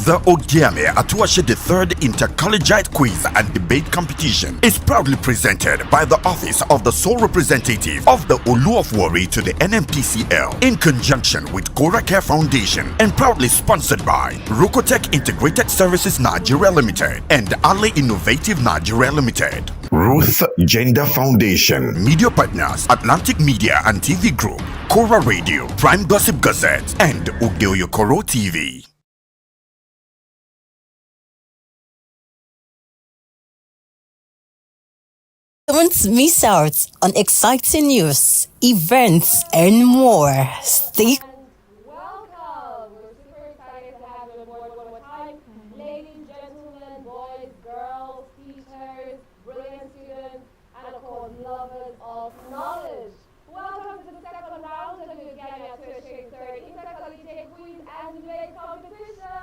The Ogiame Atuwatse III Inter-Collegiate Quiz and Debate Competition is proudly presented by the Office of the Sole Representative of the Oyo-Ekòró to the NNPCL in conjunction with Oyo-Ekòró Foundation and proudly sponsored by Rokotech Integrated Services Nigeria Limited and Ali Innovative Nigeria Limited. Ruth Gender Foundation. Media partners Atlantic Media and TV Group, Kora Radio, Prime Gossip Gazette, and Oyo-Ekòró TV. Don't miss out on exciting news, events, and more. Stay. Welcome! We're super excited to have you on board one more time. Ladies, gentlemen, boys, girls, teachers, brilliant students, and of course, lovers of knowledge. Welcome to the second round of the Ogiame Atuwatse III Inter-Collegiate Quiz and Debate Competition.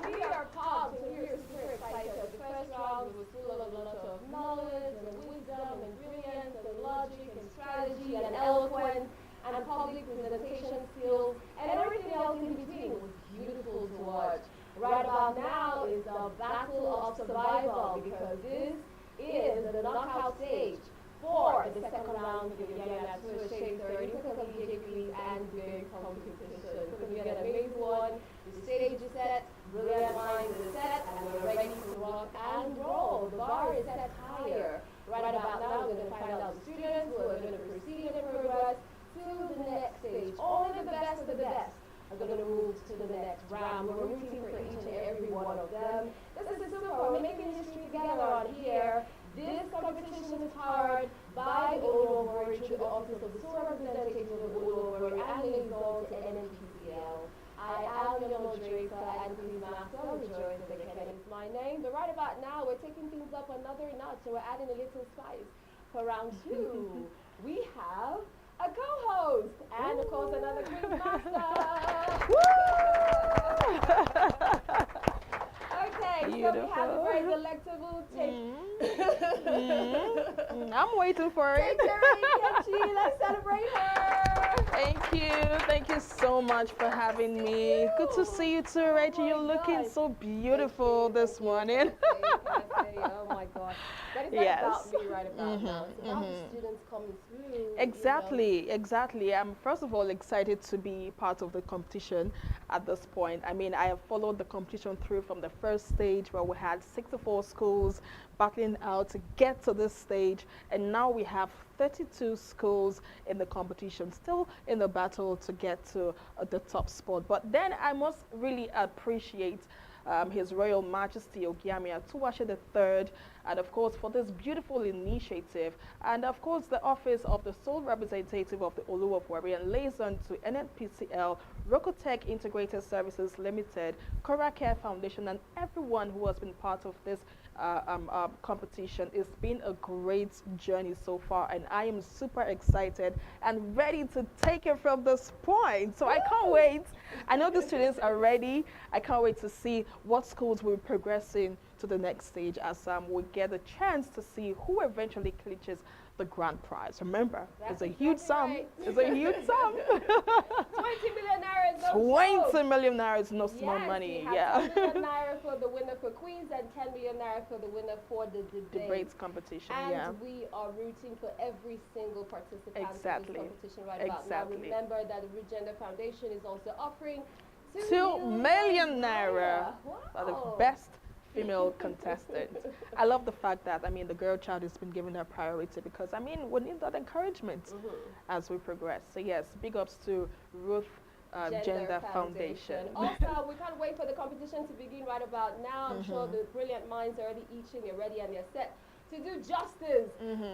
We are pumped and we're super excited. The first round was full of a lot of knowledge and wisdom and brilliance and logic and strategy and eloquence and public presentation skills and everything else in between. It was beautiful to watch. Right about now is the battle of survival because this is the knockout stage for the second round of the Ogiame Atuwatse III Inter-Collegiate Quiz and Debate Competition. It's going to be an amazing one. The stage is set, brilliant minds is set, and we're ready to rock and roll. The bar is set higher. Right about now, we're going to find out the students who are going to proceed and progress to the next stage. Only the best of the best are going to move to the next round. We're rooting for each and every one of them. This is super. We're making history together on here. This competition is powered by Oyo-Ekòró through the Office of the Sole Representative of Oyo-Ekòró and liaison to NNPCL. I am your moderator and Queen Master, Rejoice Bekele is my name. But right about now, we're taking things up another notch and we're adding a little spice for round two. We have a co-host and of course another Queen Master. Okay, so we have a very delectable I'm waiting for it. Let's celebrate her. Thank you so much for having me. Good to see you too, Reggie. You're looking so beautiful this morning. Oh my God. That is not about me right about now. It's about the students coming through. Exactly. I'm first of all excited to be part of the competition at this point. I mean, I have followed the competition through from the first stage where we had 64 schools battling out to get to this stage, and now we have 32 schools in the competition, still in the battle to get to the top spot. But then I must really appreciate His Royal Majesty Ogiame Atuwatse III, and of course for this beautiful initiative, and of course the Office of the Sole Representative of the Oyo-Ekòró and liaison to NNPCL, Rokotech Integrated Services Limited, Oyo-Ekòró Foundation, and everyone who has been part of this competition. It's been a great journey so far, and I am super excited and ready to take it from this point. So I can't wait. I know the students are ready. I can't wait to see what schools will be progressing to the next stage as we get a chance to see who eventually clinches the grand prize. Remember, it's a huge sum. Right. It's a huge sum. 20 million naira is no 20 million naira is no small money. We have 10 million naira for the winner for quiz and 10 million naira for the winner for the debate competition. And we are rooting for every single participant in this competition right about now. Remember that the Root Gender Foundation is also offering 2 million naira for the best female contestant. I love the fact that, I mean, the girl child has been given her priority because, I mean, we need that encouragement as we progress. So yes, big ups to Ruth Gender Foundation. Also, we can't wait for the competition to begin right about now. I'm sure the brilliant minds are already itching, they're ready, and they're set to do justice.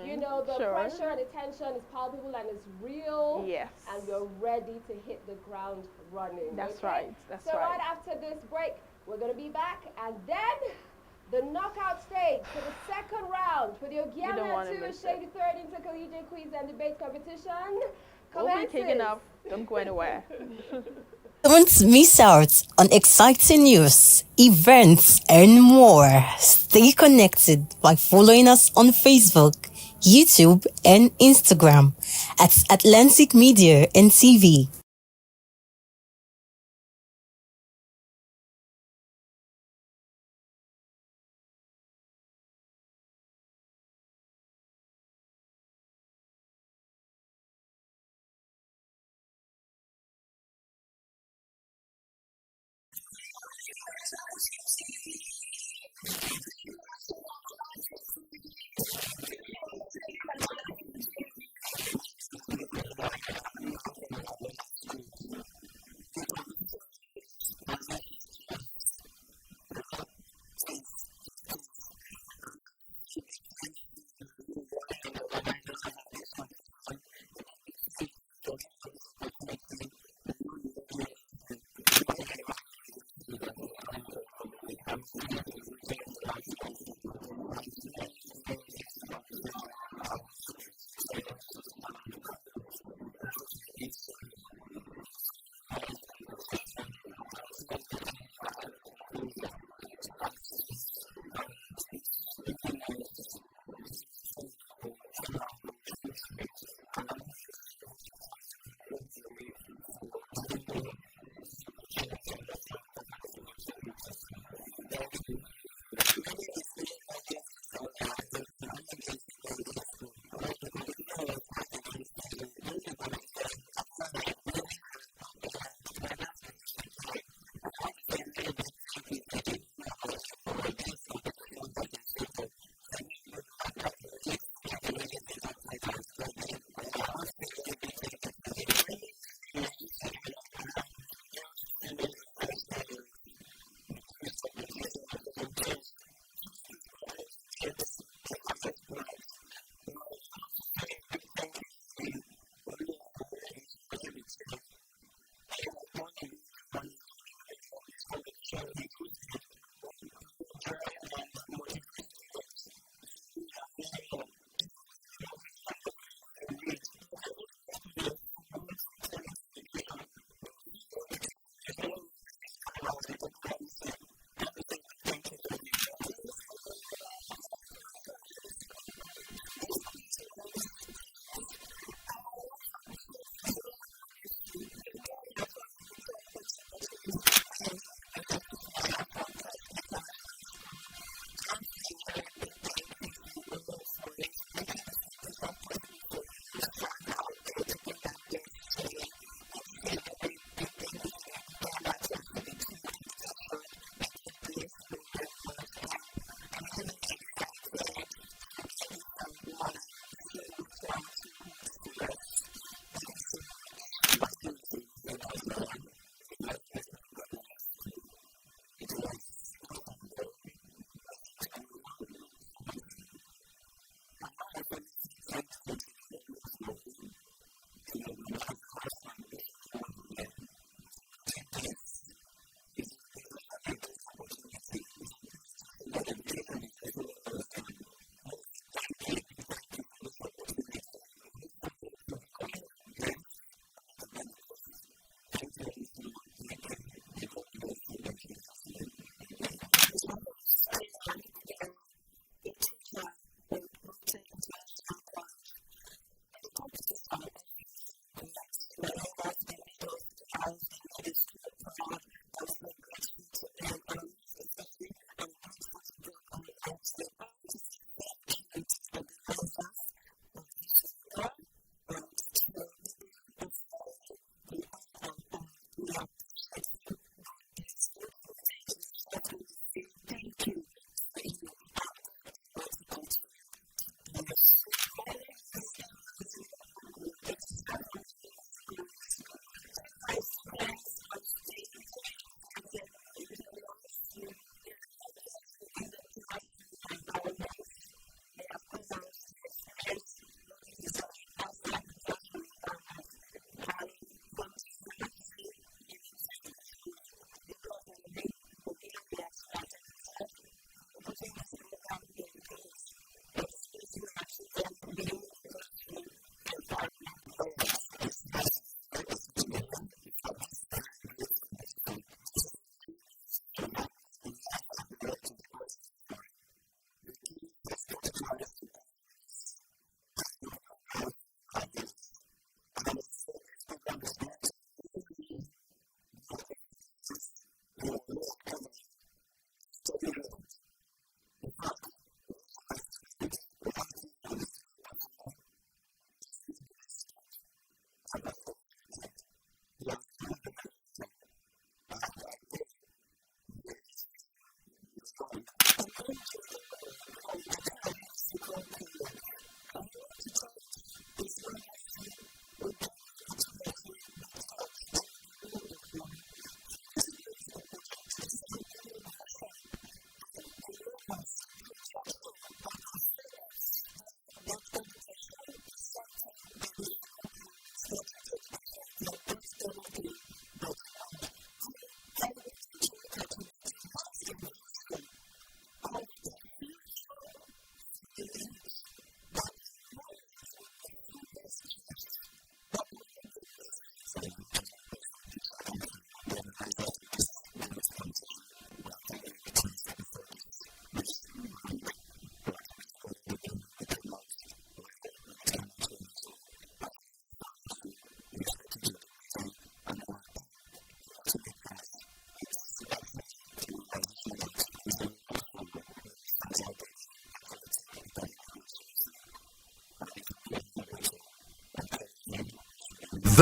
You know, the pressure and the tension is palpable and it's real. Yes. And you're ready to hit the ground running. That's right. So right after this break, we're going to be back, and then the knockout stage for the second round for the Ogiame Atuwatse III Inter-Collegiate Quiz and Debate Competition commences. We'll be kicking off. Don't go anywhere. Don't miss out on exciting news, events, and more. Stay connected by following us on Facebook, YouTube, and Instagram at Atlantic Media and TV.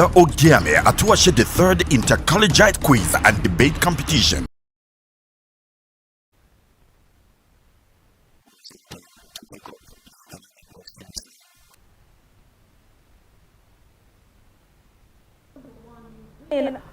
the Ogiame Atuwatse III Inter-Collegiate Quiz and Debate Competition.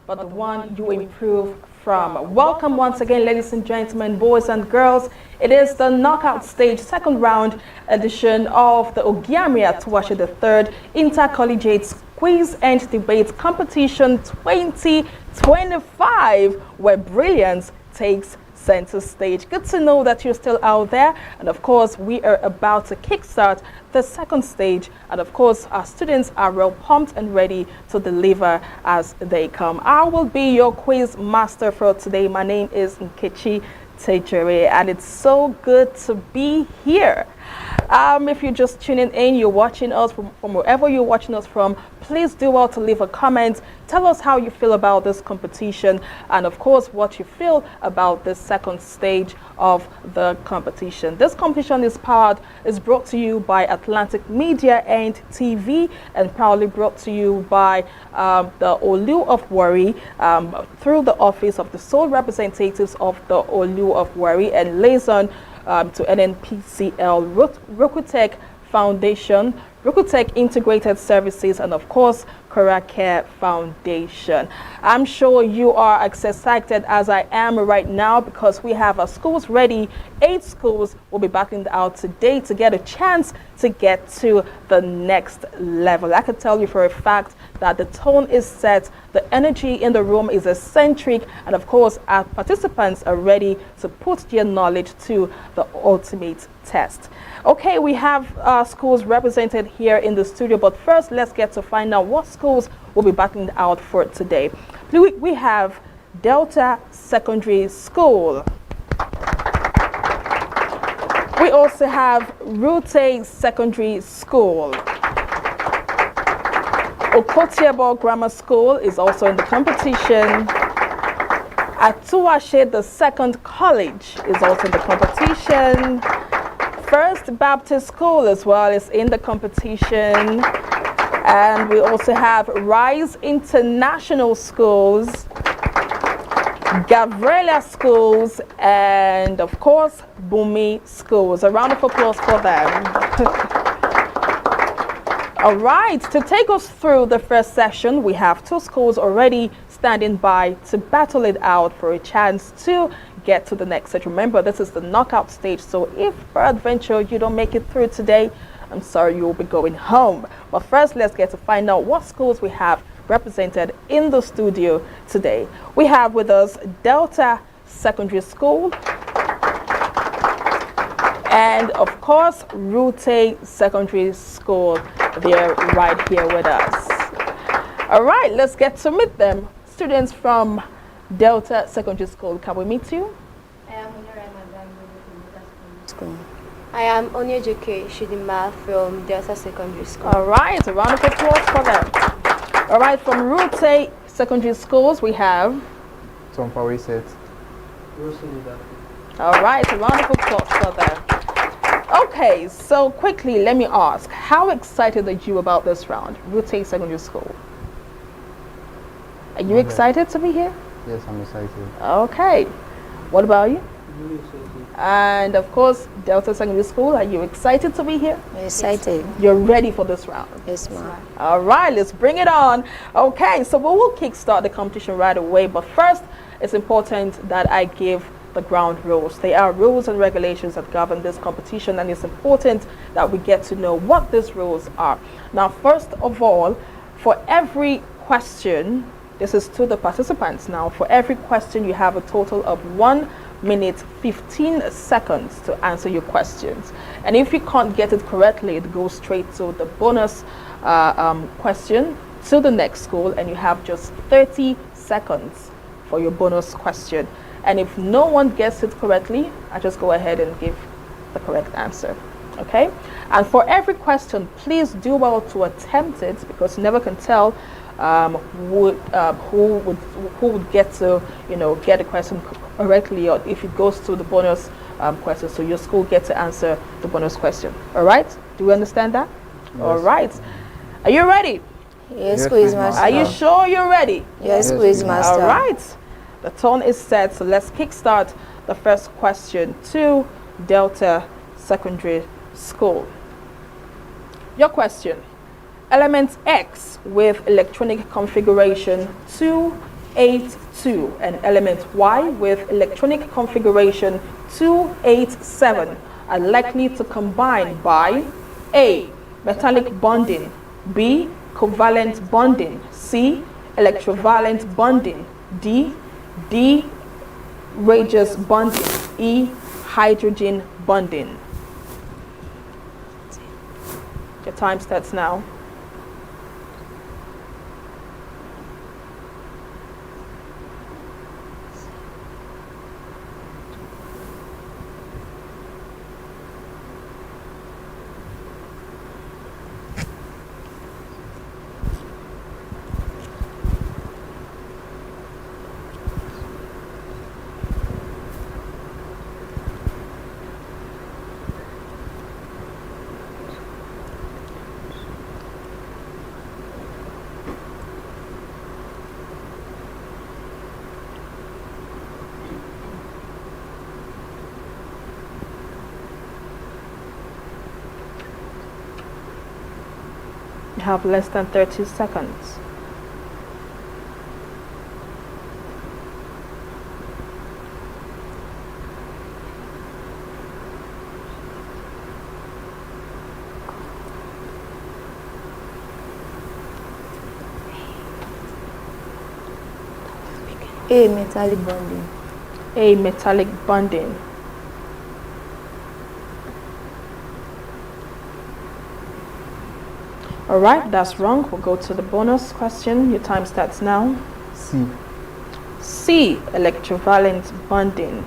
But the one you improve from. Welcome once again, ladies and gentlemen, boys and girls. It is the knockout stage, second round edition of the Ogiame Atuwatse III Inter-Collegiate Quiz and Debate Competition 2025, where brilliance takes center stage. Good to know that you're still out there, and of course we are about to kickstart the second stage, and of course our students are well pumped and ready to deliver as they come. I will be your quiz master for today. My name is Nkechi Tejere, and it's so good to be here. If you're just tuning in, you're watching us from wherever you're watching us from, please do well to leave a comment. Tell us how you feel about this competition, and of course what you feel about the second stage of the competition. This competition is brought to you by Atlantic Media and TV, and proudly brought to you by the Oyo-Ekòró through the office of the sole representatives of the Oyo-Ekòró, and liaison to NNPCL, Rokutech Foundation, Rokutech Integrated Services, and of course Care Foundation. I'm sure you are as excited as I am right now, because we have our schools ready. 8 schools will be battling out today to get a chance to get to the next level. I can tell you for a fact that the tone is set, the energy in the room is eccentric, and of course our participants are ready to put their knowledge to the ultimate test. Okay, we have schools represented here in the studio, but first let's get to find out what schools will be battling out for today. We have Delta Secondary School. We also have Rute Secondary School. Okotiebo Grammar School is also in the competition. Atuwatse the Second College is also in the competition. First Baptist School as well is in the competition. And we also have Rise International Schools, Gavrela Schools, and of course Bumi Schools. A round of applause for them. All right, to take us through the first session, we have 2 schools already standing by to battle it out for a chance to get to the next stage. Remember, this is the knockout stage, so if peradventure you don't make it through today, I'm sorry, you'll be going home. But first, let's get to find out what schools we have represented in the studio today. We have with us Delta Secondary School, and of course Rute Secondary School. They're right here with us. All right, let's get to meet them. Students from Delta Secondary School, can we meet you? I am Onyejike Shidima from Delta Secondary School. All right, a round of applause for them. All right, from Rute Secondary Schools, we have Tom Pawiset. All right, a round of applause for them. Okay, so quickly, let me ask, how excited are you about this round, Rute Secondary School? Are you excited to be here? Yes, I'm excited. Okay, what about you? And of course, Delta Secondary School, are you excited to be here? Excited. You're ready for this round? Yes, ma'am. All right, let's bring it on. Okay, so we will kickstart the competition right away, but first, it's important that I give the ground rules. There are rules and regulations that govern this competition, and it's important that we get to know what these rules are. Now, first of all, for every question, this is to the participants now, for every question you have a total of 1 minute 15 seconds to answer your questions, and if you can't get it correctly, it goes straight to the bonus question to the next school, and you have just 30 seconds for your bonus question. And if no one gets it correctly, I just go ahead and give the correct answer. Okay, and for every question, please do well to attempt it, because you never can tell who would get to get the question correctly, or if it goes to the bonus question, so your school gets to answer the bonus question. All right, do you understand that? Yes. All right, are you ready? Yes, quiz master. Are you sure you're ready? Yes, Yes, quiz quiz master. All right. The tone is set, so let's kickstart the first question to Delta Secondary School. Your question. Element X with electronic configuration 282 and element Y with electronic configuration 287 are likely to combine by A. Metallic bonding, B. Covalent bonding, C. Electrovalent bonding, D. Radius bonding, E. Hydrogen bonding. Your time starts now. You have less than 30 seconds. A. Metallic bonding. A. Metallic bonding. All right, that's wrong. We'll go to the bonus question. Your time starts now. C. C. Electrovalent bonding.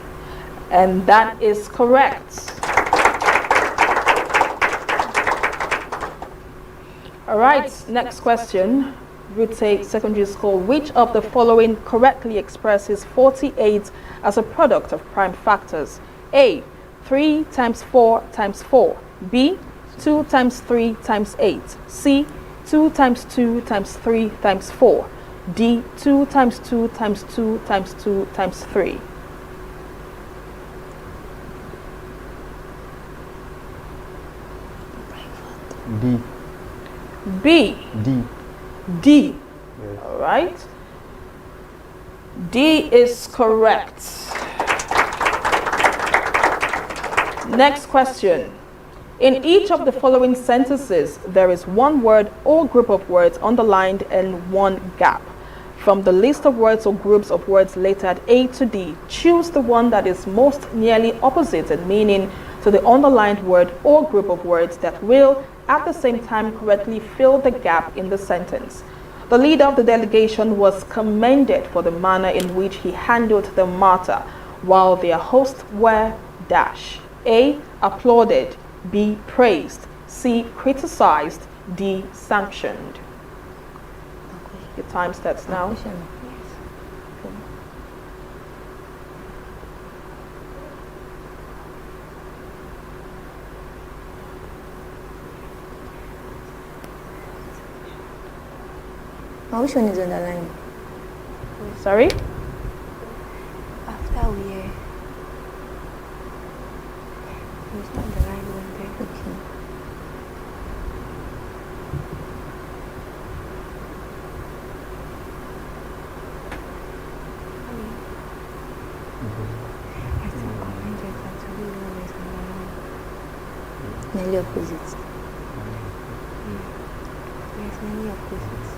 And that is correct. All right, next question. Route 8 Secondary School. Which of the following correctly expresses 48 as a product of prime factors? A. 3 times 4 times 4. B. 2 times 3 times 8. C. 2 times 2 times 3 times 4. D. 2 times 2 times 2 times 2 times 3. D. B. D. D. Yes. All right. D is correct. Next question. In each of the following sentences, there is one word or group of words underlined and one gap. From the list of words or groups of words lettered A to D, choose the one that is most nearly opposite in meaning to the underlined word or group of words that will, at the same time, correctly fill the gap in the sentence. The leader of the delegation was commended for the manner in which he handled the matter, while their hosts were dash. A. Applauded. B. Praised. C. Criticized. D. Sanctioned. Your time starts now. Now, which one is underlined? Sorry? After we it's not the line one there. Okay. I think commented that we always underline. Nearly opposites. Yes, nearly opposites.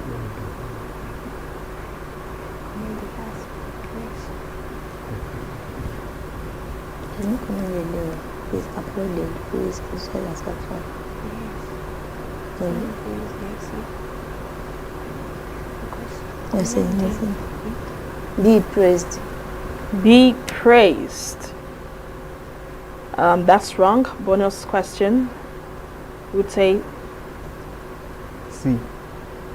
Commented as yes. There's no commented there. Is uploaded, who is considered as actual. Yes. Yes. Be praised. Be praised. That's wrong. Bonus question. Would say C.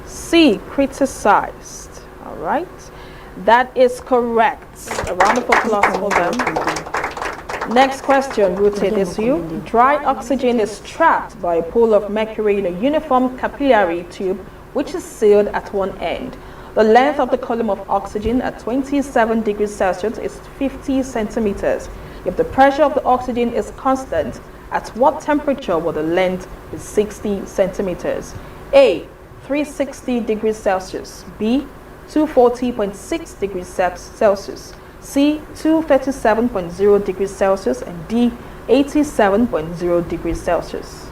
C. Criticized. All right. That is correct. A round of applause for them. Next question, rotate this you. Dry oxygen is trapped by a pool of mercury in a uniform capillary tube which is sealed at one end. The length of the column of oxygen at 27 degrees Celsius is 50 centimeters. If the pressure of the oxygen is constant, at what temperature will the length be 60 centimeters? A. 360 degrees Celsius. B. 240.6 degrees Celsius. C. 237.0 degrees Celsius. And D. 87.0 degrees Celsius.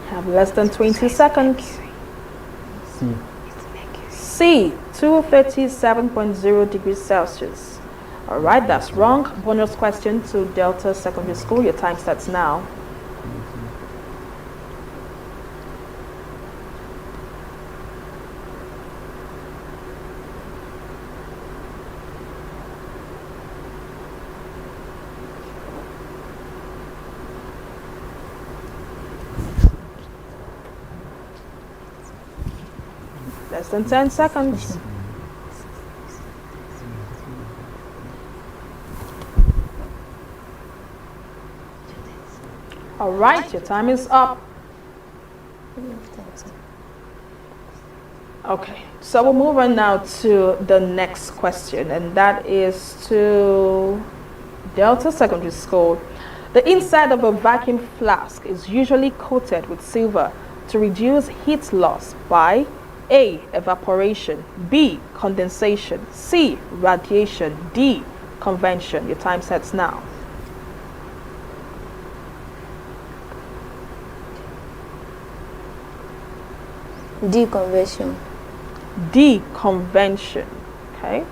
Have less than 20 seconds. C. C. 237.0 degrees Celsius. All right, that's wrong. Bonus question to Delta Secondary School. Your time starts now. Less than 10 seconds. All right, your time is up. Okay, so we'll move on now to the next question, and that is to Delta Secondary School. The inside of a vacuum flask is usually coated with silver to reduce heat loss by A. Evaporation, B. Condensation, C. Radiation, D. Convection. Your time starts now. D. Conversion. D. Convention. Okay.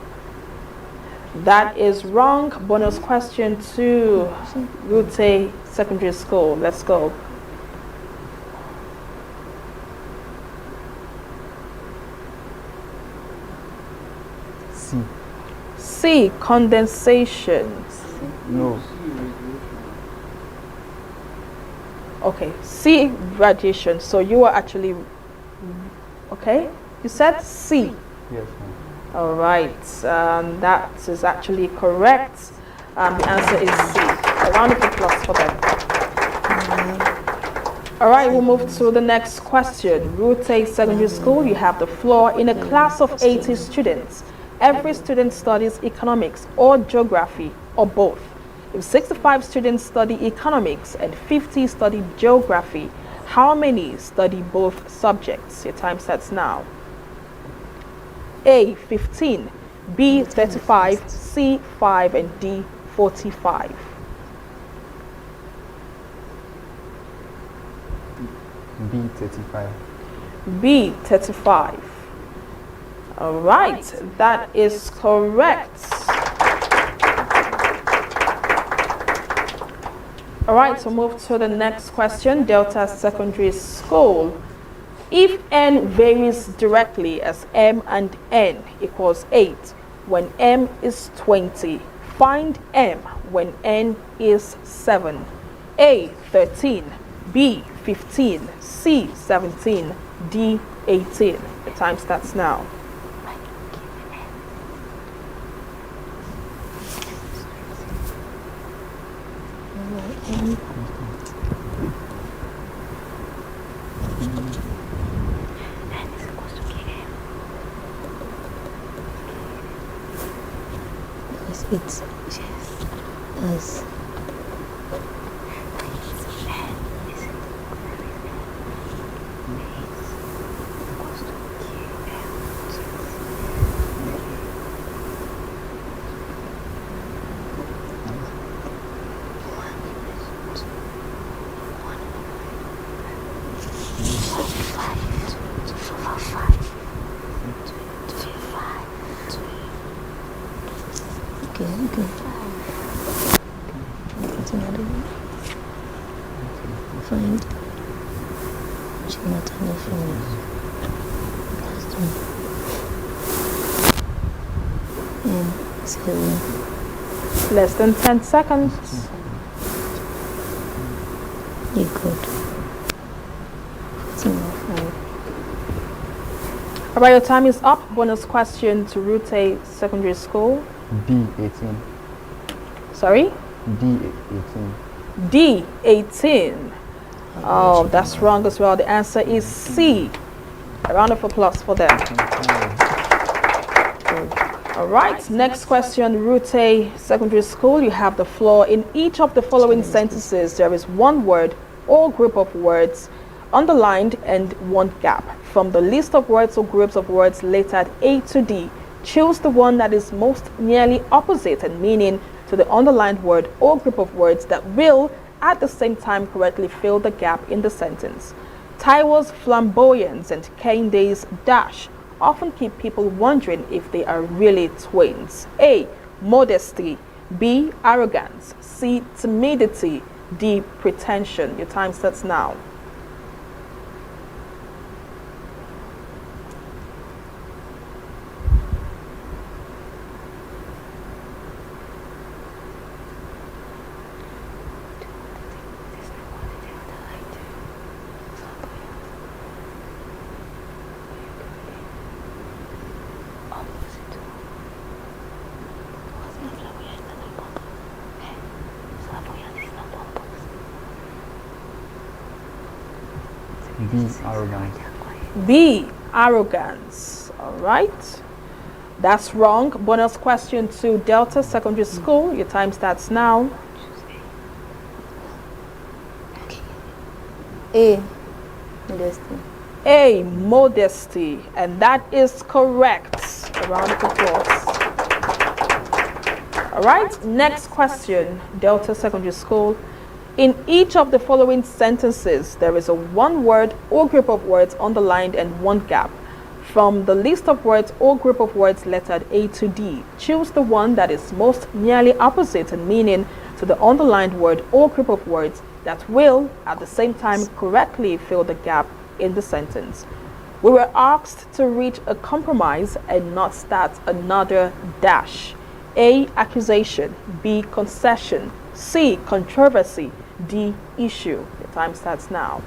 That is wrong. Bonus question to Rute Secondary School. Let's go. C. C. Condensation. No. Okay. C. Radiation. So you are actually okay. You said C. Yes, ma'am. All right. That is actually correct. The answer is C. A round of applause for them. All right, we'll move to the next question. Rute Secondary School, you have the floor. In a class of 80 students, every student studies economics or geography or both. If 65 students study economics and 50 study geography, how many study both subjects? Your time starts now. A. 15, B. 35, C. 5, and D. 45. B. 35. B. 35. All right, that is correct. All right, so move to the next question. Delta Secondary School. If n varies directly as m and n equals 8 when m is 20, find m when n is 7. A. 13, B. 15, C. 17, D. 18. The time starts now. It's as find Jonathan Efemis. Seven. Less than 10 seconds. You good. 1405. All right, your time is up. Bonus question to Rute Secondary School. D18. Sorry? D18. D18. Oh, that's wrong as well. The answer is C. A round of applause for them. All right, next question, Rute Secondary School. You have the floor. In each of the following sentences, there is one word or group of words underlined and one gap. From the list of words or groups of words lettered A to D, choose the one that is most nearly opposite and meaning to the underlined word or group of words that will, at the same time, correctly fill the gap in the sentence. Taiwo's flamboyance and Kende's dash often keep people wondering if they are really twins. A. Modesty. B. Arrogance. C. Timidity. D. Pretension. Your time starts now. B. Arrogant. B. Arrogance. All right. That's wrong. Bonus question to Delta Secondary School. Your time starts now. A. Modesty. A. Modesty. And that is correct. A round of applause. All right. Next question, Delta Secondary School. In each of the following sentences, there is a one word or group of words underlined and one gap. From the list of words or group of words lettered A to D, choose the one that is most nearly opposite in meaning to the underlined word or group of words that will, at the same time, correctly fill the gap in the sentence. We were asked to reach a compromise and not start another dash. A. Accusation. B. Concession. C. Controversy. D. Issue. The time starts now.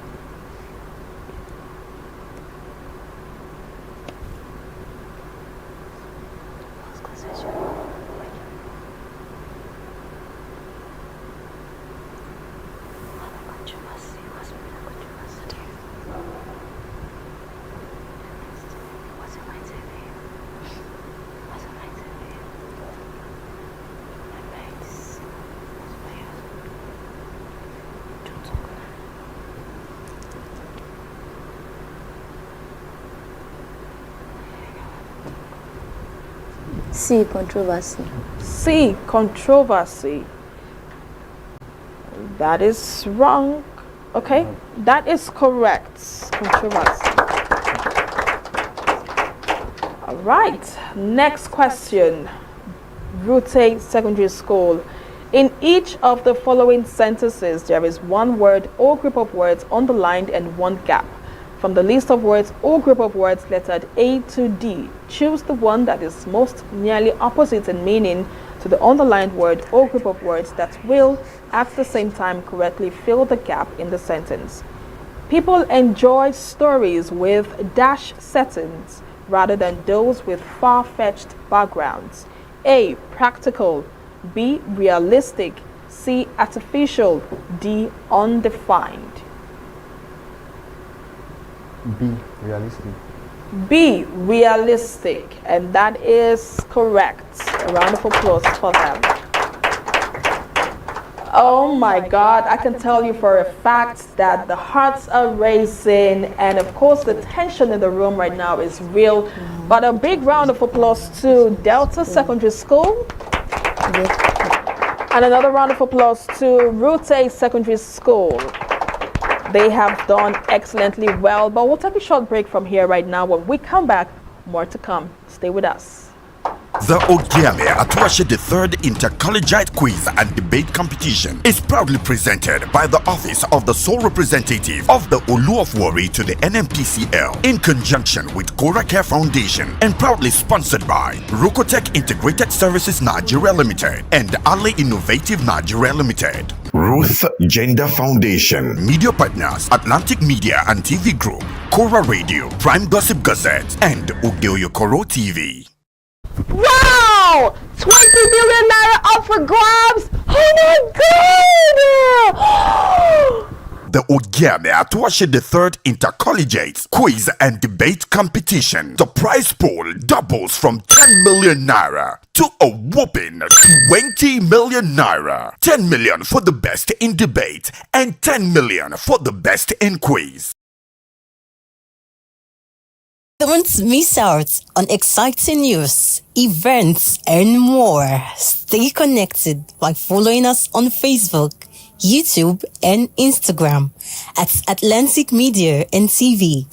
C. Controversy. C. Controversy. That is wrong. Okay, that is correct. Controversy. All right, next question. Rute Secondary School. In each of the following sentences, there is one word or group of words underlined and one gap. From the list of words or group of words lettered A to D, choose the one that is most nearly opposite in meaning to the underlined word or group of words that will, at the same time, correctly fill the gap in the sentence. People enjoy stories with dash settings rather than those with far-fetched backgrounds. A. Practical. B. Realistic. C. Artificial. D. Undefined. B. Realistic. B. Realistic. And that is correct. A round of applause for them. Oh my God, I can tell you for a fact that the hearts are racing, and of course the tension in the room right now is real. But a big round of applause to Delta Secondary School. And another round of applause to Rute Secondary School. They have done excellently well, but we'll take a short break from here right now. When we come back, more to come. Stay with us. The Ogiame Atuwatse III Inter-Collegiate Quiz and Debate Competition is proudly presented by the Office of the Sole Representative of the Oyo-Ekòró to the NMPCL in conjunction with Kora Care Foundation and proudly sponsored by Rokotech Integrated Services Nigeria Limited and Ali Innovative Nigeria Limited. Ruth Gender Foundation. Media partners Atlantic Media and TV Group, Kora Radio, Prime Gossip Gazette, and Oyo-Ekòró TV. Wow! 20 million naira up for grabs! Oh my god! The Ogiame Atuwatse III Inter-Collegiate Quiz and Debate Competition. The prize pool doubles from 10 million naira to a whopping 20 million naira. 10 million for the best in debate and 10 million for the best in quiz. Don't miss out on exciting news, events, and more. Stay connected by following us on Facebook, YouTube, and Instagram at Atlantic Media and TV.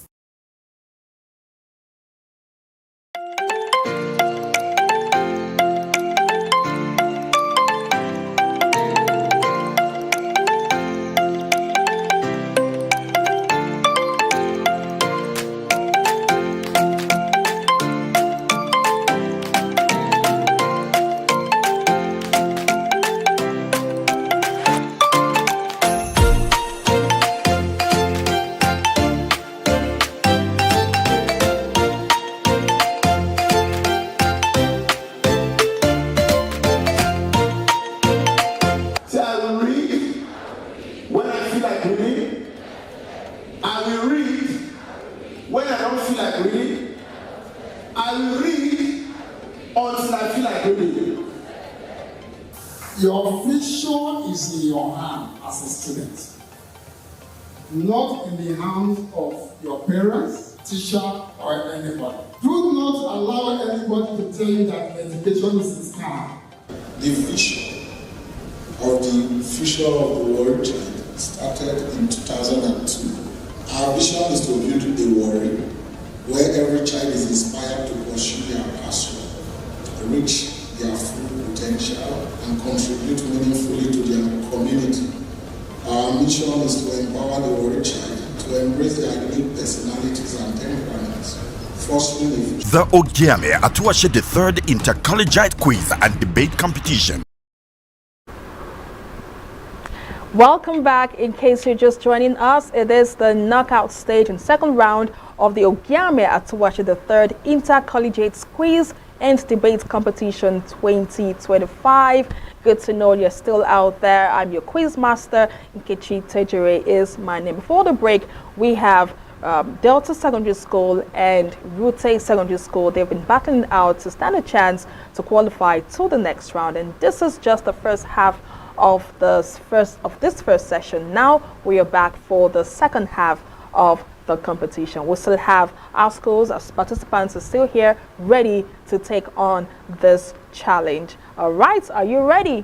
I will read when I don't feel like reading. I will read until I feel like reading. Your future is in your hand as a student, not in the hands of your parents, teacher, or anybody. Do not allow anybody to tell you that education is a scam. The vision of the future of the world started in 2002. Our vision is to build a world where every child is inspired to pursue their passion, reach their full potential, and contribute meaningfully to their community. Our mission is to empower the world child to embrace their unique personalities and temperaments, fostering the future. The Ogiame Atuwatse III Inter-Collegiate Quiz and Debate Competition. Welcome back. In case you're just joining us, it is the knockout stage and second round of the Ogiame Atuwatse III Inter-Collegiate Quiz and Debate Competition 2025. Good to know you're still out there. I'm your quiz master. Nkechi Tejere is my name. Before the break, we have Delta Secondary School and Rute Secondary School. They've been battling out to stand a chance to qualify to the next round, and this is just the first half of this first session. Now we are back for the second half of the competition. We still have our schools, as participants are still here, ready to take on this challenge. All right, are you ready?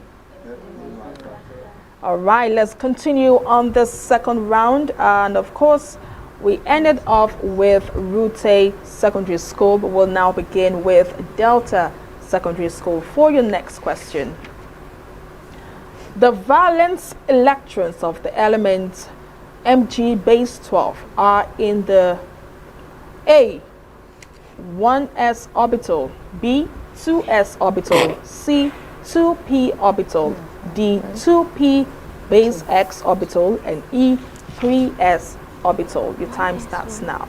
All right, let's continue on this second round. And of course, we ended off with Rute Secondary School, but we'll now begin with Delta Secondary School for your next question. The valence electrons of the element Mg base 12 are in the A, 1s orbital, B, 2s orbital, C, 2p orbital, D, 2p base x orbital, and E, 3s orbital. Your time starts now.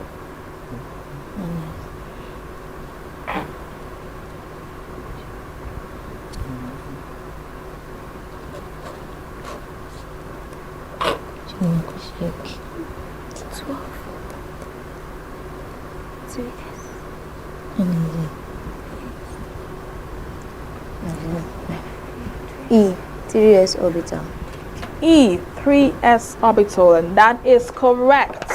E, 3s orbital. E, 3s orbital, and that is correct.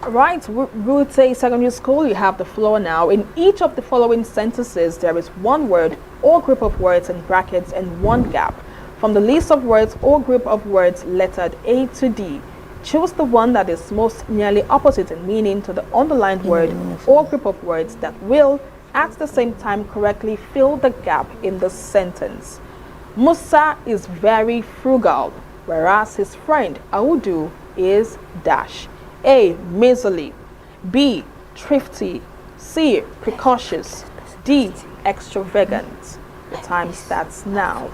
Right, Rute Secondary School, you have the floor now. In each of the following sentences, there is one word or group of words in brackets and one gap. From the list of words or group of words lettered A to D, Choose the one that is most nearly opposite in meaning to the underlined word or group of words that will, at the same time, correctly fill the gap in the sentence. Musa is very frugal, whereas his friend Audu is dash. A. Miserly. B. Thrifty. C. Precocious. D. Extravagant. The time starts now.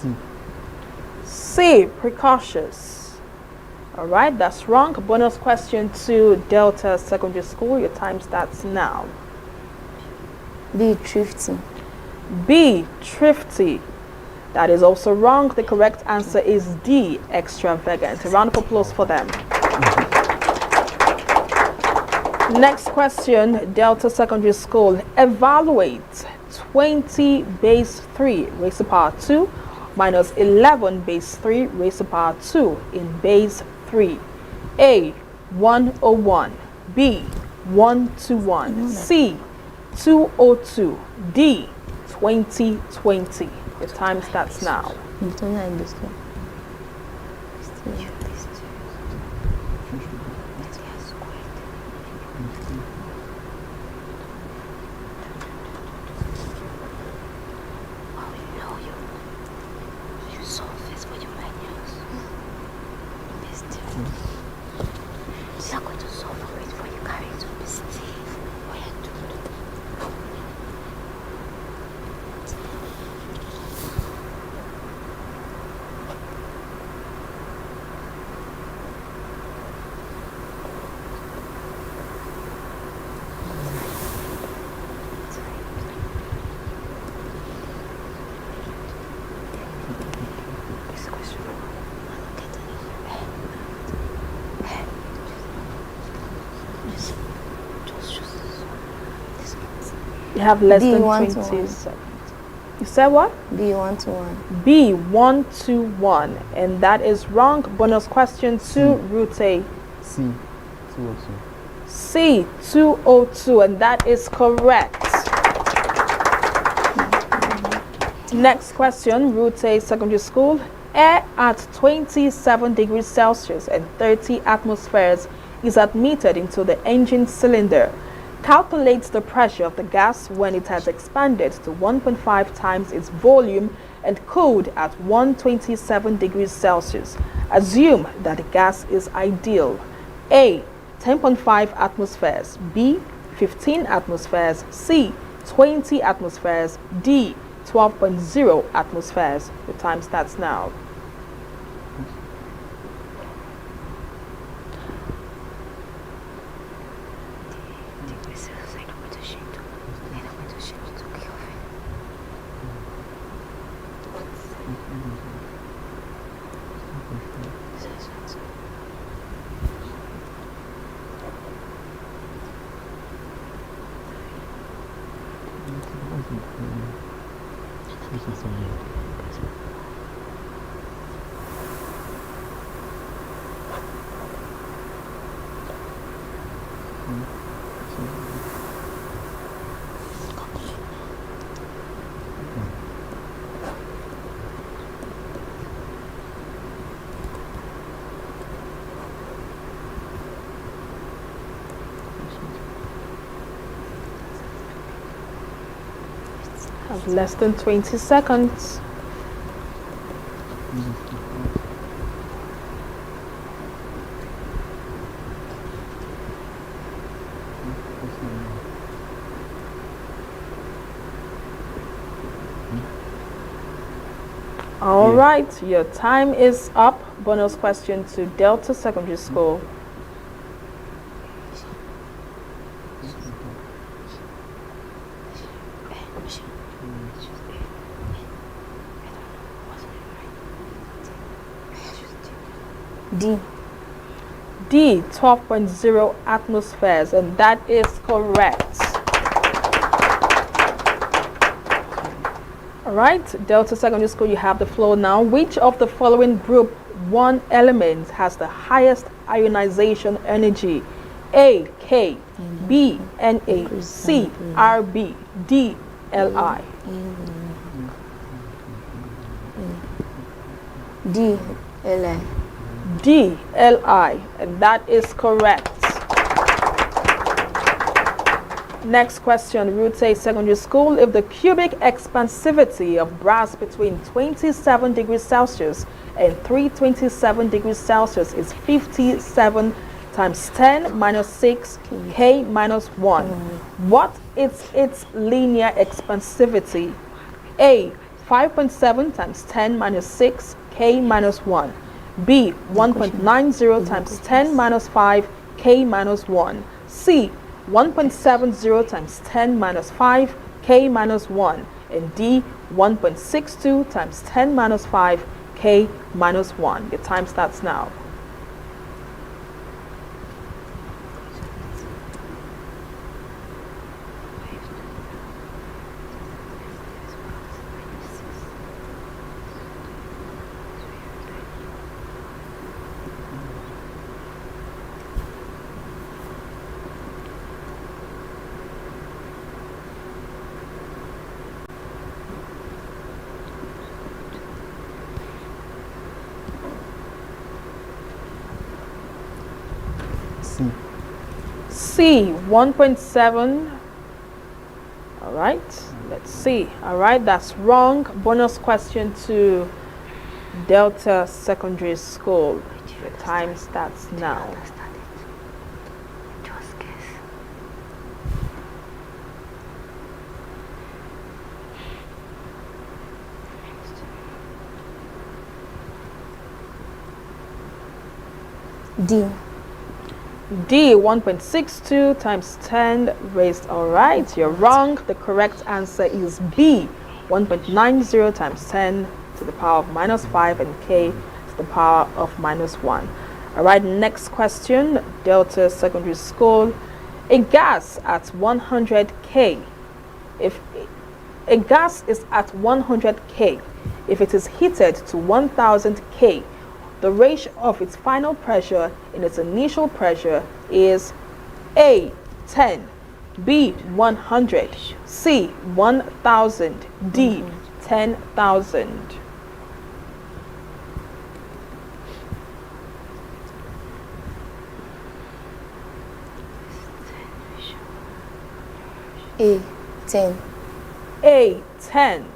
C. C. Precocious. All right, that's wrong. Bonus question to Delta Secondary School. Your time starts now. B. Thrifty. B. Thrifty. That is also wrong. The correct answer is D. Extravagant. A round of applause for them. Next question, Delta Secondary School. Evaluate 20 base 3 raised to power 2 minus 11 base 3 raised to power 2 in base 3. A. 101. B. 121. C. 202. D. 2020. The time starts now. You have less than 20 seconds. You said what? B. 121. B. 121. And that is wrong. Bonus question to Route A. C. 202. C. 202. And that is correct. Next question, Route A Secondary School. Air at 27 degrees Celsius and 30 atmospheres is admitted into the engine cylinder. Calculates the pressure of the gas when it has expanded to 1.5 times its volume and cooled at 127 degrees Celsius. Assume that the gas is ideal. A. 10.5 atmospheres. B. 15 atmospheres. C. 20 atmospheres. D. 12.0 atmospheres. The time starts now. Have less than 20 seconds. All right, your time is up. Bonus question to Delta Secondary School. D. D, 12.0 atmospheres, and that is correct. All right, Delta Secondary School, you have the floor now. Which of the following group 1 elements has the highest ionization energy? A, K, B, Na, C, Rb, D, Li. D. Li. D, Li, and that is correct. Next question, Route A Secondary School. If the cubic expansivity of brass between 27 degrees Celsius and 327 degrees Celsius is 57 times 10 minus 6 K minus 1, what is its linear expansivity? A, 5.7 times 10 minus 6 K minus 1. B, 1.90 times 10 minus 5 K minus 1. C, 1.70 times 10 minus 5 K minus 1. And D, 1.62 times 10 minus 5 K minus 1. Your time starts now. C. C, 1.7. All right, let's see. All right, that's wrong. Bonus question to Delta Secondary School. The time starts now. D. D, 1.62 times 10 raised. All right, you're wrong. The correct answer is B, 1.90 times 10 to the power of minus 5 and K to the power of minus 1. All right, next question, Delta Secondary School. A gas at 100 K. If a gas is at 100 K, if it is heated to 1000 K, the ratio of its final pressure in its initial pressure is A, 10, B, 100, C, 1000, D, 10,000. A. 10. A, 10.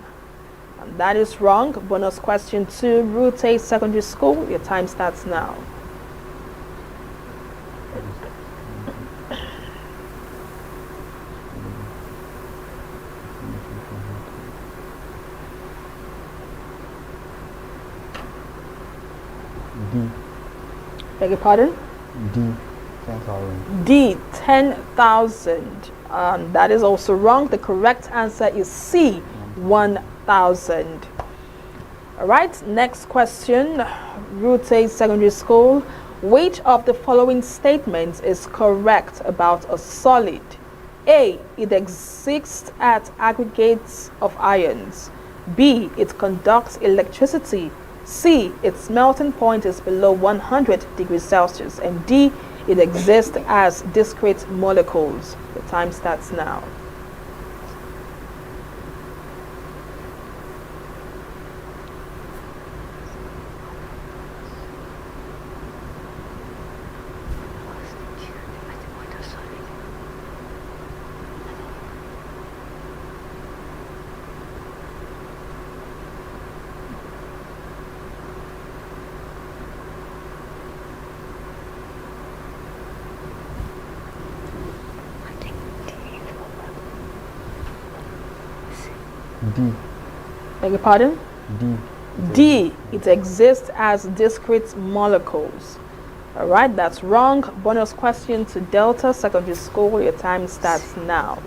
And that is wrong. Bonus question 2, Route A Secondary School. Your time starts now. D. Beg your pardon? D. 10,000. D, 10,000. That is also wrong. The correct answer is C, 1,000. All right, next question, Route A Secondary School. Which of the following statements is correct about a solid? A, it exists at aggregates of ions. B, it conducts electricity. C, its melting point is below 100 degrees Celsius. And D, it exists as discrete molecules. The time starts now. D. Beg your pardon? D. D, it exists as discrete molecules. All right, that's wrong. Bonus question to Delta Secondary School. Your time starts now.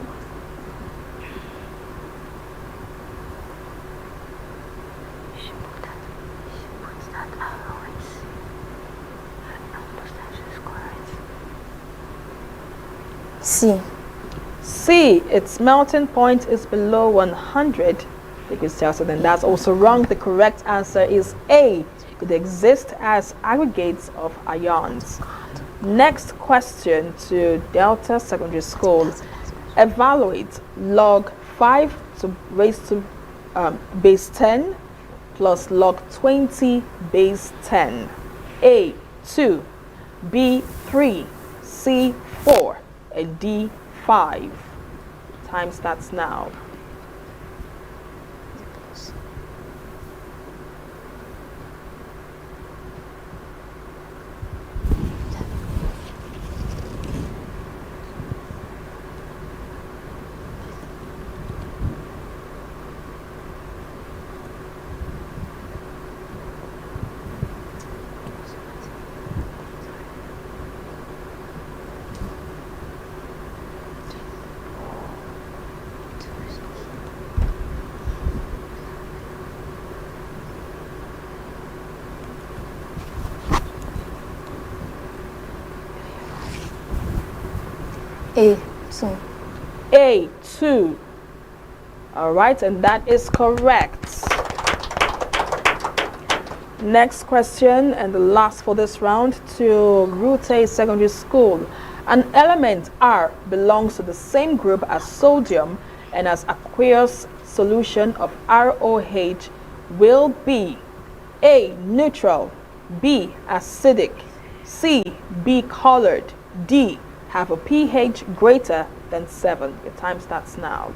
C. C, its melting point is below 100 degrees Celsius, and that's also wrong. The correct answer is A. It exists as aggregates of ions. Next question to Delta Secondary School. Evaluate log 5 to raised to base 10 plus log 20 base 10. A, 2, B, 3, C, 4, and D, 5. Time starts now. A. 2. A, 2. All right, and that is correct. Next question, and the last for this round, to Rute Secondary School. An element R belongs to the same group as sodium, and as aqueous solution of ROH will be A, neutral, B, acidic, C, be colored, D, have a pH greater than 7. Your time starts now.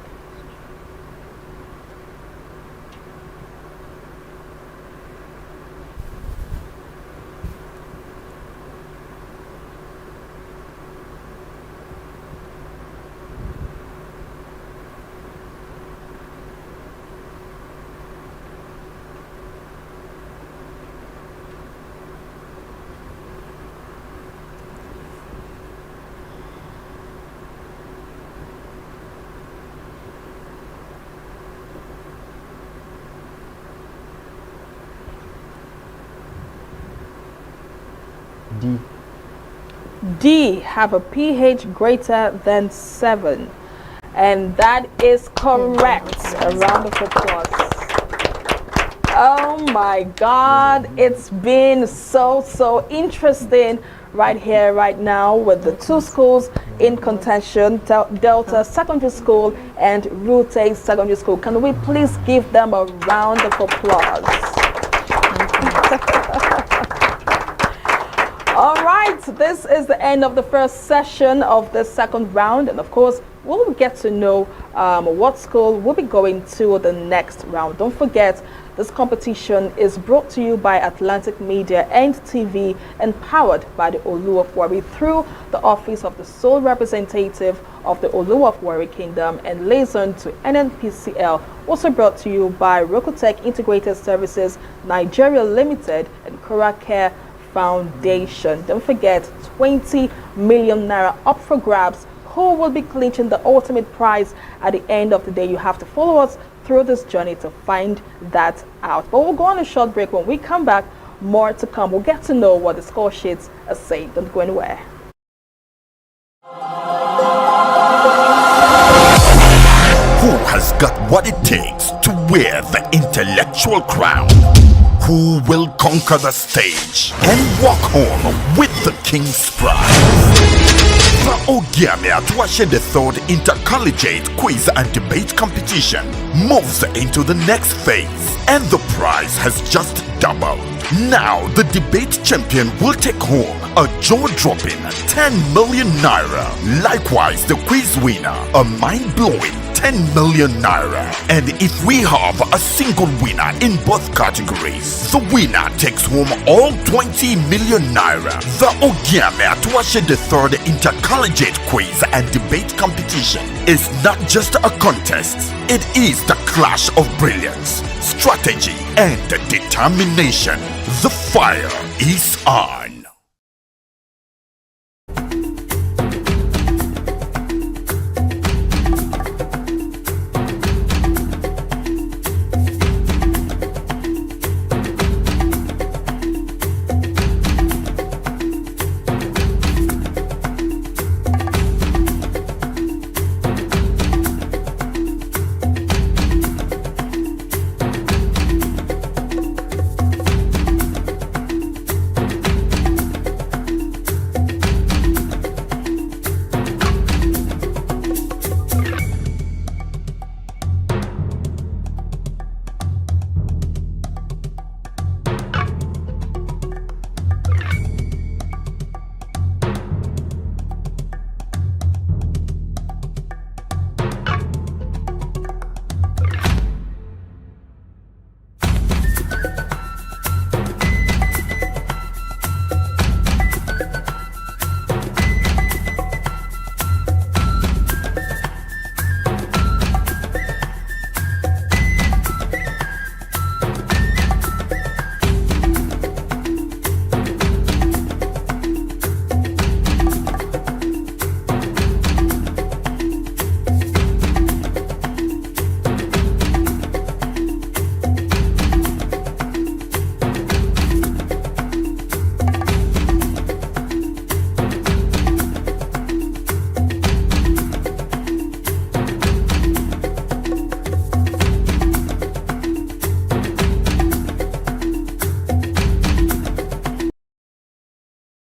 D. D, have a pH greater than 7. And that is correct. A round of applause. Oh my God, it's been so interesting right here, right now, with the two schools in contention, Delta Secondary School and Rute Secondary School. Can we please give them a round of applause? All right, this is the end of the first session of the second round, and of course, we'll get to know what school will be going to the next round. Don't forget, this competition is brought to you by Atlantic Media and TV and powered by the Olu of Warri through the Office of the Sole Representative of the Olu of Warri Kingdom and liaison to NNPCL. Also brought to you by Rokutech Integrated Services Nigeria Limited and Kora Care Foundation. Don't forget, 20 million naira up for grabs. Who will be clinching the ultimate prize at the end of the day? You have to follow us through this journey to find that out. But we'll go on a short break. When we come back, more to come. We'll get to know what the score sheets are saying. Don't go anywhere. Who has got what it takes to wear the intellectual crown? Who will conquer the stage and walk home with the King's Prize? The Ogiame Atuwatse III Inter-Collegiate Quiz and Debate Competition moves into the next phase, and the prize has just doubled. Now, the debate champion will take home a jaw-dropping 10 million naira. Likewise, the quiz winner, a mind-blowing 10 million naira. And if we have a single winner in both categories, the winner takes home all 20 million naira. The Ogiame Atuwatse III Inter-Collegiate Quiz and Debate Competition is not just a contest, it is the clash of brilliance, strategy, and determination. The fire is on.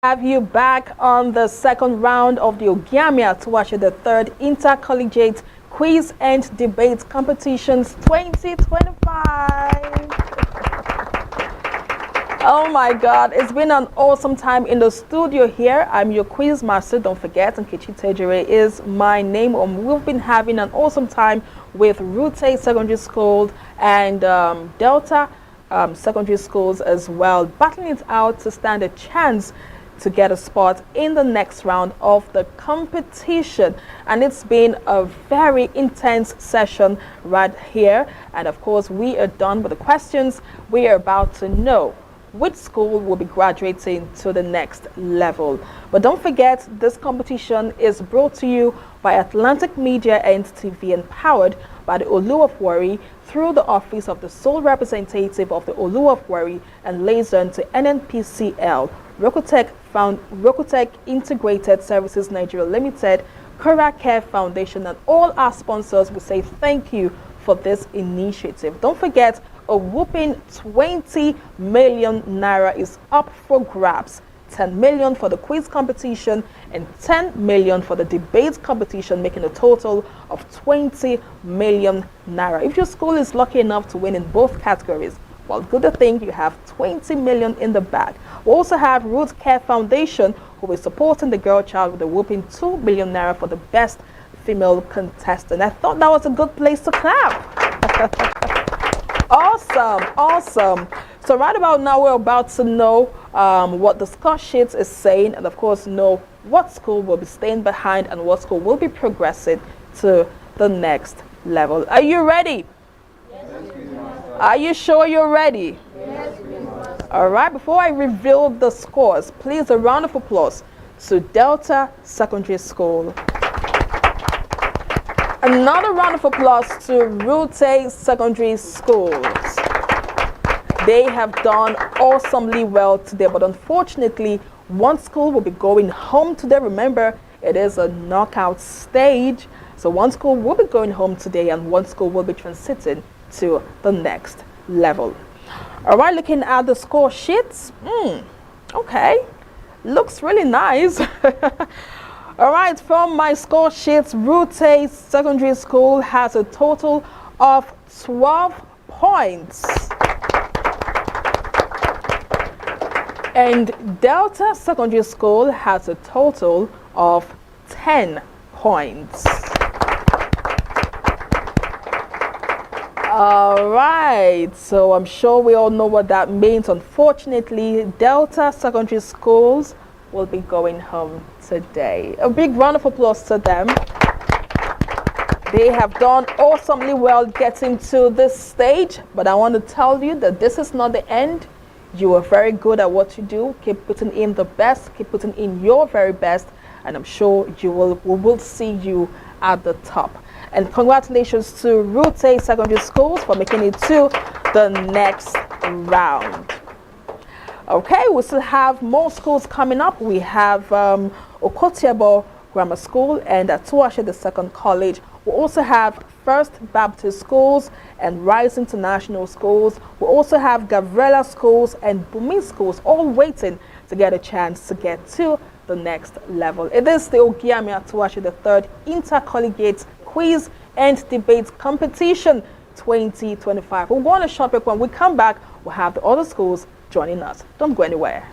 Have you back on the second round of the Ogiame Atuwatse the third Inter-Collegiate Quiz and Debate Competitions 2025. Oh my God, it's been an awesome time in the studio here. I'm your quiz master, don't forget, Nkechi Tejere is my name. We've been having an awesome time with Rute Secondary School and Delta Secondary Schools as well, battling it out to stand a chance to get a spot in the next round of the competition. And it's been a very intense session right here. And of course, we are done with the questions. We are about to know which school will be graduating to the next level. But don't forget, this competition is brought to you by Atlantic Media and TV and powered by the Olu of Warri through the office of the sole representative of the Olu of Warri and liaison to NNPCL, Rokotech Integrated Services Nigeria Limited, Kora Care Foundation, and all our sponsors will say thank you for this initiative. Don't forget, a whooping 20 million naira is up for grabs. 10 million for the quiz competition and 10 million for the debate competition, making a total of 20 million naira. If your school is lucky enough to win in both categories, well, good to think you have 20 million in the bag. We also have Root Care Foundation, who is supporting the girl child with a whooping 2 billion naira for the best female contestant. I thought that was a good place to clap. Awesome. So right about now, we're about to know what the score sheet is saying, and of course know what school will be staying behind and what school will be progressing to the next level. Are you ready? Yes, are you sure you're ready? Yes, all right, before I reveal the scores, please a round of applause to Delta Secondary School. Another round of applause to Rute Secondary Schools. They have done awesomely well today, but unfortunately, one school will be going home today. Remember, it is a knockout stage. So one school will be going home today and one school will be transiting to the next level. All right, looking at the score sheets. Okay, looks really nice. All right, from my score sheets, Rute Secondary School has a total of 12 points. And Delta Secondary School has a total of 10 points. All right, so I'm sure we all know what that means. Unfortunately, Delta Secondary Schools will be going home today. A big round of applause to them. They have done awesomely well getting to this stage, but I want to tell you that this is not the end. You are very good at what you do. Keep putting in the best, keep putting in your very best, and I'm sure we will see you at the top. And congratulations to Rute Secondary Schools for making it to the next round. Okay, we still have more schools coming up. We have Okotiebo Grammar School and Atuwatse the Second College. We also have First Baptist Schools and Rise International Schools. We also have Gavrela Schools and Bumi Schools, all waiting to get a chance to get to the next level. It is the Ogiame Atuwatse the third Inter-Collegiate Quiz and Debate Competition 2025. We'll go on a short break. When we come back, we'll have the other schools joining us. Don't go anywhere.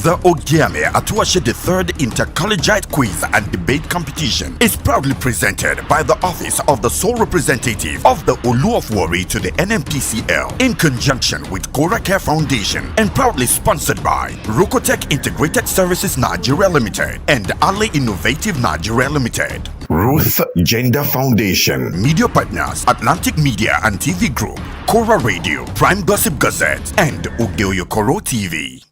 The Ogiame Atuwatse the third Inter-Collegiate Quiz and Debate Competition is proudly presented by the Office of the Sole Representative of the Olu of Warri to the NNPCL in conjunction with Kora Care Foundation and proudly sponsored by Rokotech Integrated Services Nigeria Limited and Ale Innovative Nigeria Limited. Ruth Gender Foundation. Media partners Atlantic Media and TV Group, Kora Radio, Prime Gossip Gazette, and Oyo-Ekoro TV.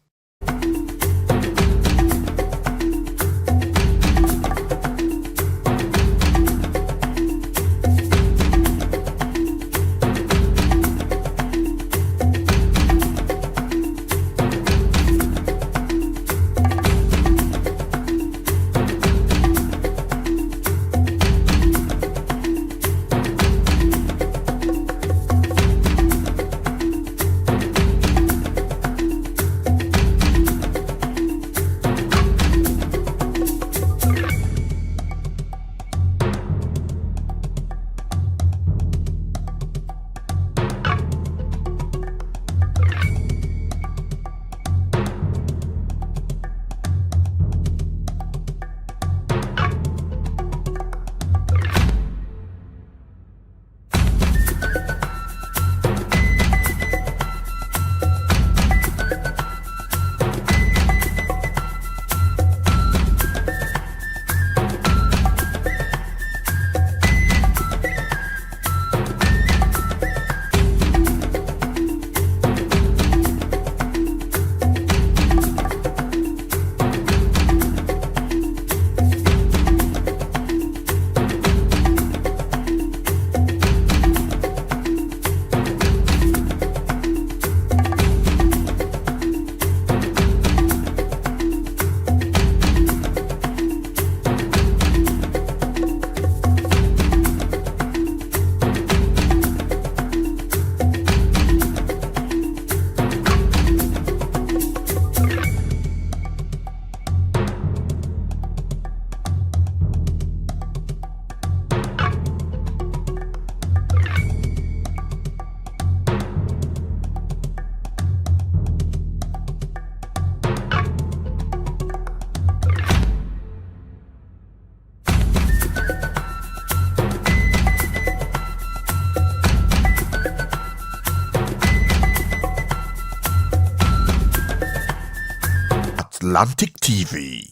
Atlantic TV.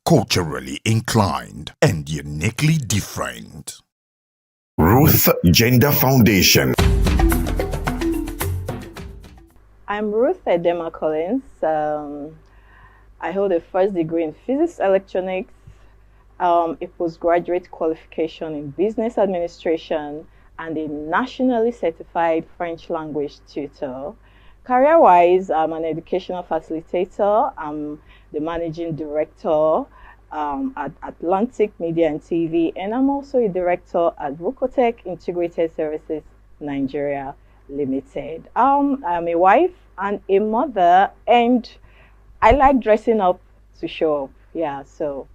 Culturally inclined and uniquely different. Ruth Gender Foundation. I'm Ruth Edema Collins. I hold a first degree in physics electronics, a postgraduate qualification in business administration, and a nationally certified French language tutor. Career-wise, I'm an educational facilitator. I'm the managing director at Atlantic Media and TV, and I'm also a director at Rukotech Integrated Services Nigeria Limited. I'm a wife and a mother, and I like dressing up to show up. Yeah, so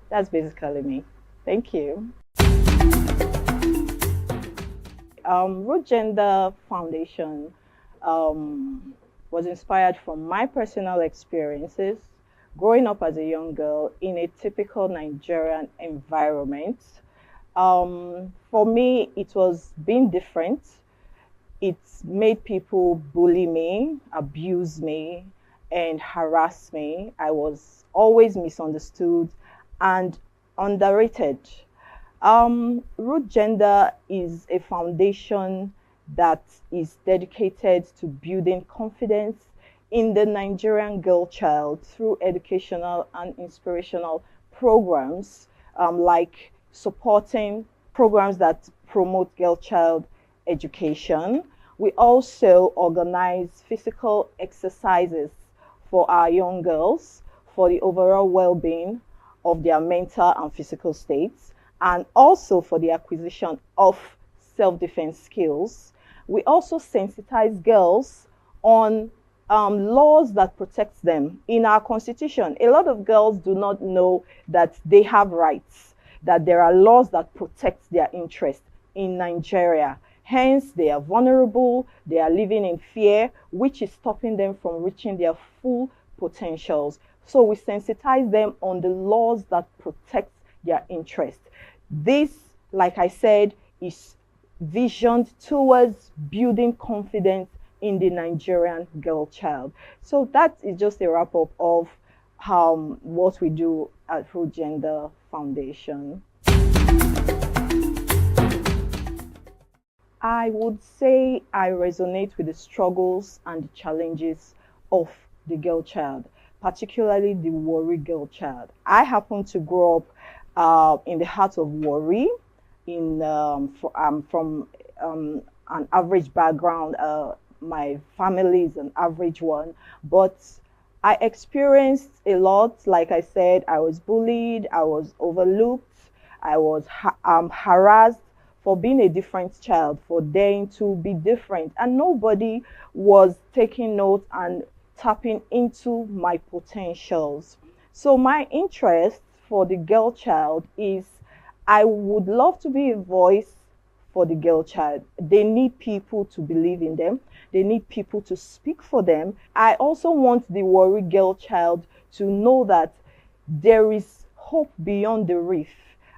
that's basically me. Thank you. Root Gender Foundation was inspired from my personal experiences growing up as a young girl in a typical Nigerian environment. For me, it was being different. It made people bully me, abuse me, and harass me. I was always misunderstood and underrated. Root Gender is a foundation that is dedicated to building confidence in the Nigerian girl child through educational and inspirational programs, like supporting programs that promote girl child education. We also organize physical exercises for our young girls for the overall well-being of their mental and physical states, and also for the acquisition of self-defense skills. We also sensitize girls on laws that protect them. In our constitution, a lot of girls do not know that they have rights, that there are laws that protect their interests in Nigeria. Hence, they are vulnerable, they are living in fear, which is stopping them from reaching their full potentials. So we sensitize them on the laws that protect their interests. This, like I said, is visioned towards building confidence in the Nigerian girl child. So that is just a wrap-up of what we do at Root Gender Foundation. I would say I resonate with the struggles and the challenges of the girl child, particularly the Warri girl child. I happen to grow up in the heart of Warri. I'm from an average background. My family is an average one, but I experienced a lot. Like I said, I was bullied, I was overlooked, I was harassed for being a different child, for daring to be different, and nobody was taking note and tapping into my potentials. So my interest for the girl child is I would love to be a voice for the girl child. They need people to believe in them. They need people to speak for them. I also want the Warri girl child to know that there is hope beyond the reef.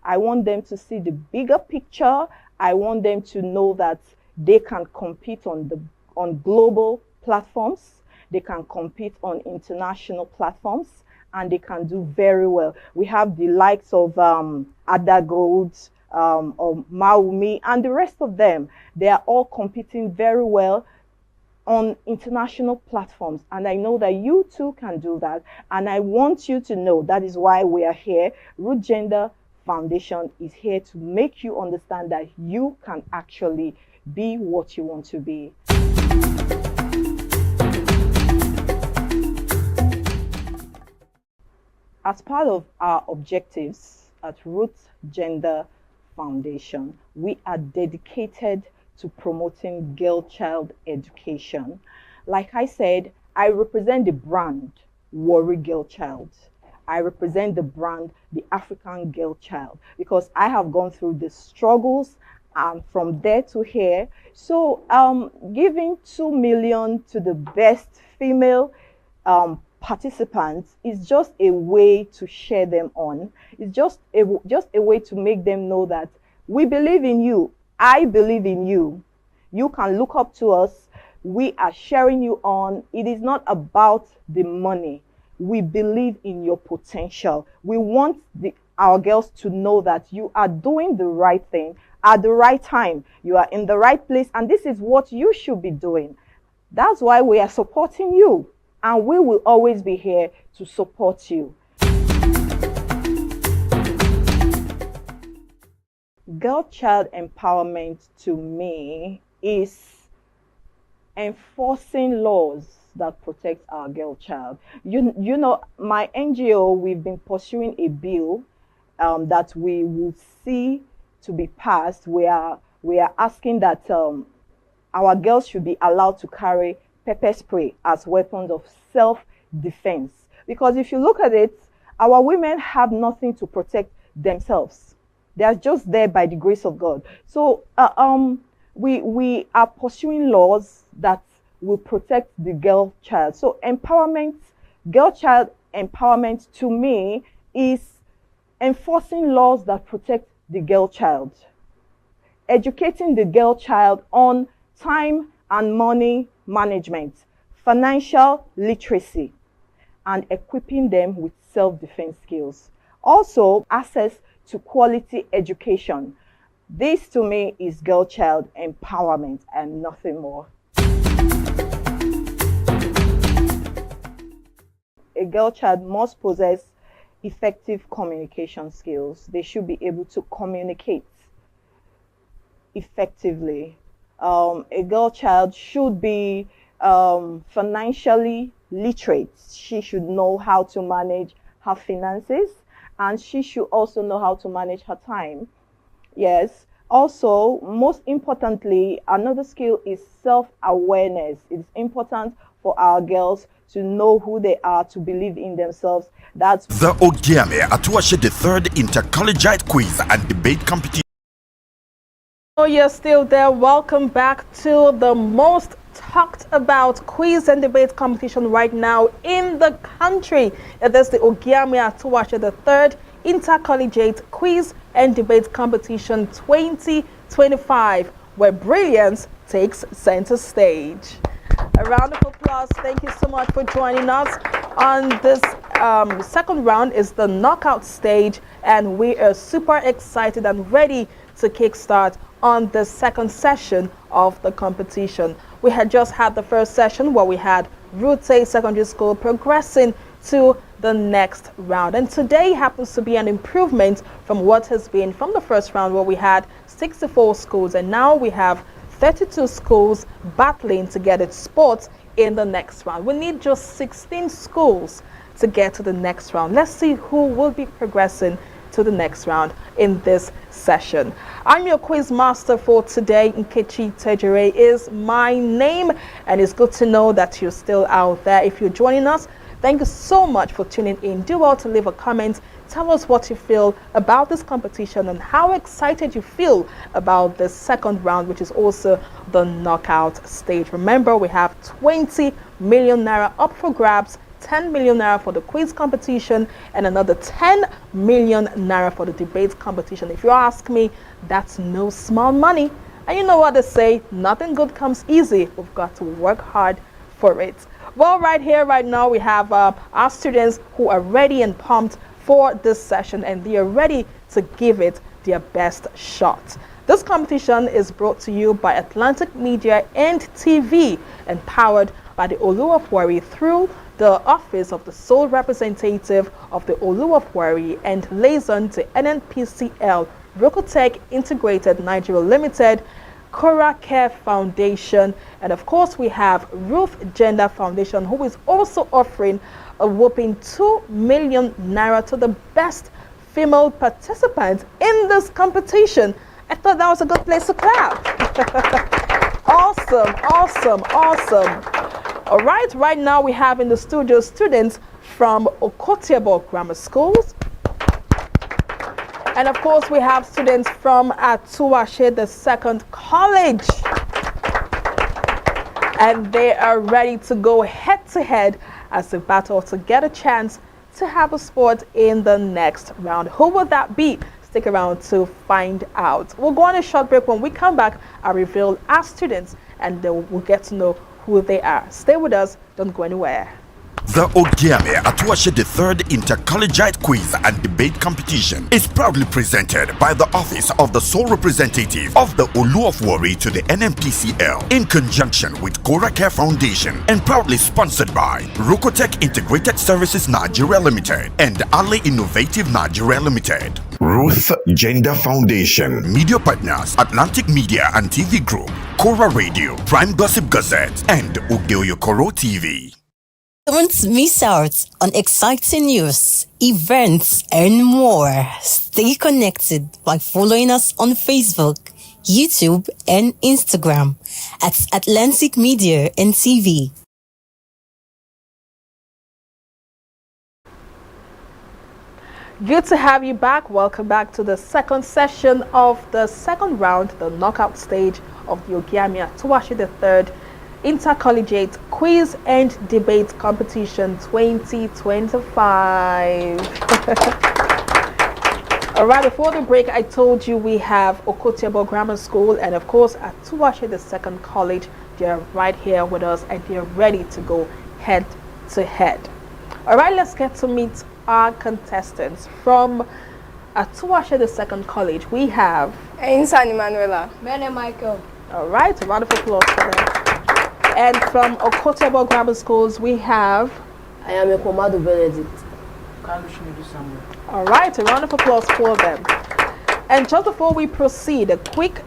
I want them to see the bigger picture. I want them to know that they can compete on global platforms. They can compete on international platforms, and they can do very well. We have the likes of Ada Gold, or Maumi, and the rest of them. They are all competing very well on international platforms, and I know that you too can do that, and I want you to know that is why we are here. Root Gender Foundation is here to make you understand that you can actually be what you want to be. As part of our objectives at Root Gender Foundation, we are dedicated to promoting girl child education. Like I said, I represent the brand Warri Girl Child. I represent the brand the African Girl Child, because I have gone through the struggles from there to here. So giving 2 million to the best female participants is just a way to share them on. It's just a way to make them know that we believe in you. I believe in you. You can look up to us. We are sharing you on. It is not about the money. we believe in your potential. We want our girls to know that you are doing the right thing at the right time. You are in the right place, and this is what you should be doing. That's why we are supporting you, and we will always be here to support you. Girl-child empowerment to me is enforcing laws that protect our girl child. You know, my NGO, we've been pursuing a bill that we will see to be passed. We are asking that our girls should be allowed to carry pepper spray as weapons of self-defense. Because if you look at it, our women have nothing to protect themselves. They are just there by the grace of God. So we are pursuing laws that will protect the girl child. So empowerment, girl child empowerment to me is enforcing laws that protect the girl child, educating the girl child on time and money management, financial literacy, and equipping them with self-defense skills. Also, access to quality education. This to me is girl child empowerment and nothing more. A girl child must possess effective communication skills. They should be able to communicate effectively. A girl child should be financially literate. She should know how to manage her finances, and she should also know how to manage her time. Yes. Also, most importantly, another skill is self-awareness. It's important for our girls to know who they are, to believe in themselves. That's the Ogiame Atuwatse the third Inter-Collegiate quiz and debate competition. Oh, you're still there. Welcome back to the most talked about quiz and debate competition right now in the country. It is the Ogiame Atuwatse the third Inter-Collegiate quiz and debate competition 2025, where brilliance takes center stage. A round of applause. Thank you so much for joining us. On this second round is the knockout stage, and we are super excited and ready to kickstart on the second session of the competition. We had just had the first session where we had Route Secondary School progressing to the next round, and today happens to be an improvement from what has been from the first round, where we had 64 schools, and now we have 32 schools battling to get its spots in the next round. We need just 16 schools to get to the next round. Let's see who will be progressing to the next round in this session. I'm your quiz master for today. Nkechi Tejere is my name, and it's good to know that you're still out there. If you're joining us, thank you so much for tuning in. Do well to leave a comment. Tell us what you feel about this competition and how excited you feel about the second round, which is also the knockout stage. Remember, we have 20 million naira up for grabs, 10 million naira for the quiz competition, and another 10 million naira for the debate competition. If you ask me, that's no small money. And you know what they say, nothing good comes easy. We've got to work hard for it. Well, right here, right now, we have our students who are ready and pumped for this session, and they are ready to give it their best shot. This competition is brought to you by Atlantic Media and TV and powered by the Olu of Warri through the Office of the Sole Representative of the Olu of Warri and liaison to NNPCL, Rokotech Integrated Nigeria Limited, Cora Care Foundation, and of course we have Ruth Gender Foundation, who is also offering a whopping 2 million naira to the best female participant in this competition. I thought that was a good place to clap. Awesome, awesome, awesome. All right now we have in the studio students from Okotiabo Grammar Schools. And of course, we have students from Atuwatse, the second college. And they are ready to go head to head as they battle to get a chance to have a spot in the next round. Who will that be? Stick around to find out. We'll go on a short break. When we come back, I'll reveal our students and we'll get to know who they are. Stay with us. Don't go anywhere. The Ogiame Atuwatse III Inter-Collegiate Quiz and Debate Competition is proudly presented by the Office of the Sole Representative of the Oyo-Ekòró to the NMPCL in conjunction with Kora Care Foundation and proudly sponsored by Rokotech Integrated Services Nigeria Limited and Ale Innovative Nigeria Limited. Ruth Gender Foundation. Media partners Atlantic Media and TV Group, Kora Radio, Prime Gossip Gazette, and Oyo-Ekòró TV. Don't miss out on exciting news, events, and more. Stay connected by following us on Facebook, YouTube, and Instagram at Atlantic Media and TV. Good to have you back. Welcome back to the second session of the second round, the knockout stage of the Ogiame Atuwatse III Inter-Collegiate Quiz and Debate Competition 2025. Alright, before the break, I told you we have Okotiabo Grammar School and of course Atuwatse II College. They're right here with us and they're ready to go head to head. Alright, let's get to meet our contestants. From Atuwatse II College, we have Insani Manuela. Bene Michael. Alright, a round of applause for them. And from Okotiabo Grammar Schools, we have I am a Komado Benedict. all right, a round of applause for them. And just before we proceed, a quick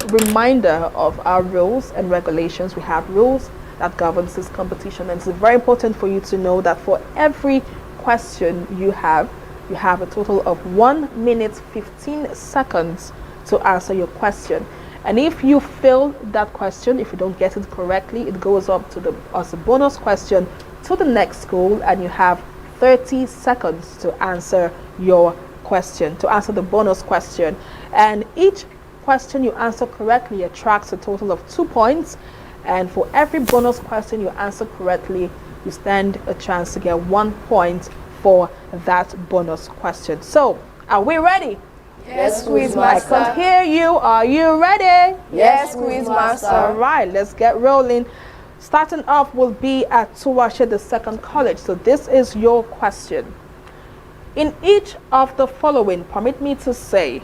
reminder of our rules and regulations. We have rules that governs this competition, and it's very important for you to know that for every question you have a total of 1 minute 15 seconds to answer your question. And if you fail that question, if you don't get it correctly, it goes up to as a bonus question to the next school, and you have 30 seconds to answer your question, to answer the bonus question. And each question you answer correctly attracts a total of 2 points. And for every bonus question you answer correctly, you stand a chance to get 1 point for that bonus question. So, are we ready? Yes, Quiz I Master. can hear you. Are you ready? Yes, Quiz Master. All right, let's get rolling. Starting off will be at Atuwatse II College. So this is your question. In each of the following, permit me to say,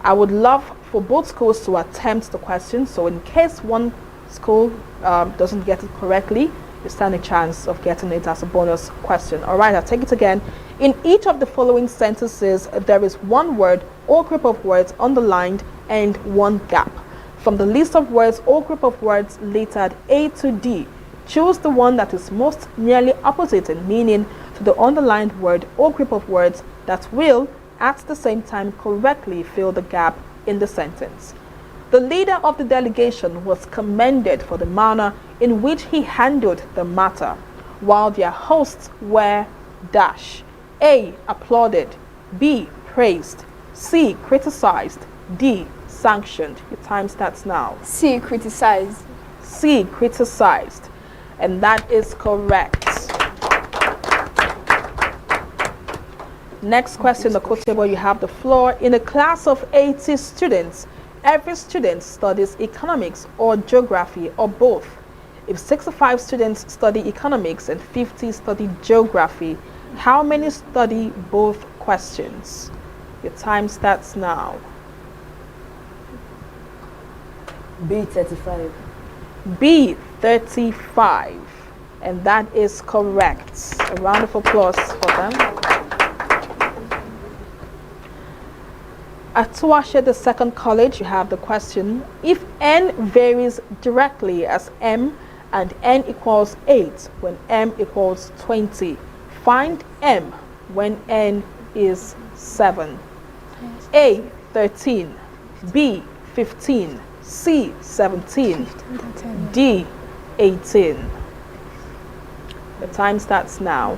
I would love for both schools to attempt the question. So in case one school doesn't get it correctly, you stand a chance of getting it as a bonus question. All right, I'll take it again. In each of the following sentences, there is one word or group of words underlined and one gap. From the list of words or group of words lettered A to D, choose the one that is most nearly opposite in meaning to the underlined word or group of words that will, at the same time, correctly fill the gap in the sentence. The leader of the delegation was commended for the manner in which he handled the matter, while their hosts were dash. A. Applauded. B. Praised. C. Criticized. D. Sanctioned. Your time starts now. C. Criticized. C. Criticized. And that is correct. Next question, the court table, you have the floor. In a class of 80 students, every student studies economics or geography or both. If 65 students study economics and 50 study geography, how many study both questions? Your time starts now. B. 35. B. 35. And that is correct. A round of applause for them. At Atuwatse II College, you have the question, if n varies directly as m and n equals 8 when m equals 20, find m when n is 7. A. 13. B. 15. C. 17. D. 18. The time starts now.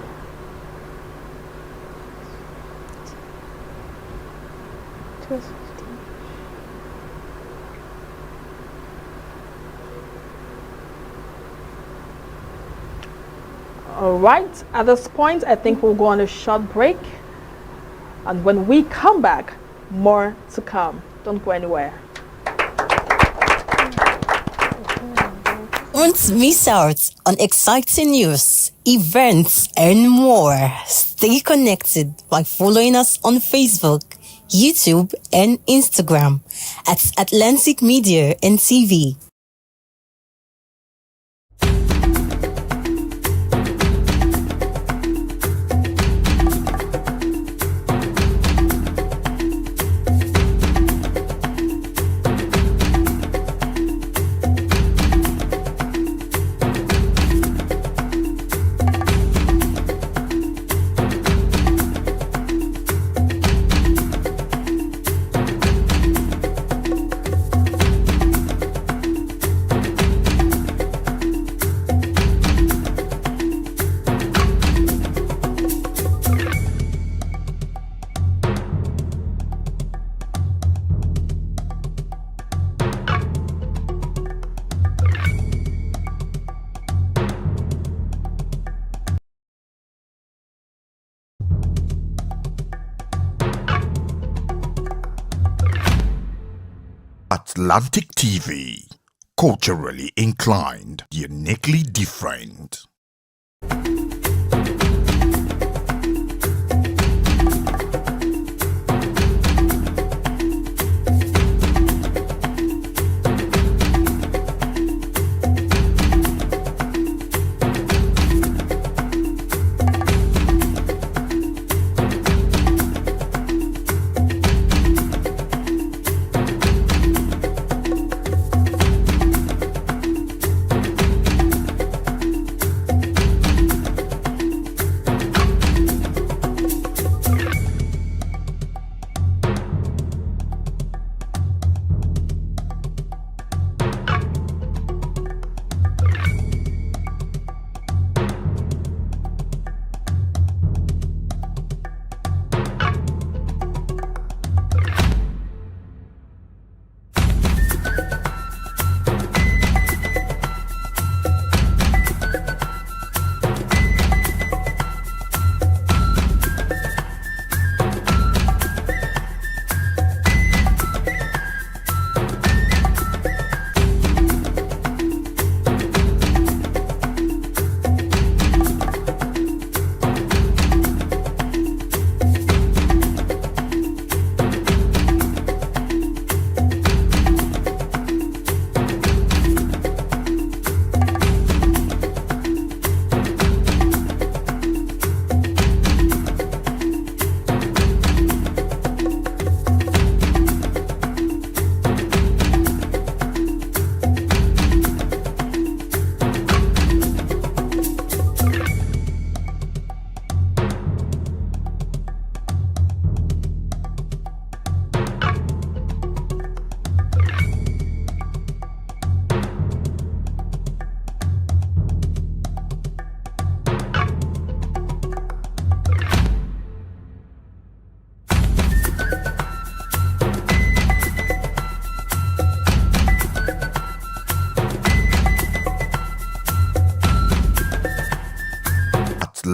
All right, at this point, I think we'll go on a short break. And when we come back, more to come. Don't go anywhere. Don't miss out on exciting news, events, and more. Stay connected by following us on Facebook, YouTube, and Instagram at Atlantic Media and TV. Atlantic TV. Culturally inclined, uniquely different.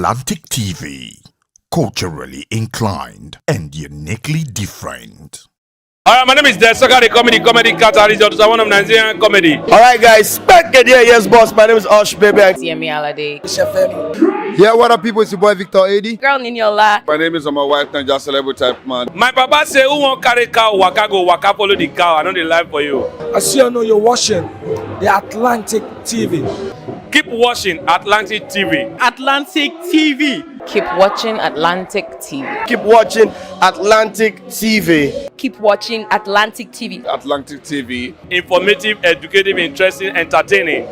Atlantic TV. Culturally inclined and uniquely different. Alright, my name is Desoka, the comedy catalyst of one of Nigerian comedy. Alright, guys, back again, yes, boss. My name is Osh, baby. Yemi Alade. Yeah, what up, people? It's your boy Victor AD. Girl Niniola. My name is my wife, and just celebrity type man. My papa say, who won't carry cow, waka go, waka follow the cow. I know the life for you. I see you know you're watching the Atlantic TV. Keep watching Atlantic TV. Atlantic TV. Keep watching Atlantic TV. Keep watching Atlantic TV. Keep watching Atlantic TV. Atlantic TV. Informative, educative, interesting, entertaining.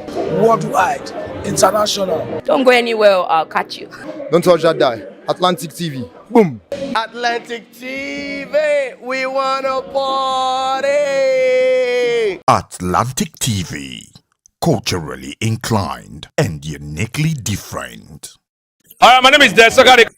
Worldwide, international. Don't go anywhere or I'll catch you. Don't touch that die. Atlantic TV. Boom. Atlantic TV. We wanna party. Atlantic TV. Culturally inclined and uniquely different. Alright, my name is Desoka, the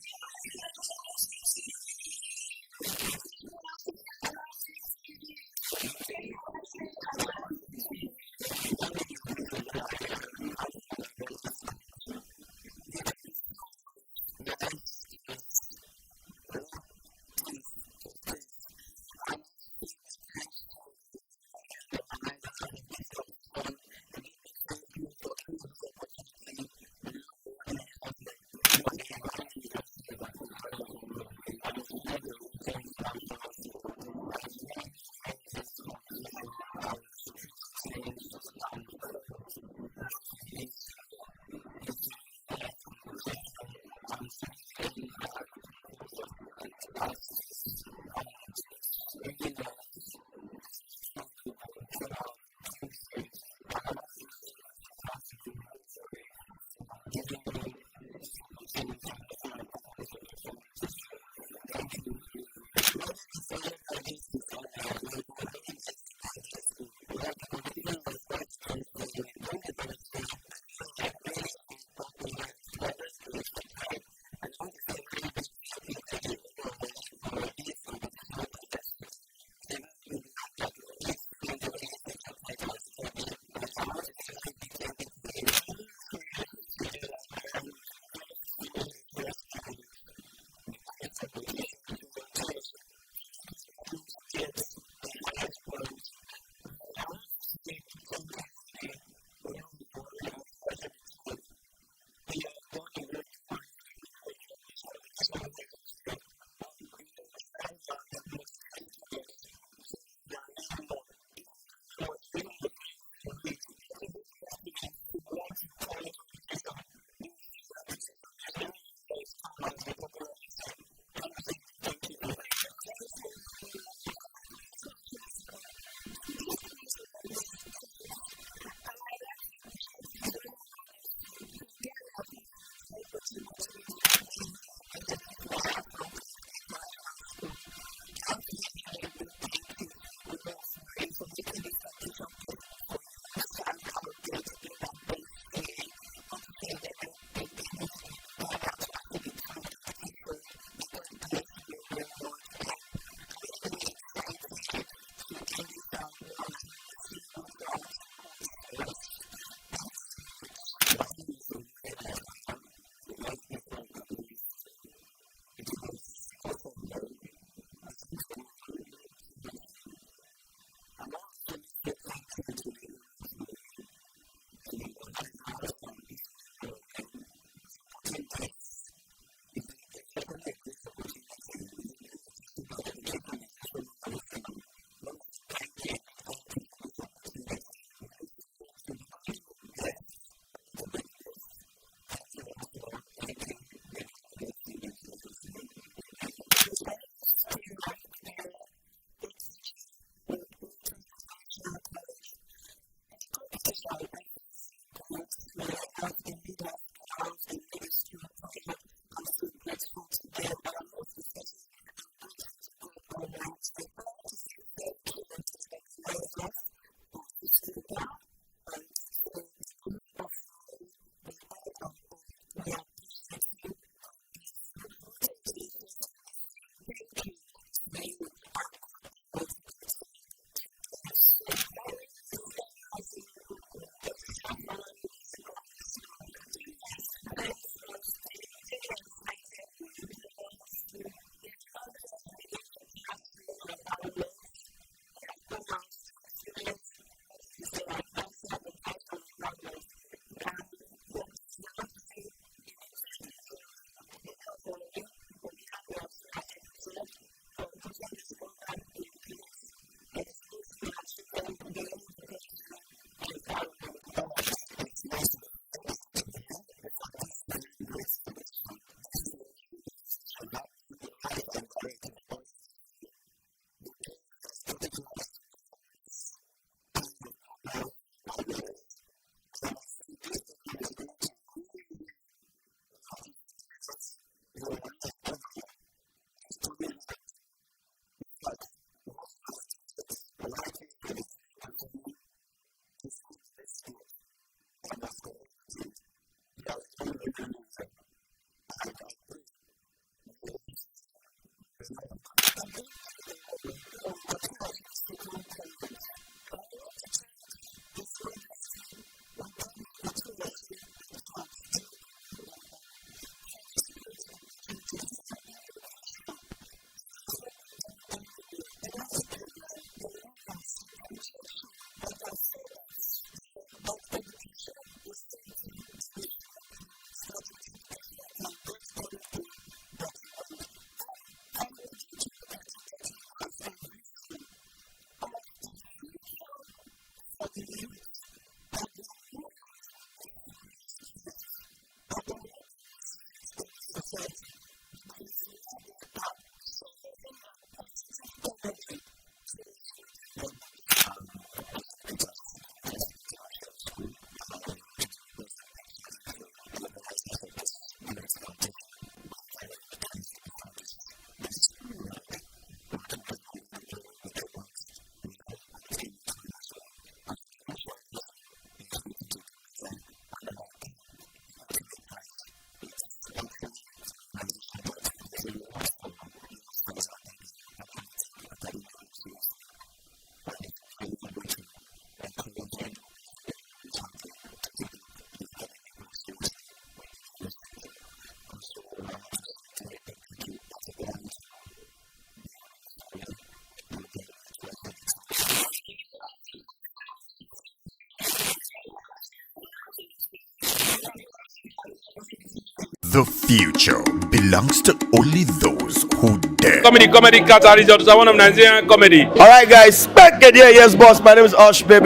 The future belongs to only those who dare. Comedy category is one of Nigerian comedy. Alright guys, back again, yes boss, my name is Ogiame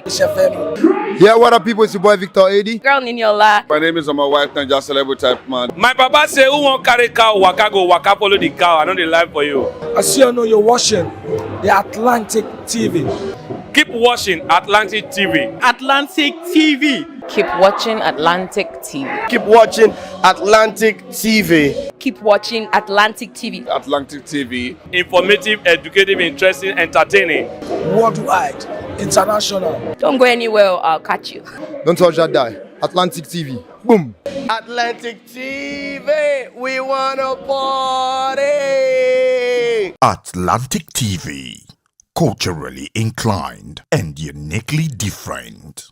Atuwatse. Yeah, what up people, it's your boy Victor 80. Girl Niniola. My name is my wife and just celebrity type man. My papa say, who won't carry cow, waka go, waka follow the cow. I know the life for you. I see you know you're watching the Atlantic TV. Keep watching Atlantic TV. Atlantic TV. Keep watching Atlantic TV. Keep watching Atlantic TV. Keep watching Atlantic TV. Atlantic TV. Informative, educative, interesting, entertaining. Worldwide, international. Don't go anywhere, I'll catch you. Don't touch that die. Atlantic TV. Boom. Atlantic TV, we wanna party. Atlantic TV. Culturally inclined and uniquely different.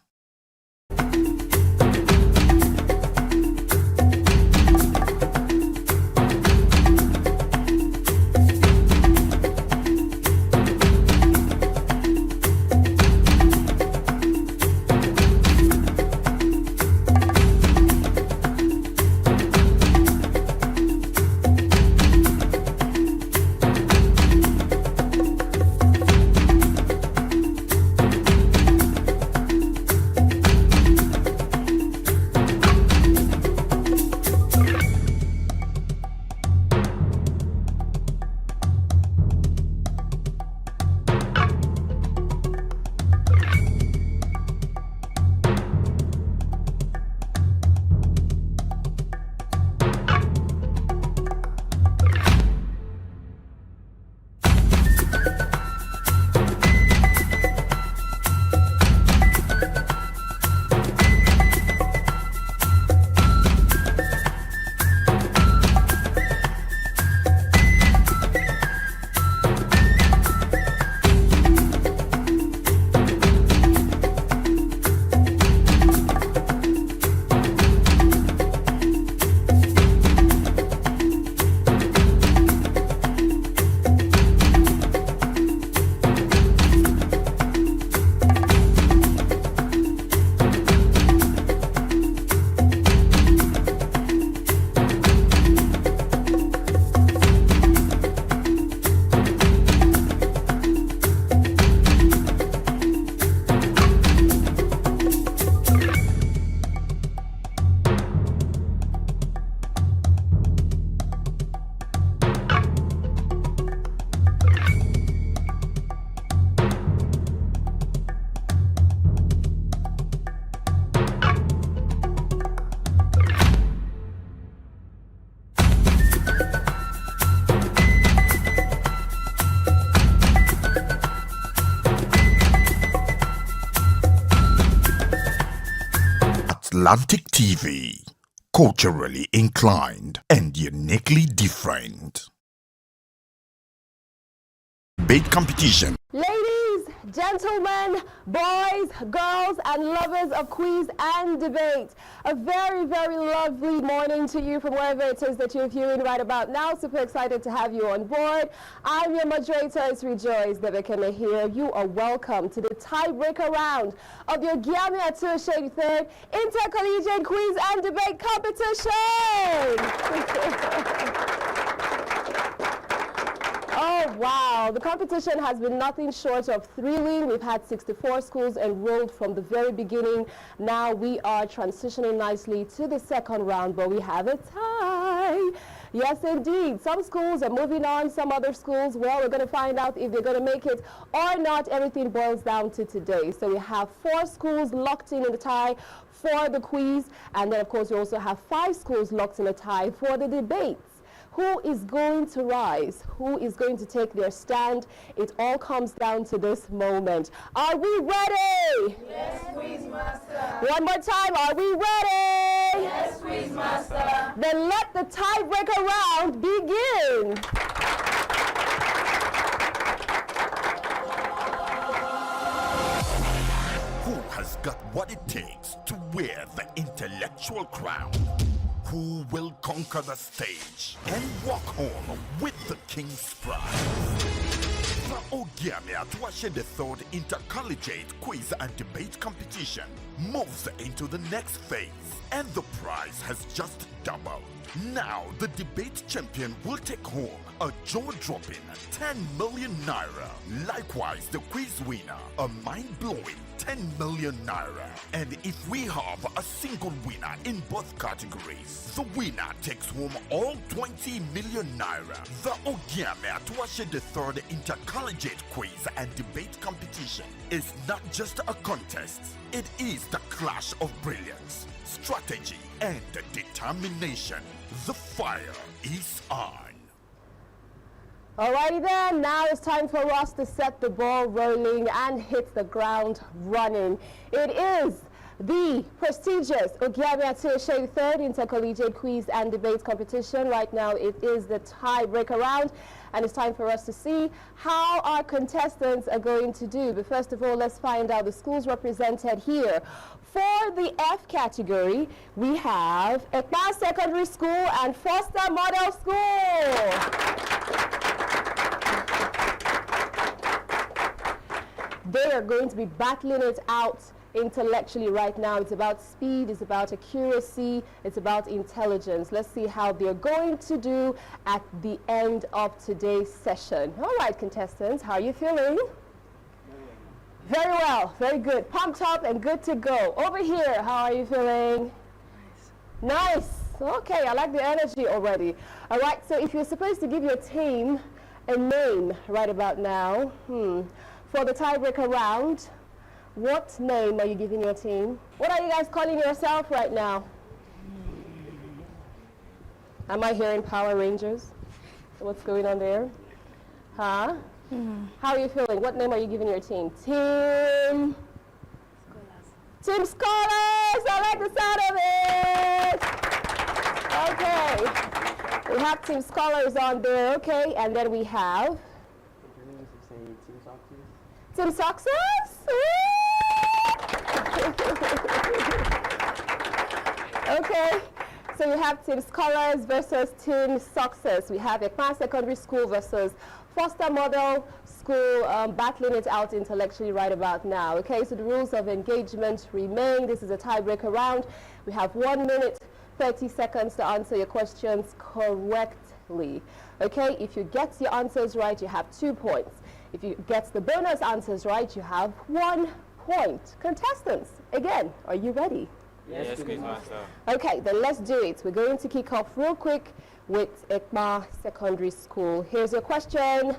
Atlantic TV. Culturally inclined and uniquely different. Debate competition. Ladies, gentlemen, boys, girls, and lovers of quiz and debate, a very, very lovely morning to you from wherever it is that you're viewing right about now. Super excited to have you on board. I'm your moderator, it's Rejoice Debekeme here. You are welcome to the tiebreaker round of your Ogiame Atuwatse 3rd Inter-Collegiate Quiz and Debate Competition. Oh, wow. The competition has been nothing short of thrilling. We've had 64 schools enrolled from the very beginning. Now we are transitioning nicely to the second round, but we have a tie. Yes, indeed. Some schools are moving on. Some other schools, well, we're going to find out if they're going to make it or not. Everything boils down to today. So we have 4 schools locked in the tie for the quiz. And then, of course, we also have 5 schools locked in a tie for the debate. Who is going to rise? Who is going to take their stand? It all comes down to this moment. Are we ready? Yes, quiz master. One more time. Are we ready? Yes, quiz master. Then let the tiebreaker round begin. Who has got what it takes to wear the intellectual crown? Who will conquer the stage and walk home with the King's Prize? The Ogiame Atuwatse 3rd Inter-Collegiate Quiz and Debate Competition moves into the next phase, and the prize has just doubled. Now, the debate champion will take home a jaw-dropping 10 million naira. Likewise, the quiz winner, a mind-blowing 10 million naira. And if we have a single winner in both categories, the winner takes home all 20 million naira. The Ogiame Atuwatse III Inter-Collegiate Quiz and Debate Competition is not just a contest, it is the clash of brilliance, strategy, and determination. The fire is on. Alrighty then, now it's time for us to set the ball rolling and hit the ground running. It is the prestigious Ogiame Atuwatse III Inter-Collegiate Quiz and Debate Competition. Right now it is the tiebreaker round, and it's time for us to see how our contestants are going to do. But first of all, let's find out the schools represented here. For the F category, we have Ekpa Secondary School and Foster Model School. They are going to be battling it out intellectually right now. It's about speed, it's about accuracy, it's about intelligence. Let's see how they're going to do at the end of today's session. All right, contestants, how are you feeling? Very well, very good. Pumped up and good to go. Over here, how are you feeling? Nice. Okay, I like the energy already. All right, so if you're supposed to give your team a name right about now, for the tiebreaker round, what name are you giving your team? What are you guys calling yourself right now? Am I hearing Power Rangers? What's going on there? Huh? How are you feeling? What name are you giving your team? Team Scholars. Team Scholars! I like the sound of it! Okay. We have Team Scholars on there, okay? And then we have Team Success? Okay. So you have Team Scholars versus Team Success. We have Ekpa Secondary School versus Foster Model School battling it out intellectually right about now. Okay, so the rules of engagement remain. This is a tiebreaker round. We have 1 minute, 30 seconds to answer your questions correctly. Okay, if you get your answers right, you have 2 points. If you get the bonus answers right, you have 1 point. Contestants, again, are you ready? Yes, Quiz Master. Okay, then let's do it. We're going to kick off real quick with Ekpa Secondary School. Here's your question.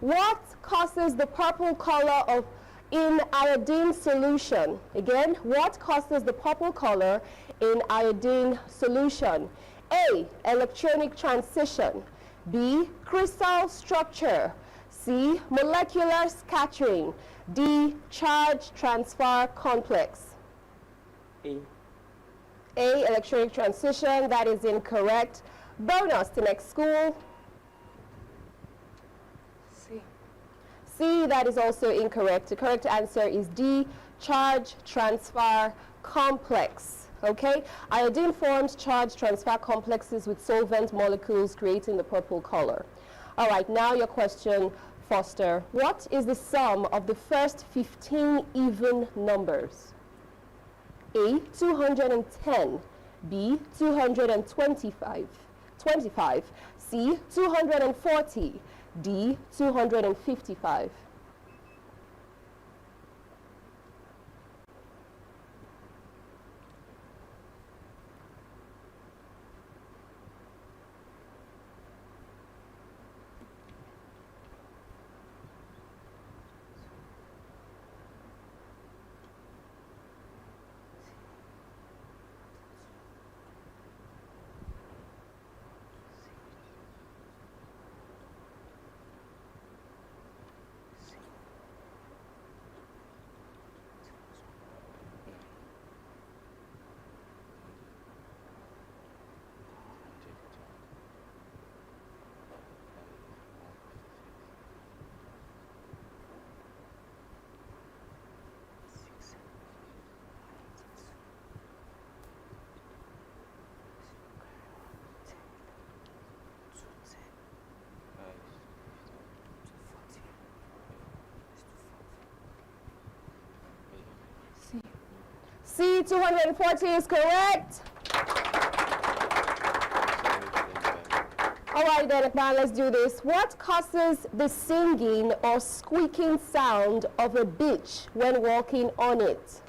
What causes the purple color in iodine solution? Again, what causes the purple color in iodine solution? A, electronic transition. B, crystal structure. C, molecular scattering. D, charge transfer complex. A, electronic transition. That is incorrect. Bonus to next school. C, that is also incorrect. The correct answer is D, charge transfer complex. Okay, iodine forms charge transfer complexes with solvent molecules, creating the purple color. All right, now your question, Foster. What is the sum of the first 15 even numbers? A, 210. B, 225. C, 240. D, 255. C, 240 is correct. All right, then, let's do this. What causes the singing or squeaking sound of a beach when walking on it?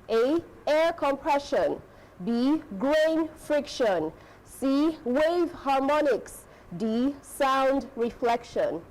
A, air compression. B, grain friction. C, wave harmonics. D, sound reflection.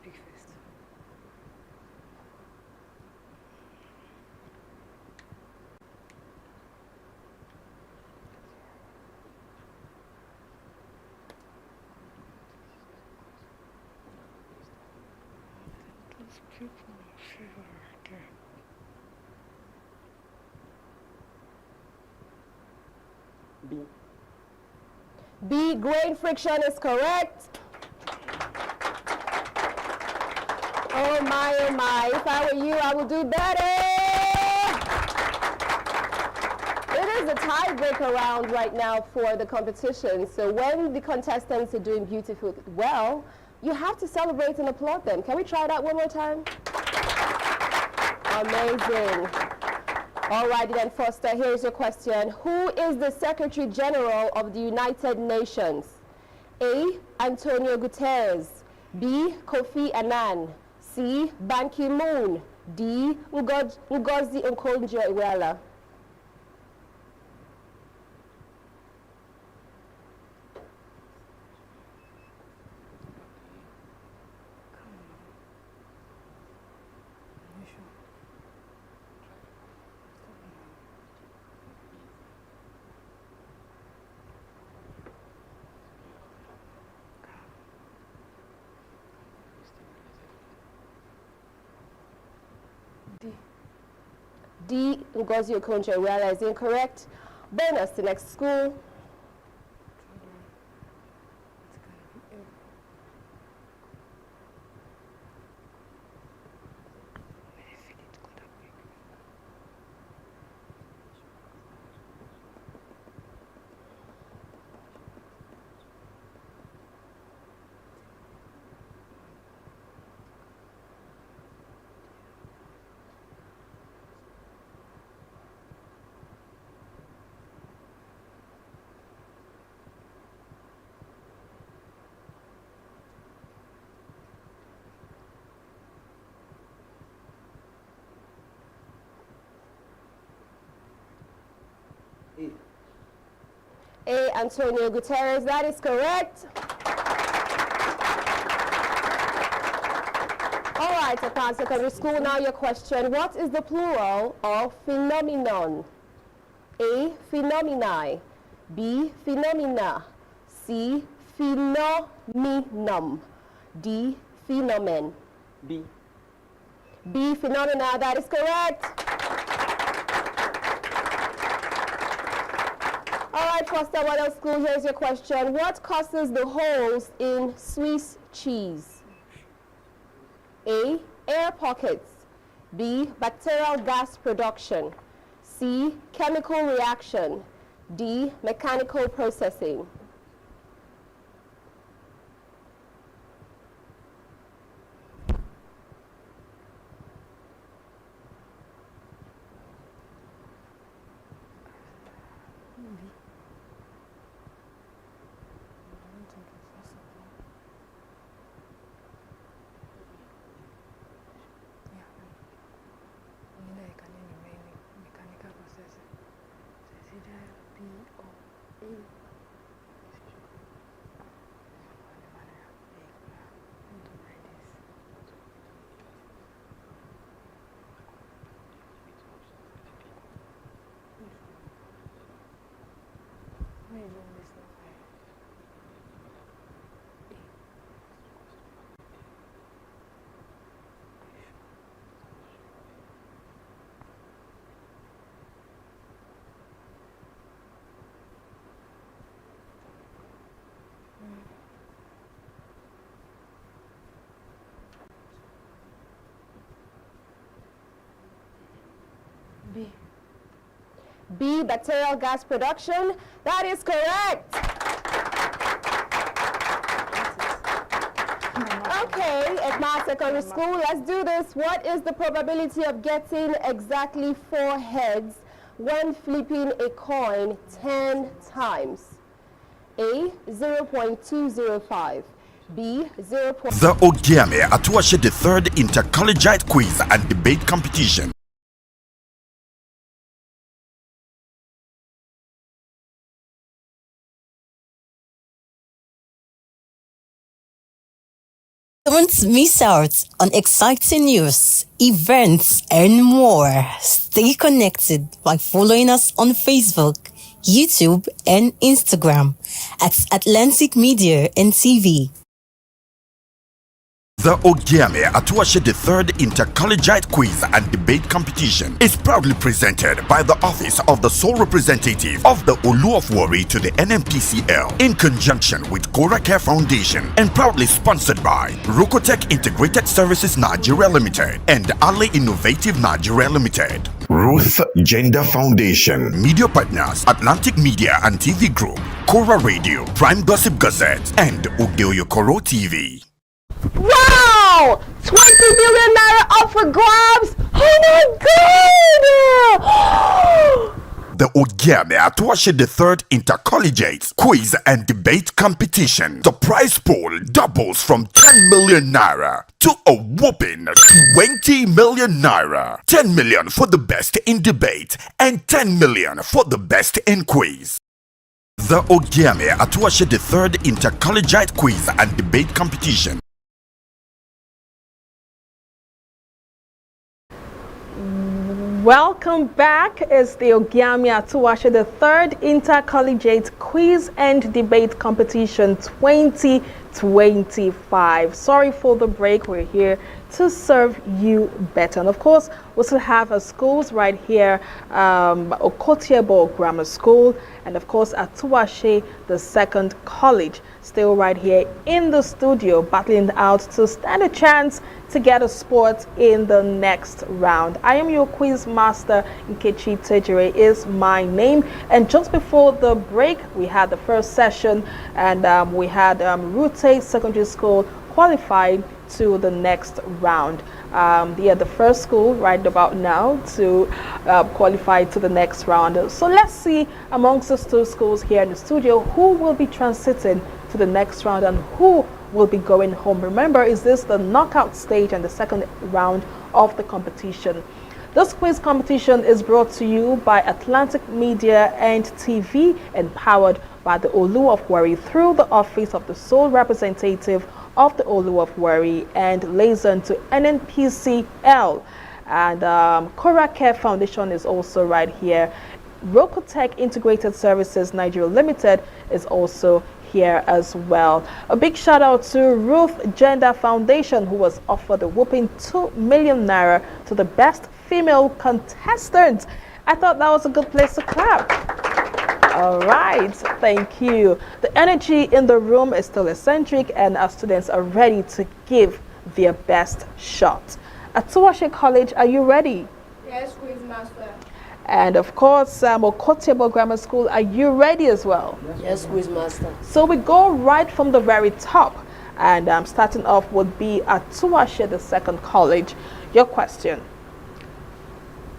Pick first. Those people feel right there. B, grain friction is correct. Oh my, if I were you, I would do better. It is a tiebreaker round right now for the competition. So when the contestants are doing beautiful well, you have to celebrate and applaud them. Can we try that one more time? Amazing. All righty then, Foster, here's your question. Who is the Secretary General of the United Nations? A, Antonio Guterres. B, Kofi Annan. C, Ban Ki-moon. D, Ngozi Okonjo-Iweala. D, Ngozi Okonjo-Iweala is incorrect. Bonus to next school. A, Antonio Guterres, that is correct. All right, Japan Secondary School, now your question. What is the plural of phenomenon? A, phenomenon. B, phenomena. C, phenomenon. D, phenomenon. B. B, phenomena, that is correct. All right, Foster Waddell School, here's your question. What causes the holes in Swiss cheese? A, air pockets. B, bacterial gas production. C, chemical reaction. D, mechanical processing. B, bacterial gas production. That is correct. Okay, Ekma Secondary School, let's do this. What is the probability of getting exactly 4 heads when flipping a coin 10 times? A, 0.205. B, 0. The Ogiame Atuwatse the third Inter-Collegiate quiz and debate competition. Don't miss out on exciting news, events, and more. Stay connected by following us on Facebook, YouTube, and Instagram at Atlantic Media and TV. The Ogiame Atuwatse the third Inter-Collegiate quiz and debate competition is proudly presented by the Office of the Sole Representative of the Oyo-Ekòró to the NMPCL in conjunction with Oyo-Ekòró Foundation and proudly sponsored by Rokotech Integrated Services Nigeria Limited and Ale Innovative Nigeria Limited. Ruth Gender Foundation. Media partners Atlantic Media and TV Group, Kora Radio, Prime Gossip Gazette, and Oyo-Ekòró TV. Wow! 20 billion naira up for grabs! Oh my god! The Ogiame Atuwatse the third Inter-Collegiate quiz and debate competition. The prize pool doubles from 10 million naira to a whopping 20 million naira. 10 million for the best in debate and 10 million for the best in quiz. The Ogiame Atuwatse the third Inter-Collegiate quiz and debate competition. Welcome back. It's the Ogiame Atuwatse the third Inter-Collegiate Quiz and Debate Competition 2025. Sorry for the break. We're here to serve you better. And of course, we still have our schools right here, Okotiebo Grammar School, and of course Atuwatse the second college, still right here in the studio, battling out to stand a chance to get a spot in the next round. I am your quiz master, Nkechi Tejere is my name. And just before the break, we had the first session, and we had Rute Secondary School qualified to the next round. The first school right about now to qualify to the next round. So let's see amongst those two schools here in the studio who will be transiting to the next round and who will be going home. Remember, is this the knockout stage and the second round of the competition? This quiz competition is brought to you by Atlantic Media and TV, empowered by the Oyo-Ekòró through the Office of the Sole Representative of the Oyo-Ekòró and liaison to NNPCL. And Oyo-Ekòró Foundation is also right here. Rokotech Integrated Services Nigeria Limited is also here as well. A big shout out to Ruth Gender Foundation, who was offered a whopping 2 million naira to the best female contestant. I thought that was a good place to clap. All right, thank you. The energy in the room is still eccentric, and our students are ready to give their best shot. Atuwatse College, are you ready? Yes, quiz master. And of course, Okotiebo Grammar School, are you ready as well? Yes, quiz master. So we go right from the very top, and starting off would be Atuwatse the second college. Your question.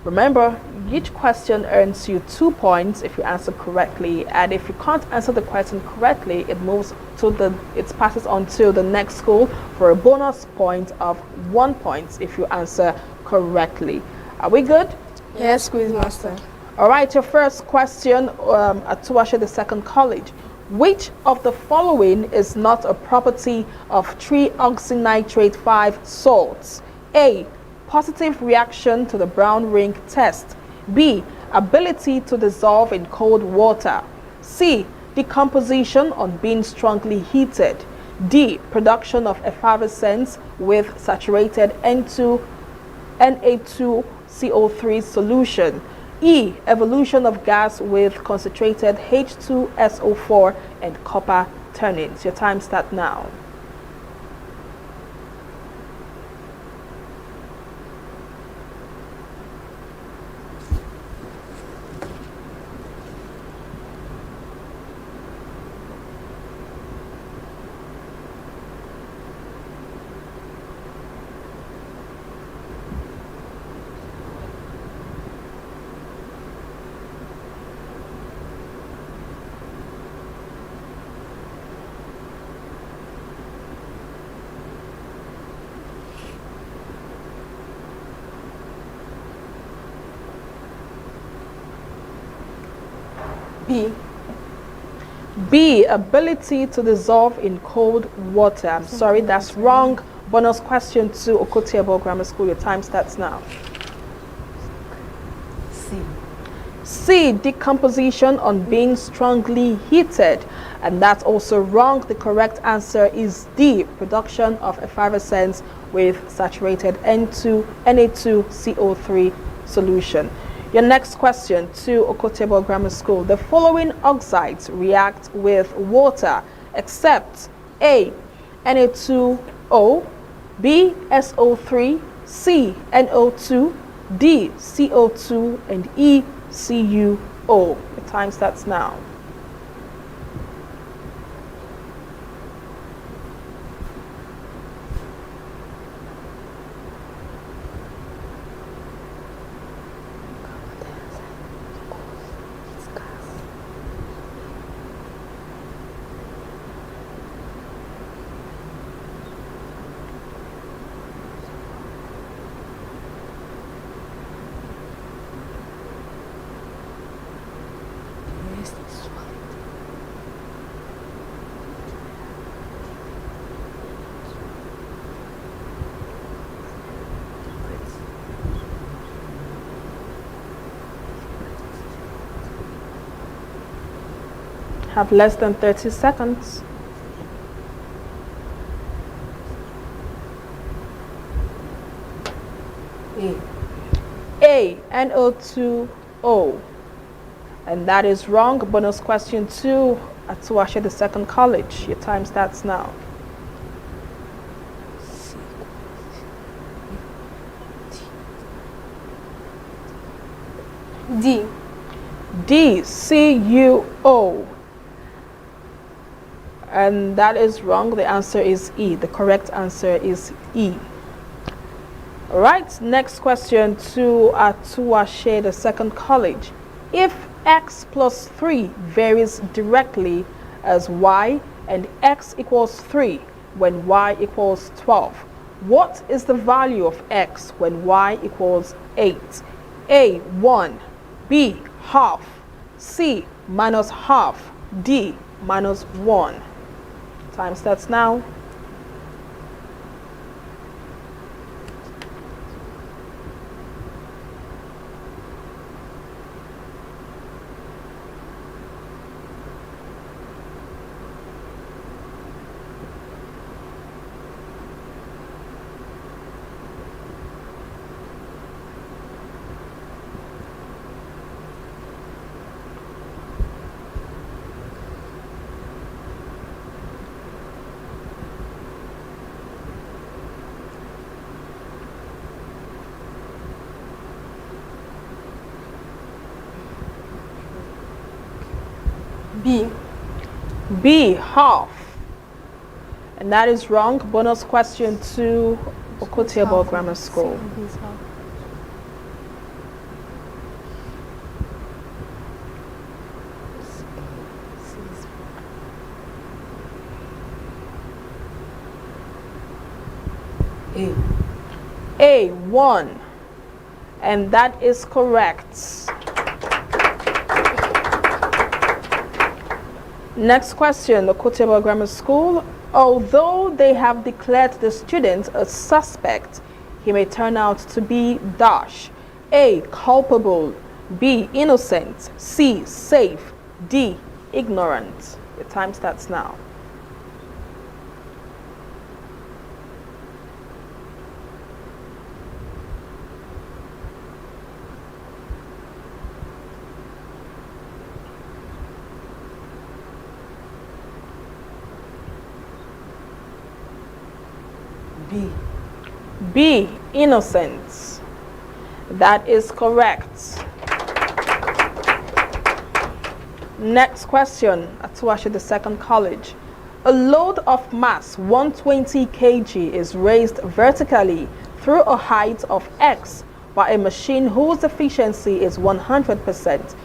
Remember, each question earns you 2 points if you answer correctly, and if you can't answer the question correctly, it passes on to the next school for a bonus point of 1 point if you answer correctly. Are we good? Yes, quiz master. All right, your first question, Atuwatse the second college. Which of the following is not a property of trioxynitrate 5 salts? A, positive reaction to the brown ring test. B, ability to dissolve in cold water. C, decomposition on being strongly heated. D, production of effervescence with saturated Na2CO3 solution. E, evolution of gas with concentrated H2SO4 and copper turnings. Your time starts now. B. B, ability to dissolve in cold water. I'm sorry, that's wrong. Bonus question to Okotiebo Grammar School. Your time starts now. C. C, decomposition on being strongly heated. And that's also wrong. The correct answer is D, production of effervescence with saturated Na2CO3 solution. Your next question to Okotiebo Grammar School. The following oxides react with water except A, Na2O, B, SO3, C, NO2, D, CO2, and E, CuO. The time starts now. Have less than 30 seconds. A, NO2O. And that is wrong. Bonus question 2, Atuwatse the second college. Your time starts now. D. D, CuO. And that is wrong. The answer is E. The correct answer is E. All right, next question to Atuwatse the second college. If x plus 3 varies directly as y and x equals 3 when y equals 12, what is the value of x when y equals 8? A, 1, B, half, C, minus half, D, minus 1. Time starts now. B. B, half. And that is wrong. Bonus question to Okotiebo Grammar School. A. A, 1. And that is correct. Next question, Okotiebo Grammar School. Although they have declared the student a suspect, he may turn out to be dash. A, culpable. B, innocent. C, safe. D, ignorant. The time starts now. B. B, innocent. That is correct. Next question, Atuwatse the second college. A load of mass 120 kg is raised vertically through a height of x by a machine whose efficiency is 100%.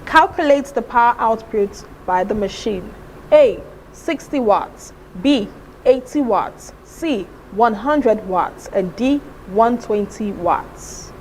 Calculate the power output by the machine. A, 60 watts. B, 80 watts. C, 100 watts. And D, 120 watts.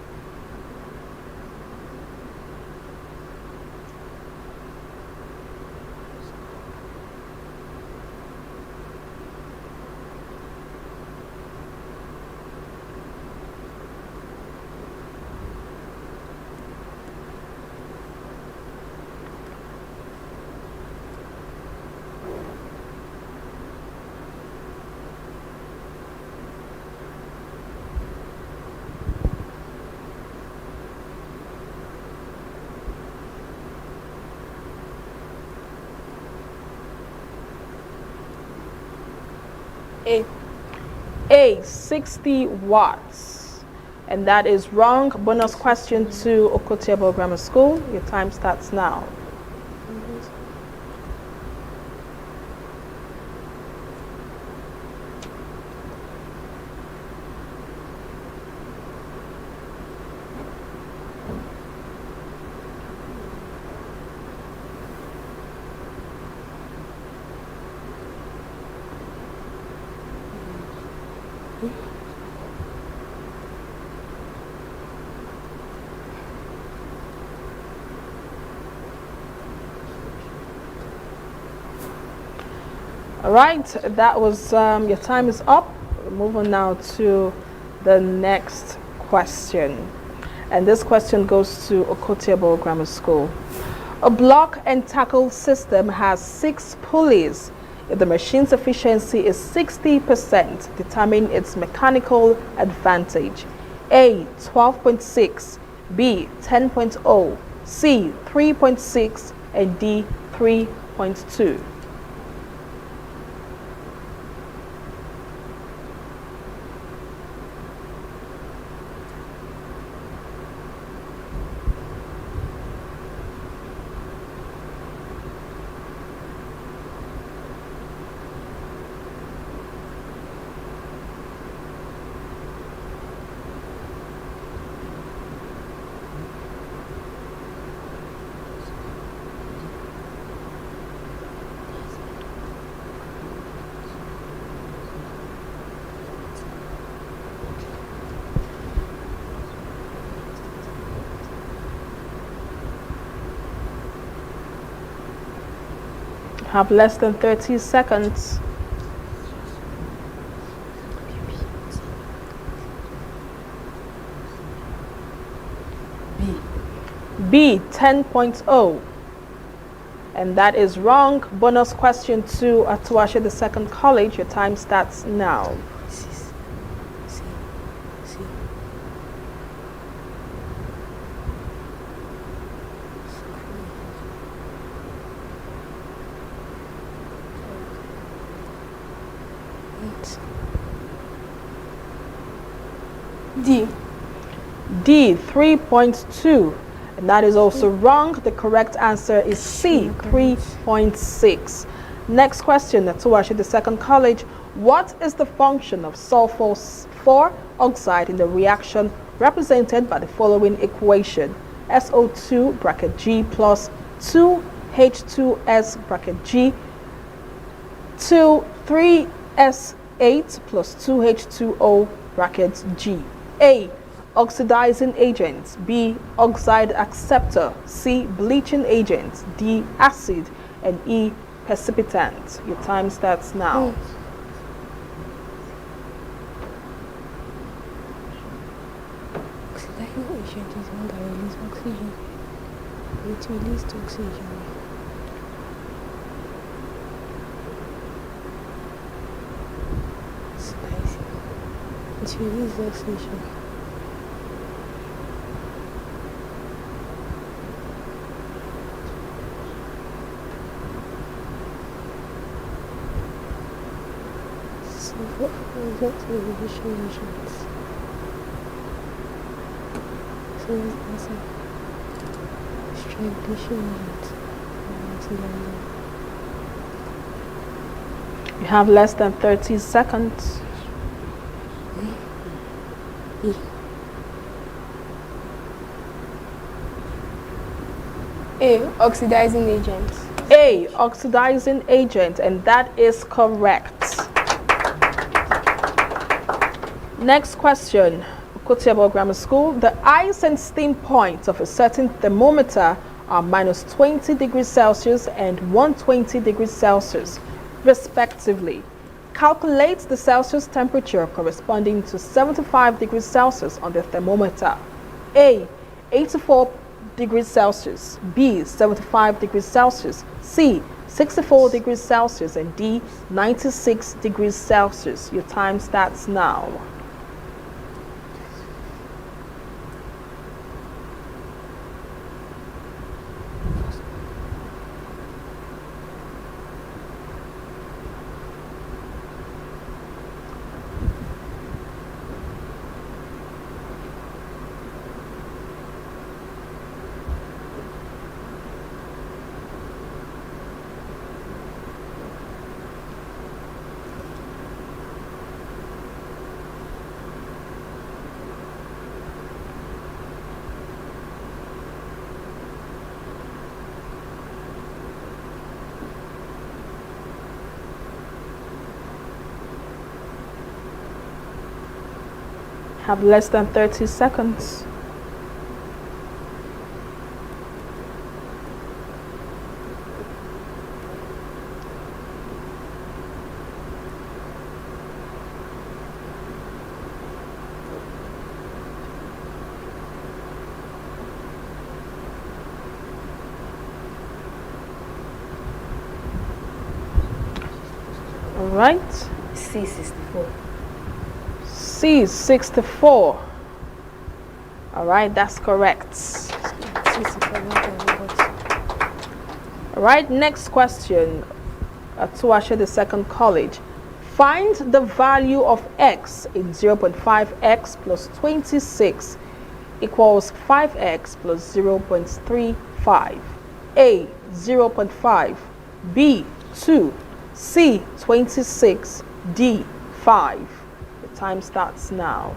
A. A, 60 watts. And that is wrong. Bonus question to Okotiebo Grammar School. Your time starts now. All right, that was your time is up. We'll move on now to the next question. And this question goes to Okotiebo Grammar School. A block and tackle system has 6 pulleys. If the machine's efficiency is 60%, determine its mechanical advantage. A, 12.6, B, 10.0, C, 3.6, and D, 3.2. Have less than 30 seconds. B, 10.0. And that is wrong. Bonus question to Atuwatse the Second College. Your time starts now. D. D, 3.2. And that is also wrong. The correct answer is C, 3.6. Next question, Atuwatse the Second College. What is the function of sulfur 4 oxide in the reaction represented by the following equation? SO2 bracket G plus 2H2S bracket G to 3S8 plus 2H2O bracket G. A, oxidizing agent. B, oxide acceptor. C, bleaching agent. D, acid. And E, precipitant. Your time starts now. Oxidizing agent is one that releases oxygen. It released oxygen. It releases oxygen. So what is that radiation agent? So that's a strangulation agent. You have less than 30 seconds. A, oxidizing agent. A, oxidizing agent, and that is correct. Next question, Okotiebo Grammar School. The ice and steam points of a certain thermometer are minus 20 degrees Celsius and 120 degrees Celsius, respectively. Calculate the Celsius temperature corresponding to 75 degrees Celsius on the thermometer. A, 84 degrees Celsius, B, 75 degrees Celsius, C, 64 degrees Celsius, and D, 96 degrees Celsius. Your time starts now. Have less than 30 seconds. All right. C64. C64. All right, that's correct. All right, next question. Atuwatse, the second college. Find the value of x in 0.5x plus 26 equals 5x plus 0.35. A, 0.5. B, 2. C, 26. D, 5. The time starts now.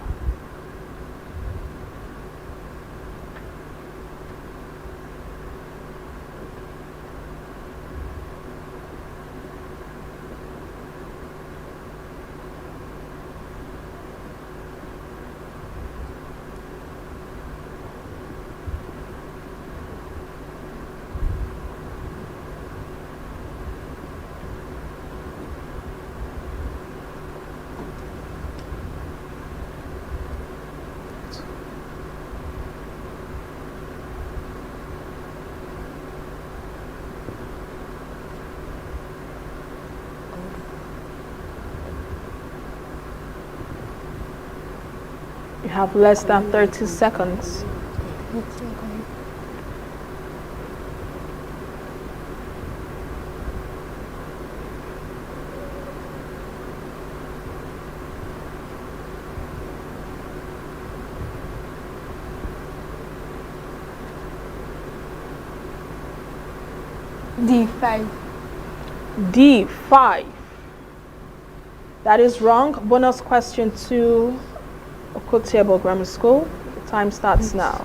You have less than 30 seconds. D5. D5. That is wrong. Bonus question to Okotiebo Grammar School. The time starts now.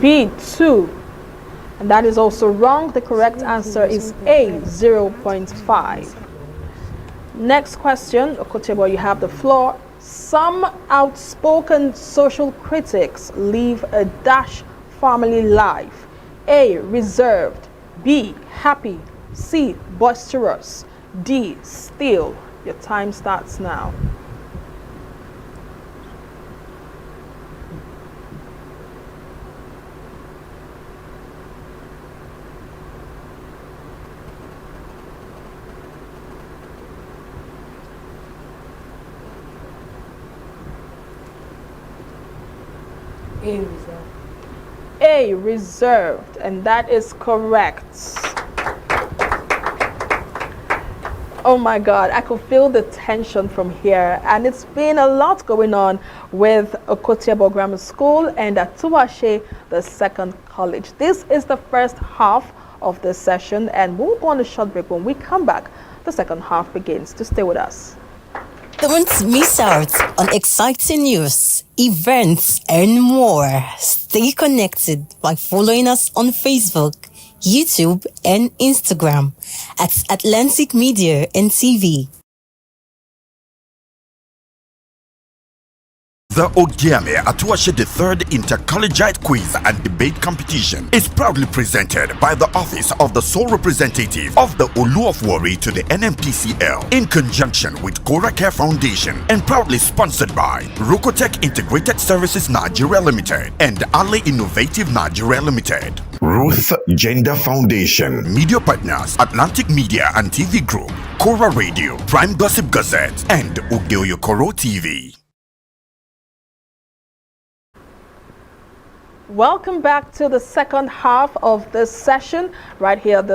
B2. And that is also wrong. The correct answer is A, 0.5. Next question, Okotiebo, you have the floor. Some outspoken social critics live a dash family life. A, reserved. B, happy. C, boisterous. D, still. Your time starts now. A, reserved. A, reserved, and that is correct. Oh my God, I could feel the tension from here, and it's been a lot going on with Okotiebo Grammar School and Atuwatse, the second college. This is the first half of the session, and we'll go on a short break. When we come back, the second half begins. To stay with us. Don't miss out on exciting news, events, and more. Stay connected by following us on Facebook, YouTube, and Instagram at Atlantic Media and TV. The Ogiame Atuwatse III Inter-Collegiate Quiz and Debate Competition is proudly presented by the Office of the Sole Representative of the Oyo-Ekòró to the NMPCL in conjunction with Cora Care Foundation and proudly sponsored by Rokotech Integrated Services Nigeria Limited and Ali Innovative Nigeria Limited. Ruth Gender Foundation. Media partners Atlantic Media and TV Group, Cora Radio, Prime Gossip Gazette, and Oyo-Ekòró TV. Welcome back to the second half of this session, right here at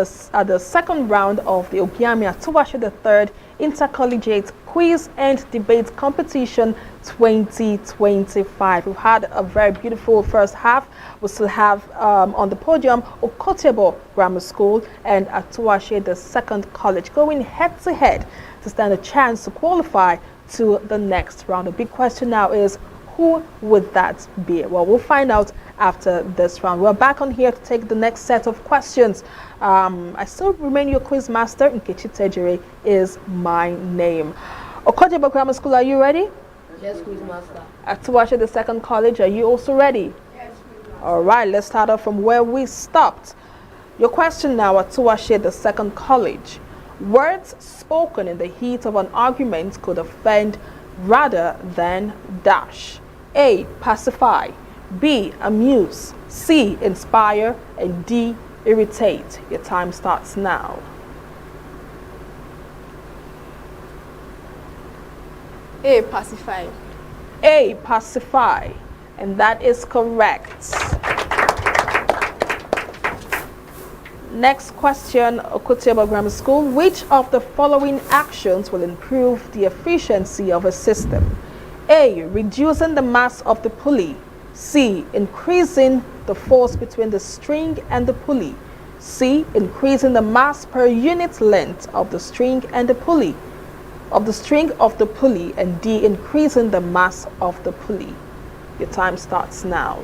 the second round of the Ogiame Atuwatse III Inter-Collegiate Quiz and Debate Competition 2025. We've had a very beautiful first half. We still have on the podium Oyo-Ekoro Grammar School and Atuwatse the Second College going head-to-head to stand a chance to qualify to the next round. The big question now is, who would that be? Well, we'll find out after this round. We're back on here to take the next set of questions. I still remain your quiz master. Nkechi Tejere is my name. Oyo-Ekoro Grammar School, are you ready? Yes, quiz master. Atuwatse the Second College, are you also ready? Yes. All right, let's start off from where we stopped. Your question now, Atuwatse the Second College. Words spoken in the heat of an argument could offend rather than dash. A, pacify. B, amuse. C, inspire. And D, irritate. Your time starts now. A, pacify. A, pacify. And that is correct. Next question, Oyo-Ekoro Grammar School. Which of the following actions will improve the efficiency of a system? A, reducing the mass of the pulley. C, increasing the force between the string and the pulley. C, increasing the mass per unit length of the string and the pulley. And D, increasing the mass of the pulley. Your time starts now.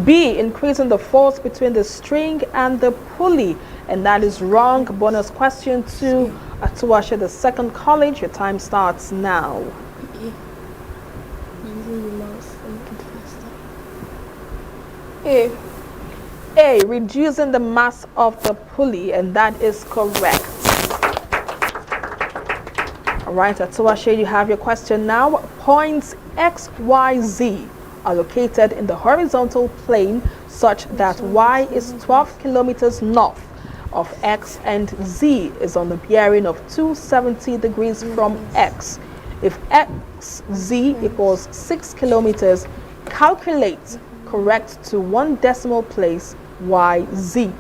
B, increasing the force between the string and the pulley. And that is wrong. Bonus question to Atuwatse the Second College. Your time starts now. A. A, reducing the mass of the pulley. And that is correct. All right, Atuwatse, you have your question now. Points X, Y, Z are located in the horizontal plane such that Y is 12 kilometers north of X and Z is on the bearing of 270 degrees from X. If XZ equals 6 kilometers, calculate correct to one decimal place YZ.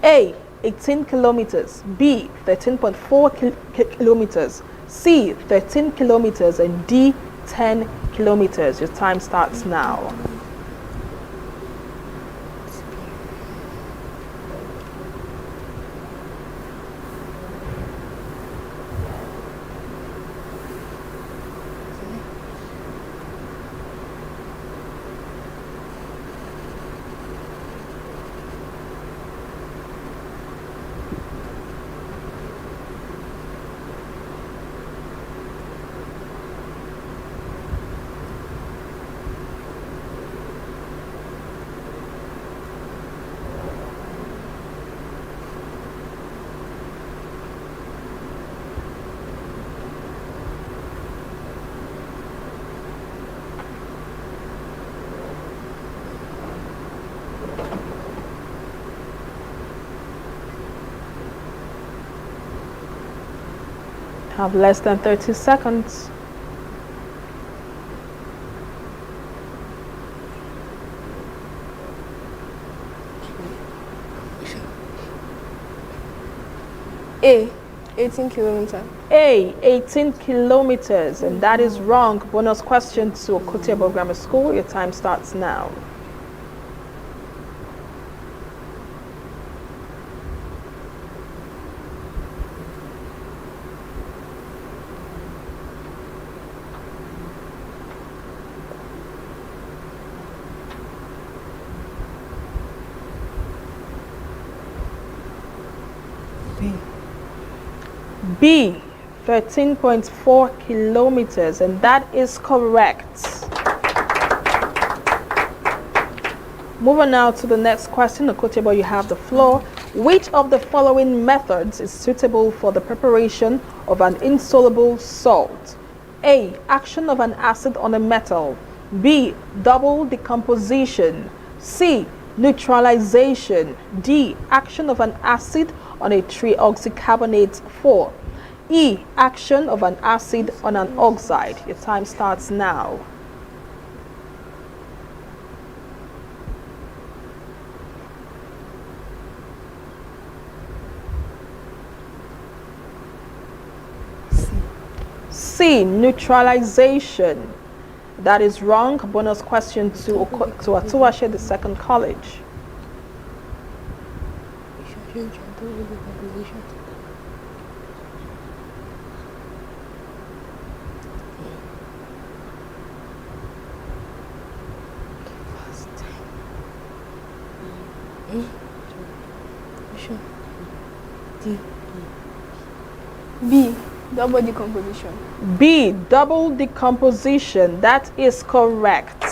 A, 18 kilometers. B, 13.4 kilometers. C, 13 kilometers. And D, 10 kilometers. Your time starts now. Have less than 30 seconds. A, 18 kilometers. A, 18 kilometers. And that is wrong. Bonus question to Oyo-Ekoro Grammar School. Your time starts now. B, 13.4 kilometers, and that is correct. Moving now to the next question. Oyo-Ekoro, you have the floor. Which of the following methods is suitable for the preparation of an insoluble salt? A, action of an acid on a metal. B, double decomposition. C. Neutralization. D. Action of an acid on a trioxycarbonate 4. E. Action of an acid on an oxide. Your time starts now. C. Neutralization. That is wrong. Bonus question to Atuwatse, the second college. B. Double decomposition. B. Double decomposition. That is correct.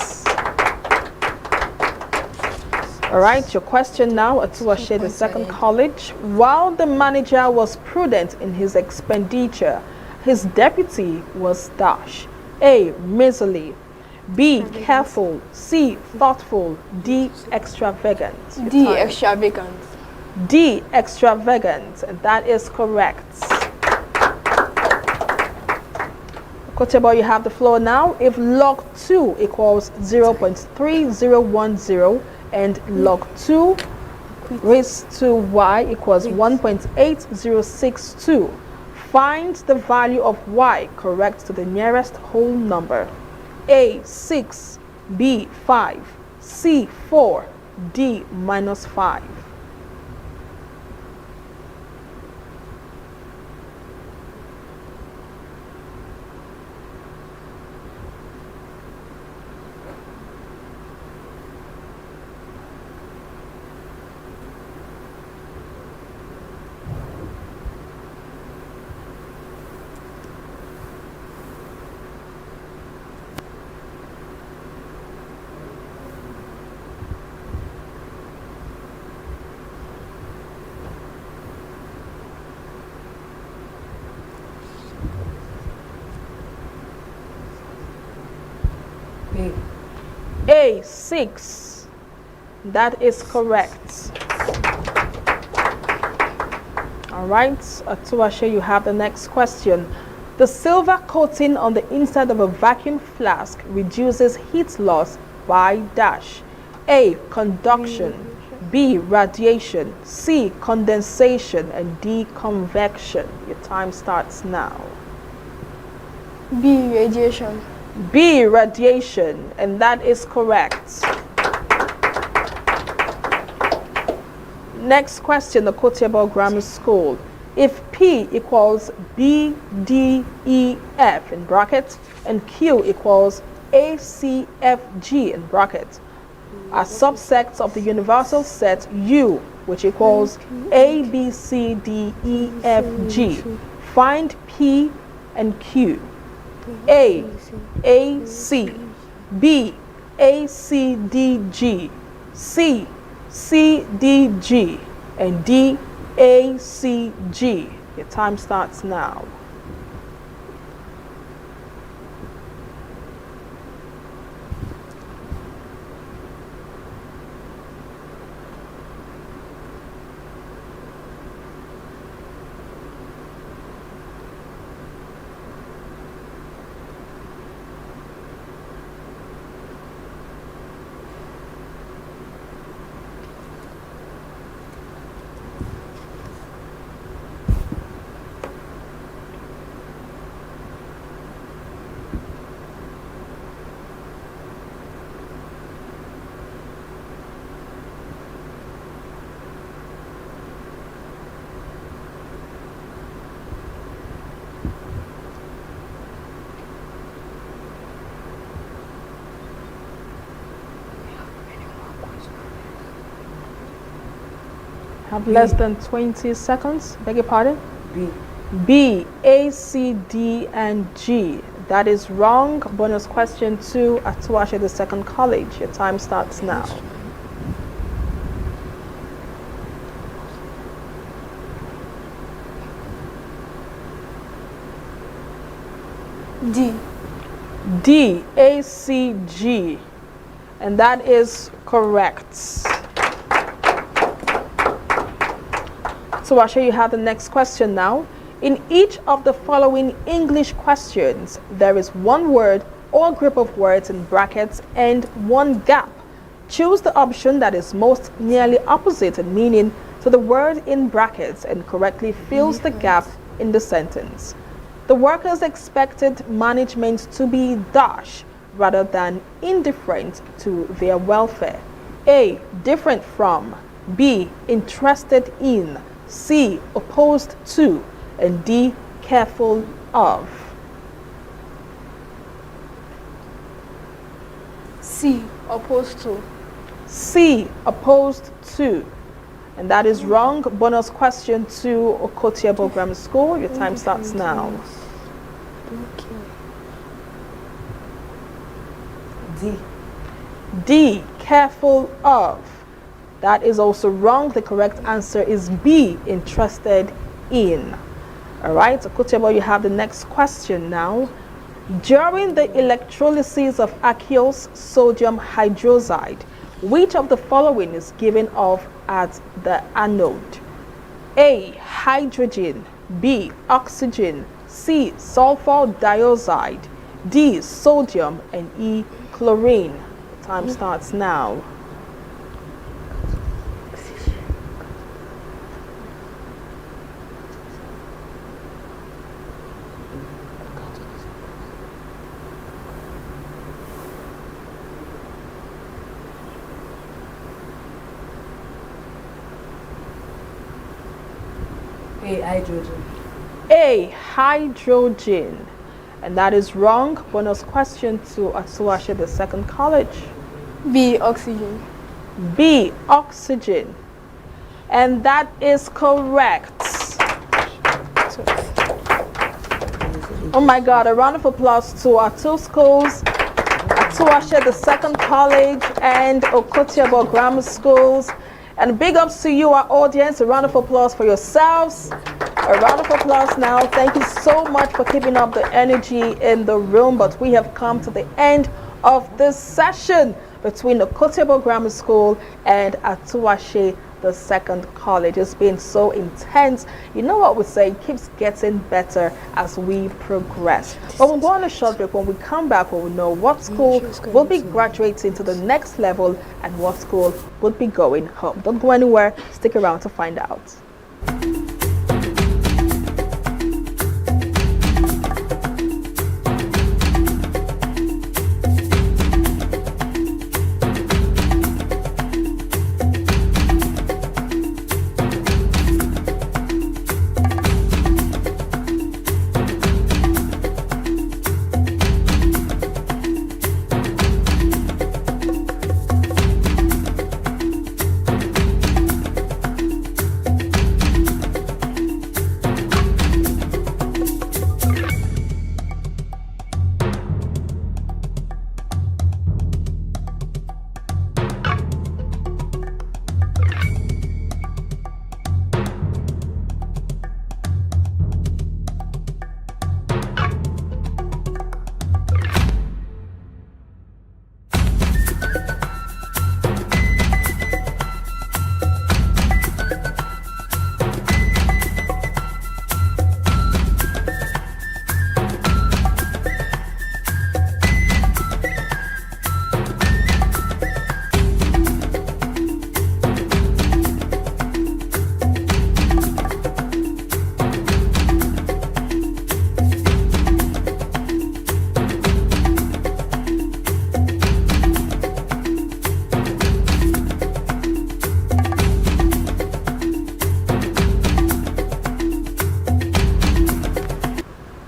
All right, your question now, Atuwatse, the second college. While the manager was prudent in his expenditure, his deputy was dash. A. Miserly. B. Careful. C. Thoughtful. D. Extravagant. D. Extravagant. D. Extravagant. And that is correct. Kotebo, you have the floor now. If log 2 equals 0.3010 and log 2 raised to y equals 1.8062, find the value of y correct to the nearest whole number. A. 6, B. 5, C. 4, D. minus 5. A. 6. That is correct. All right, Atuwatse, you have the next question. The silver coating on the inside of a vacuum flask reduces heat loss by dash. A. Conduction. B. Radiation. C. Condensation. And D. Convection. Your time starts now. B. Radiation. B. Radiation. And that is correct. Next question, the Kotebo Grammar School. If P equals B, D, E, F in brackets and Q equals A, C, F, G in brackets are subsets of the universal set U, which equals A, B, C, D, E, F, G. Find P and Q. A, C, B, A, C, D, G, C, C, D, G, and D, A, C, G. Your time starts now. Have less than 20 seconds. Beg your pardon? B. B, A, C, D, and G. That is wrong. Bonus question to Atuwatse, the second college. Your time starts now. D. D, A, C, G. And that is correct. So I'll show you how the next question now. In each of the following English questions, there is one word or group of words in brackets and one gap. Choose the option that is most nearly opposite in meaning to the word in brackets and correctly fills the gap in the sentence. The workers expected management to be dash rather than indifferent to their welfare. A, different from. B, interested in. C, opposed to. And D, careful of. C, opposed to. C, opposed to. And that is wrong. Bonus question to Okotiebo Grammar School. Your time starts now. D. D, careful of. That is also wrong. The correct answer is B, interested in. All right, Okotiebo, you have the next question now. During the electrolysis of aqueous sodium hydroxide, which of the following is given off at the anode? A, hydrogen. B, oxygen. C, sulfur dioxide. D, sodium. And E, chlorine. Time starts now. A, hydrogen. A, hydrogen. And that is wrong. Bonus question to Atuwatse, the second college. B, oxygen. B, oxygen. And that is correct. Oh my God, a round of applause to our two schools, Atuwatse, the second college, and Okotiebo Grammar Schools. And big ups to you, our audience. A round of applause for yourselves. A round of applause now. Thank you so much for keeping up the energy in the room. But we have come to the end of this session between the Okotiebo Grammar School and Atuwatse, the second college. It's been so intense. You know what we say, it keeps getting better as we progress. But we'll go on a short break. When we come back, we'll know what school will be graduating to the next level and what school will be going home. Don't go anywhere. Stick around to find out.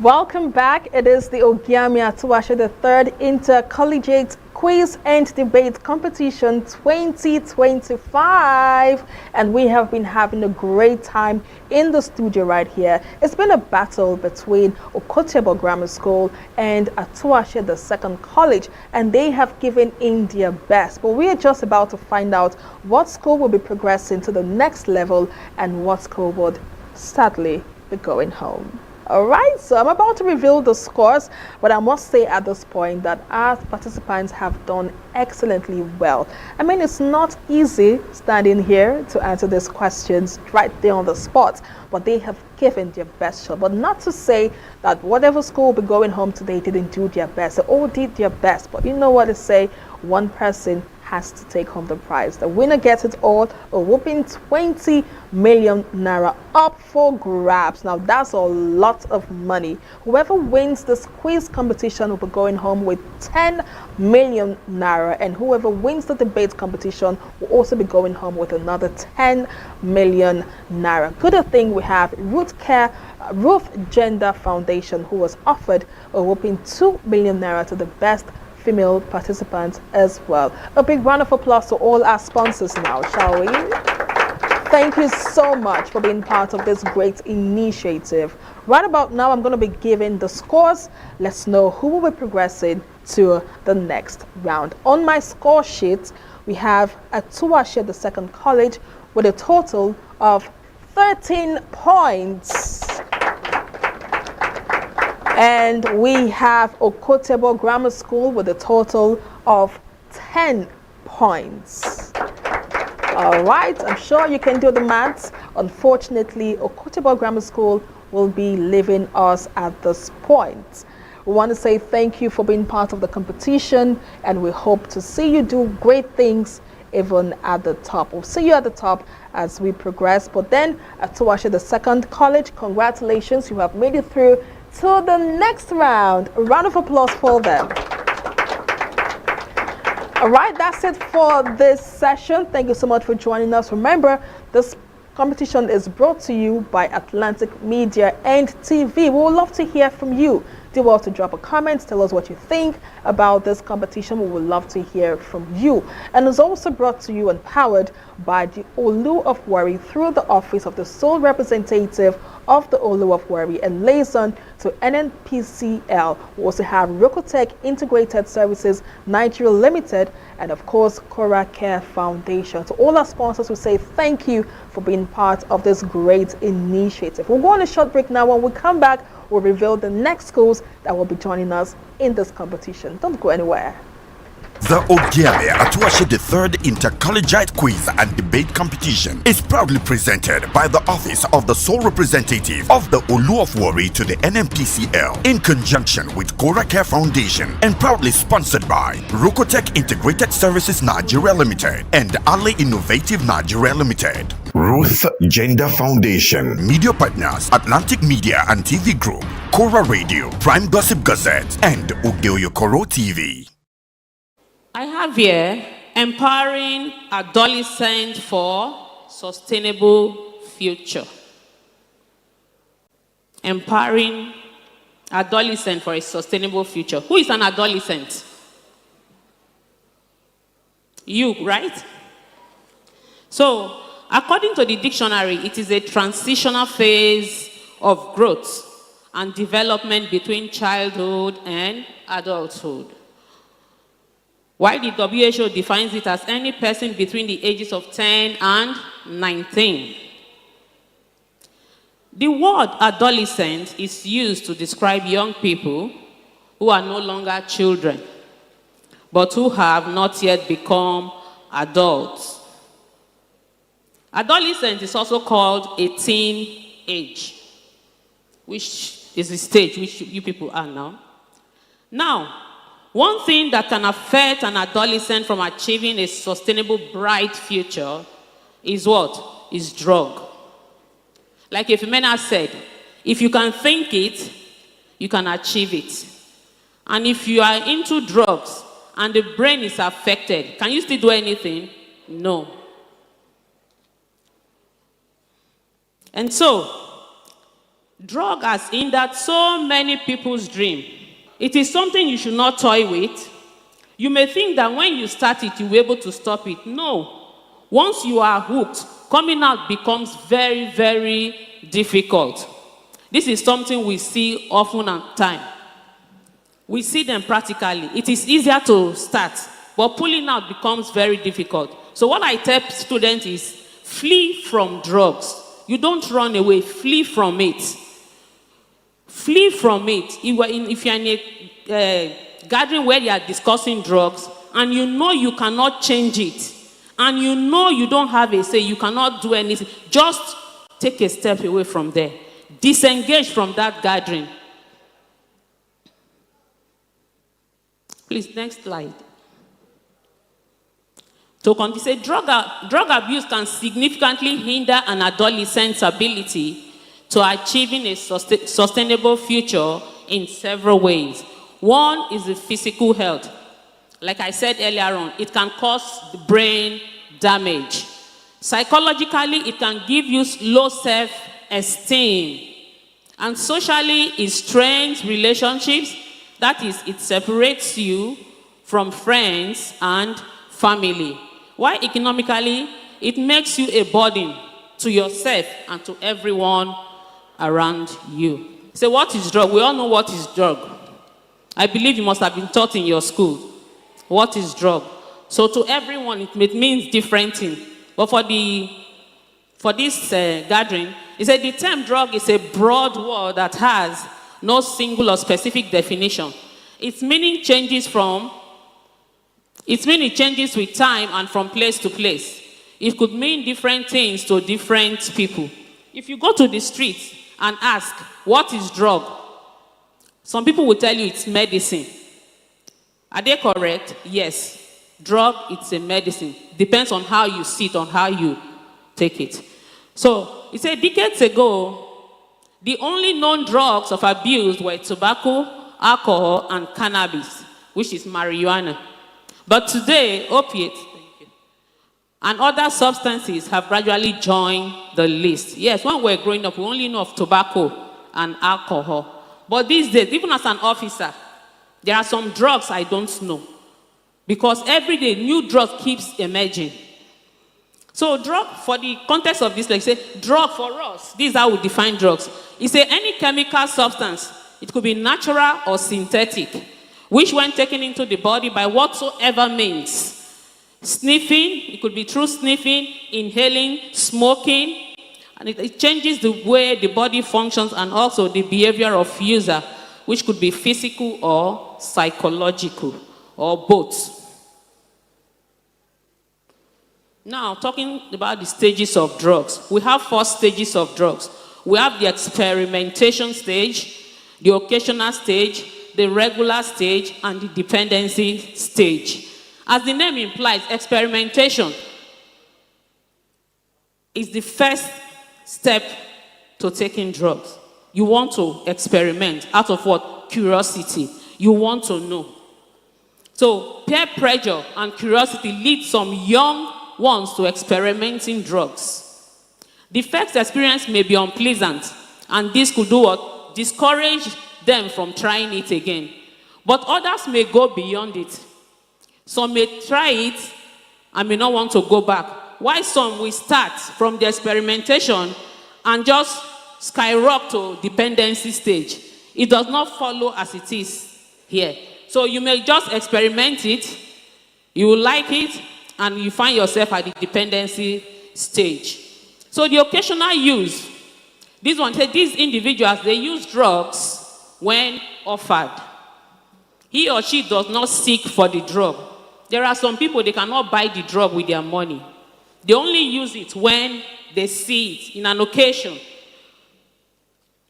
Welcome back. It is the Ogiame Atuwatse, the third Inter-Collegiate Quiz and Debate Competition 2025. And we have been having a great time in the studio right here. It's been a battle between Okotiebo Grammar School and Atuwatse, the second college, and they have given in their best. But we are just about to find out what school will be progressing to the next level and what school would sadly be going home. All right, so I'm about to reveal the scores, but I must say at this point that our participants have done excellently well. I mean, it's not easy standing here to answer these questions right there on the spot, but they have given their best shot. But not to say that whatever school will be going home today didn't do their best. They all did their best, but you know what they say, one person has to take home the prize. The winner gets it all, a whooping 20 million naira up for grabs. Now that's a lot of money. Whoever wins this quiz competition will be going home with 10 million naira, and whoever wins the debate competition will also be going home with another 10 million naira. Good thing we have Ruth Gender Foundation, who was offered a whooping 2 million naira to the best female participants as well. A big round of applause to all our sponsors now, shall we? Thank you so much for being part of this great initiative. Right about now, I'm going to be giving the scores. Let's know who will be progressing to the next round. On my score sheet, we have Atuwatse, the second college, with a total of 13 points. And we have Okotebo Grammar School with a total of 10 points. All right, I'm sure you can do the maths. Unfortunately, Okotebo Grammar School will be leaving us at this point. We want to say thank you for being part of the competition, and we hope to see you do great things even at the top. We'll see you at the top as we progress. But then, Atuwatse, the second college, congratulations, you have made it through to the next round. A round of applause for them. All right, that's it for this session. Thank you so much for joining us. Remember, this competition is brought to you by Atlantic Media and TV. We would love to hear from you. Do well to drop a comment, tell us what you think about this competition. We would love to hear from you. And it's also brought to you and powered by the Olu of Warri through the office of the sole representative of the Olu of Warri and liaison to NNPCL. We also have Rokotech Integrated Services Nigeria Limited, and of course Cora Care Foundation. To all our sponsors, we say thank you for being part of this great initiative. We'll go on a short break now. When we come back, we'll reveal the next schools that will be joining us in this competition. Don't go anywhere. The Ogiame Atuwatse the third Inter-Collegiate Quiz and Debate Competition is proudly presented by the Office of the Sole Representative of the Olu of Warri to the NNPCL in conjunction with Cora Care Foundation, and proudly sponsored by Rokotech Integrated Services Nigeria Limited and Ali Innovative Nigeria Limited. Ruth Gender Foundation. Media partners Atlantic Media and TV Group, Cora Radio, Prime Gossip Gazette, and Oyo-Ekòró TV. I have here empowering adolescents for sustainable future. Empowering adolescents for a sustainable future. Who is an adolescent? You, right? So, according to the dictionary, it is a transitional phase of growth and development between childhood and adulthood. While the WHO defines it as any person between the ages of 10 and 19. The word adolescent is used to describe young people who are no longer children, but who have not yet become adults. Adolescent is also called a teen age, which is the stage which you people are now. Now, one thing that can affect an adolescent from achieving a sustainable, bright future is what? Is drug. Like Ifemena said, if you can think it, you can achieve it. And if you are into drugs and the brain is affected, can you still do anything? No. And so, drug has hindered so many people's dream. It is something you should not toy with. You may think that when you start it, you'll be able to stop it. No. Once you are hooked, coming out becomes very, very difficult. This is something we see often at time. We see them practically. It is easier to start, but pulling out becomes very difficult. So what I tell students is, flee from drugs. You don't run away, flee from it. Flee from it. If you're in a gathering where they are discussing drugs and you know you cannot change it, and you know you don't have a say, you cannot do anything, just take a step away from there. Disengage from that gathering. Please, next slide. To continue, say drug abuse can significantly hinder an adolescent's ability to achieving a sustainable future in several ways. One is the physical health. Like I said earlier on, it can cause brain damage. Psychologically, it can give you low self-esteem. And socially, it strains relationships. That is, it separates you from friends and family. While economically, it makes you a burden to yourself and to everyone around you. So what is drug? We all know what is drug. I believe you must have been taught in your school. What is drug? So to everyone, it means different things. But for this gathering, it said the term drug is a broad word that has no single or specific definition. Its meaning changes with time and from place to place. It could mean different things to different people. If you go to the streets and ask, what is drug? Some people will tell you it's medicine. Are they correct? Yes. Drug, it's a medicine. Depends on how you see it, on how you take it. So, it said decades ago, the only known drugs of abuse were tobacco, alcohol, and cannabis, which is marijuana. But today, opiates and other substances have gradually joined the list. Yes, when we were growing up, we only know of tobacco and alcohol. But these days, even as an officer, there are some drugs I don't know. Because every day, new drug keeps emerging. So drug, for the context of this, like say, drug for us, this is how we define drugs. It's any chemical substance. It could be natural or synthetic, which when taken into the body by whatsoever means, sniffing, it could be through sniffing, inhaling, smoking, and it changes the way the body functions and also the behavior of user, which could be physical or psychological, or both. Now, talking about the stages of drugs. We have 4 stages of drugs. We have the experimentation stage, the occasional stage, the regular stage, and the dependency stage. As the name implies, experimentation is the first step to taking drugs. You want to experiment out of what? Curiosity. You want to know. So peer pressure and curiosity lead some young ones to experimenting drugs. The first experience may be unpleasant, and this could do what? Discourage them from trying it again. But others may go beyond it. Some may try it and may not want to go back. While some will start from the experimentation and just skyrocket to dependency stage. It does not follow as it is here. So you may just experiment it, you will like it, and you find yourself at the dependency stage. So the occasional use, this one said these individuals, they use drugs when offered. He or she does not seek for the drug. There are some people, they cannot buy the drug with their money. They only use it when they see it in an occasion.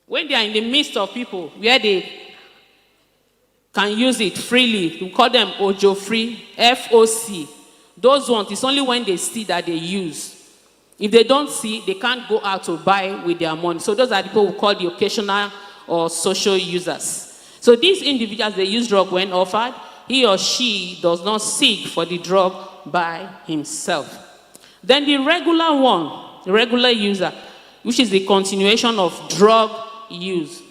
When they are in the midst of people where they can use it freely, we call them Ojo free, FOC. Those ones, it's only when they see that they use. If they don't see, they can't go out to buy with their money. So those are the people we call the occasional or social users. So these individuals, they use drug when offered. He or she does not seek for the drug by himself. Then the regular one, the regular user, which is the continuation of drug use.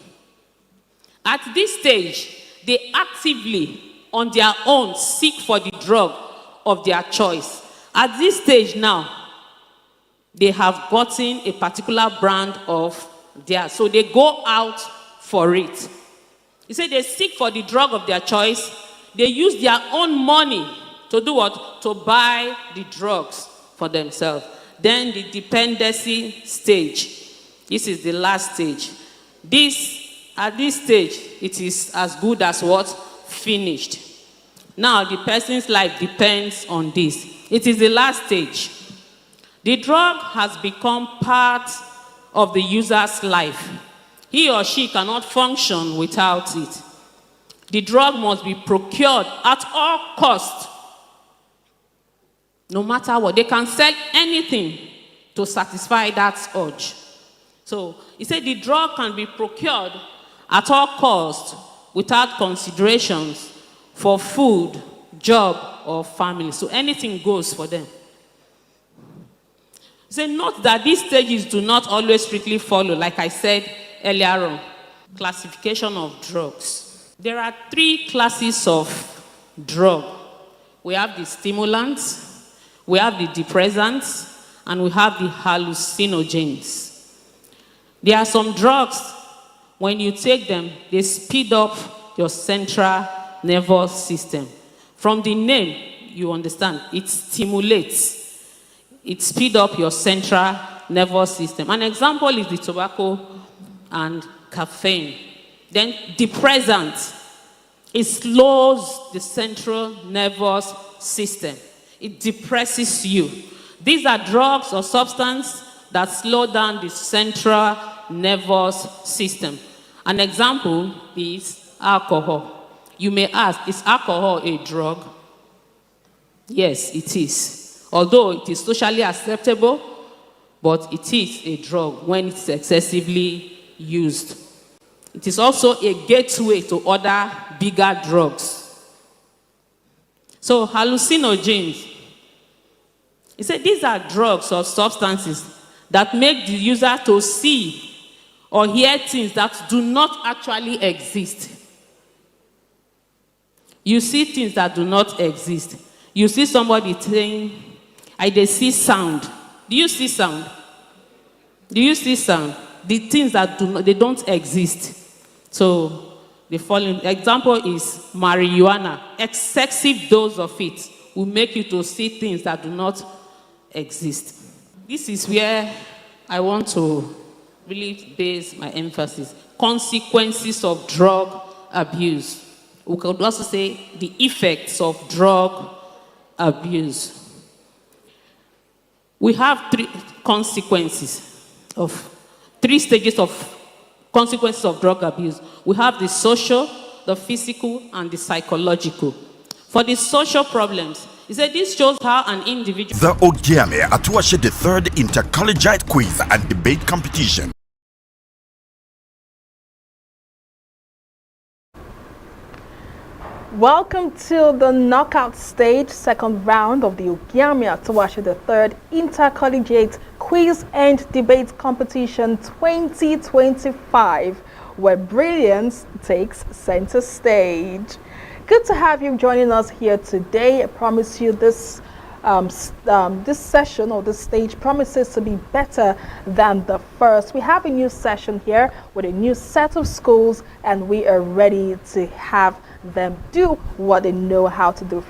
At this stage, they actively, on their own, seek for the drug of their choice. At this stage now, they have gotten a particular brand of theirs. So they go out for it. You say they seek for the drug of their choice. They use their own money to do what? To buy the drugs for themselves. Then the dependency stage. This is the last stage. This at this stage, it is as good as what? Finished. Now, the person's life depends on this. It is the last stage. The drug has become part of the user's life. He or she cannot function without it. The drug must be procured at all costs. No matter what, they can sell anything to satisfy that urge. So, he said the drug can be procured at all costs without considerations for food, job, or family. So anything goes for them. He said, note that these stages do not always strictly follow, like I said earlier on. Classification of drugs. There are 3 classes of drug. We have the stimulants, we have the depressants, and we have the hallucinogens. There are some drugs, when you take them, they speed up your central nervous system. From the name, you understand, it stimulates. It speeds up your central nervous system. An example is the tobacco and caffeine. Then depressant, it slows the central nervous system. It depresses you. These are drugs or substances that slow down the central nervous system. An example is alcohol. You may ask, is alcohol a drug? Yes, it is. Although it is socially acceptable, but it is a drug when it's excessively used. It is also a gateway to other bigger drugs. So hallucinogens. He said these are drugs or substances that make the user to see or hear things that do not actually exist. You see things that do not exist. You see somebody saying, they see sound. Do you see sound? Do you see sound? The things that they don't exist. So the following example is marijuana. Excessive dose of it will make you to see things that do not exist. This is where I want to really base my emphasis. Consequences of drug abuse. We could also say the effects of drug abuse. We have 3 stages of consequences of drug abuse. We have the social, the physical, and the psychological. For the social problems, he said this shows how an individual... The Ogiame Atuwatse the third Inter-Collegiate quiz and debate competition. Welcome to the knockout stage, second round of the Ogiame Atuwatse the third Inter-Collegiate Quiz and Debate Competition 2025, where brilliance takes center stage. Good to have you joining us here today. I promise you this session or this stage promises to be better than the first. We have a new session here with a new set of schools, and we are ready to have them do what they know how to do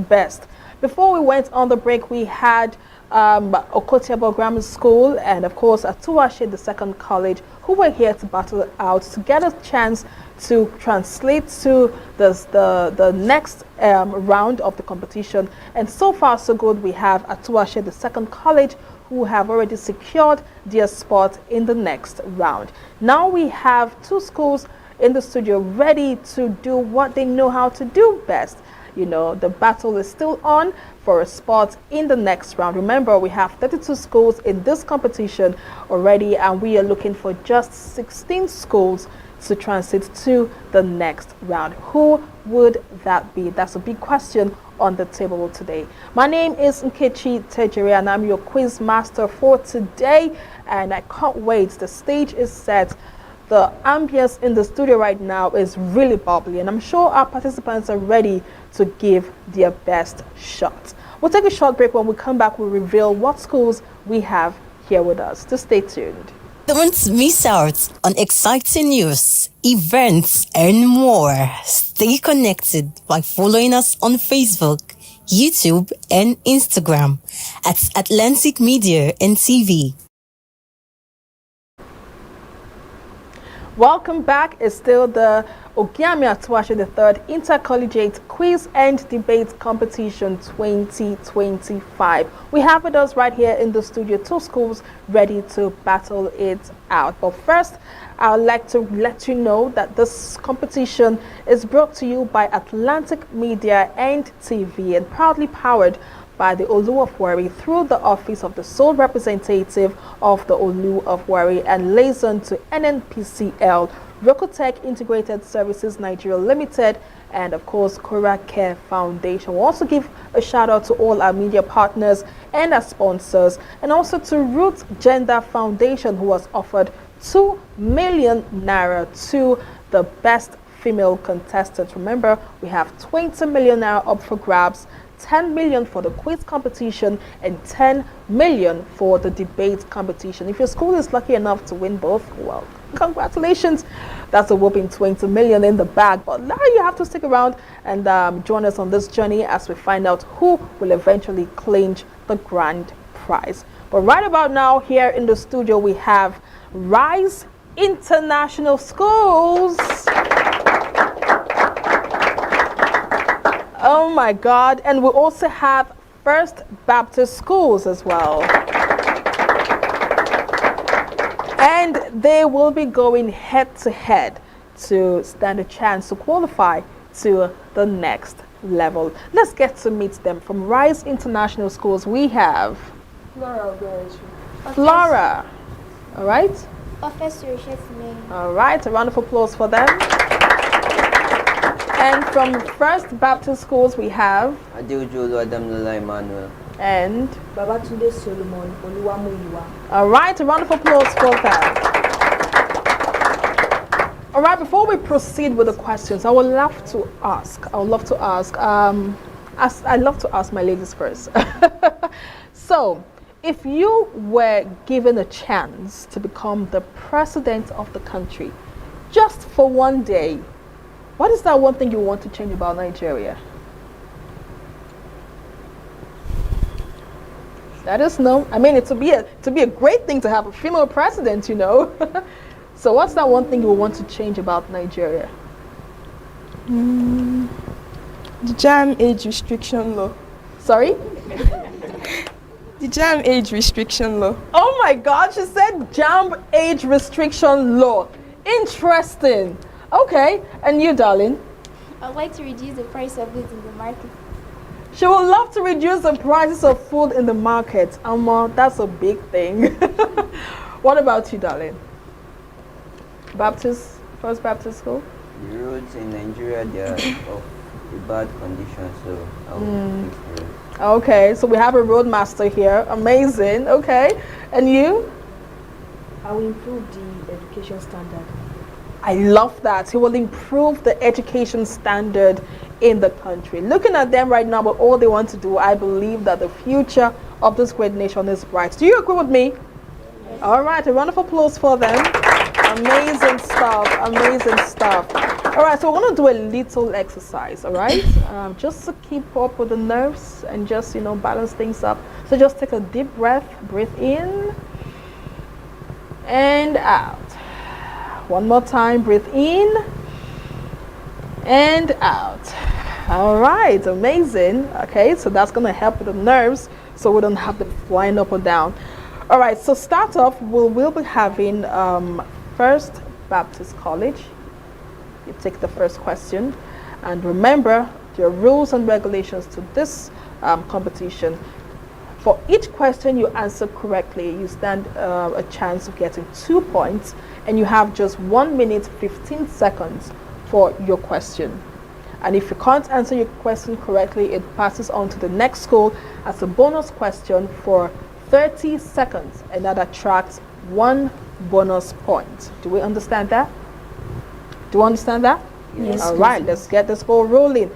best. Before we went on the break, we had Okotiabo Grammar School and of course Atuwatse the second college, who were here to battle it out to get a chance to translate to the next round of the competition. And so far so good. We have Atuwatse the second college, who have already secured their spot in the next round. Now we have 2 schools in the studio ready to do what they know how to do best. You know, the battle is still on for a spot in the next round. Remember, we have 32 schools in this competition already, and we are looking for just 16 schools to transit to the next round. Who would that be? That's a big question on the table today. My name is Nkechi Tejere, and I'm your quiz master for today, and I can't wait. The stage is set. The ambience in the studio right now is really bubbly, and I'm sure our participants are ready to give their best shot. We'll take a short break. When we come back, we'll reveal what schools we have here with us. So stay tuned. Don't miss out on exciting news, events, and more. Stay connected by following us on Facebook, YouTube, and Instagram at Atlantic Media and TV. Welcome back. It's still the Ogiame Atuwatse III Inter-Collegiate Quiz and Debate Competition 2025. We have with us right here in the studio 2 schools ready to battle it out. But first, I would like to let you know that this competition is brought to you by Atlantic Media and TV and proudly powered by the Olu of Warri through the office of the sole representative of the Olu of Warri and liaison to NNPCL, Rokotech Integrated Services Nigeria Limited, and of course Cora Care Foundation. We'll also give a shout out to all our media partners and our sponsors, and also to Root Gender Foundation, who was offered 2 million naira to the best female contestant. Remember, we have 20 million naira up for grabs, 10 million for the quiz competition and 10 million for the debate competition. If your school is lucky enough to win both, well, congratulations. That's a whopping 20 million in the bag. But now you have to stick around and join us on this journey as we find out who will eventually clinch the grand prize. But right about now, here in the studio, we have Rise International Schools. Oh my God. And we also have First Baptist Schools as well. And they will be going head to head to stand a chance to qualify to the next level. Let's get to meet them. From Rise International Schools, we have Flora. All right. All right. A round of applause for them. And from First Baptist Schools, we have Emmanuel and Babatunde Solomon Oluwamuyiwa. All right, a round of applause for them. All right, before we proceed with the questions, I would love to ask. I love to ask my ladies first. So, if you were given a chance to become the president of the country, just for one day, what is that one thing you want to change about Nigeria? Let us know. I mean, it to be a great thing to have a female president, you know. So what's that one thing you want to change about Nigeria? The jam age restriction law. Sorry? The jam age restriction law. Oh my God, she said jam age restriction law. Interesting. Okay, and you, darling? I'd like to reduce the price of goods in the market. She would love to reduce the prices of food in the market. That's a big thing. What about you, darling? First Baptist School? The roads in Nigeria, they are of a bad condition, so I will fix the roads. Okay, so we have a roadmaster here. Amazing. Okay, and you? I will improve the education standard. I love that. He will improve the education standard in the country. Looking at them right now, but all they want to do, I believe that the future of this great nation is bright. Do you agree with me? Yes. All right, a round of applause for them. Amazing stuff, amazing stuff. All right, so we're going to do a little exercise, all right? Just to keep up with the nerves and just, balance things up. So just take a deep breath, breathe in and out. One more time, breathe in and out. All right, amazing. Okay, so that's going to help with the nerves so we don't have them flying up or down. All right, so start off, we'll be having First Baptist College. You take the first question. And remember, there are rules and regulations to this competition. For each question you answer correctly, you stand a chance of getting 2 points, and you have just 1 minute 15 seconds for your question. And if you can't answer your question correctly, it passes on to the next school as a bonus question for 30 seconds, and that attracts 1 bonus point. Do we understand that? Do you understand that? Yes. All right, let's get this ball rolling.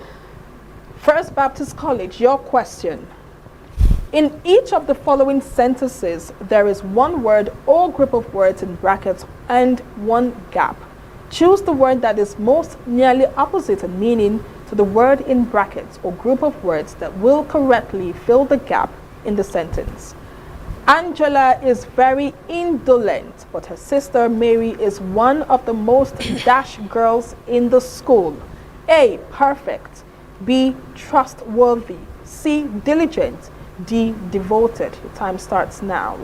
First Baptist College, your question. In each of the following sentences, there is one word or group of words in brackets and one gap. Choose the word that is most nearly opposite in meaning to the word in brackets or group of words that will correctly fill the gap in the sentence. Angela is very indolent, but her sister Mary is one of the most dash girls in the school. A. Perfect. B. Trustworthy. C. Diligent. D. Devoted. Your time starts now.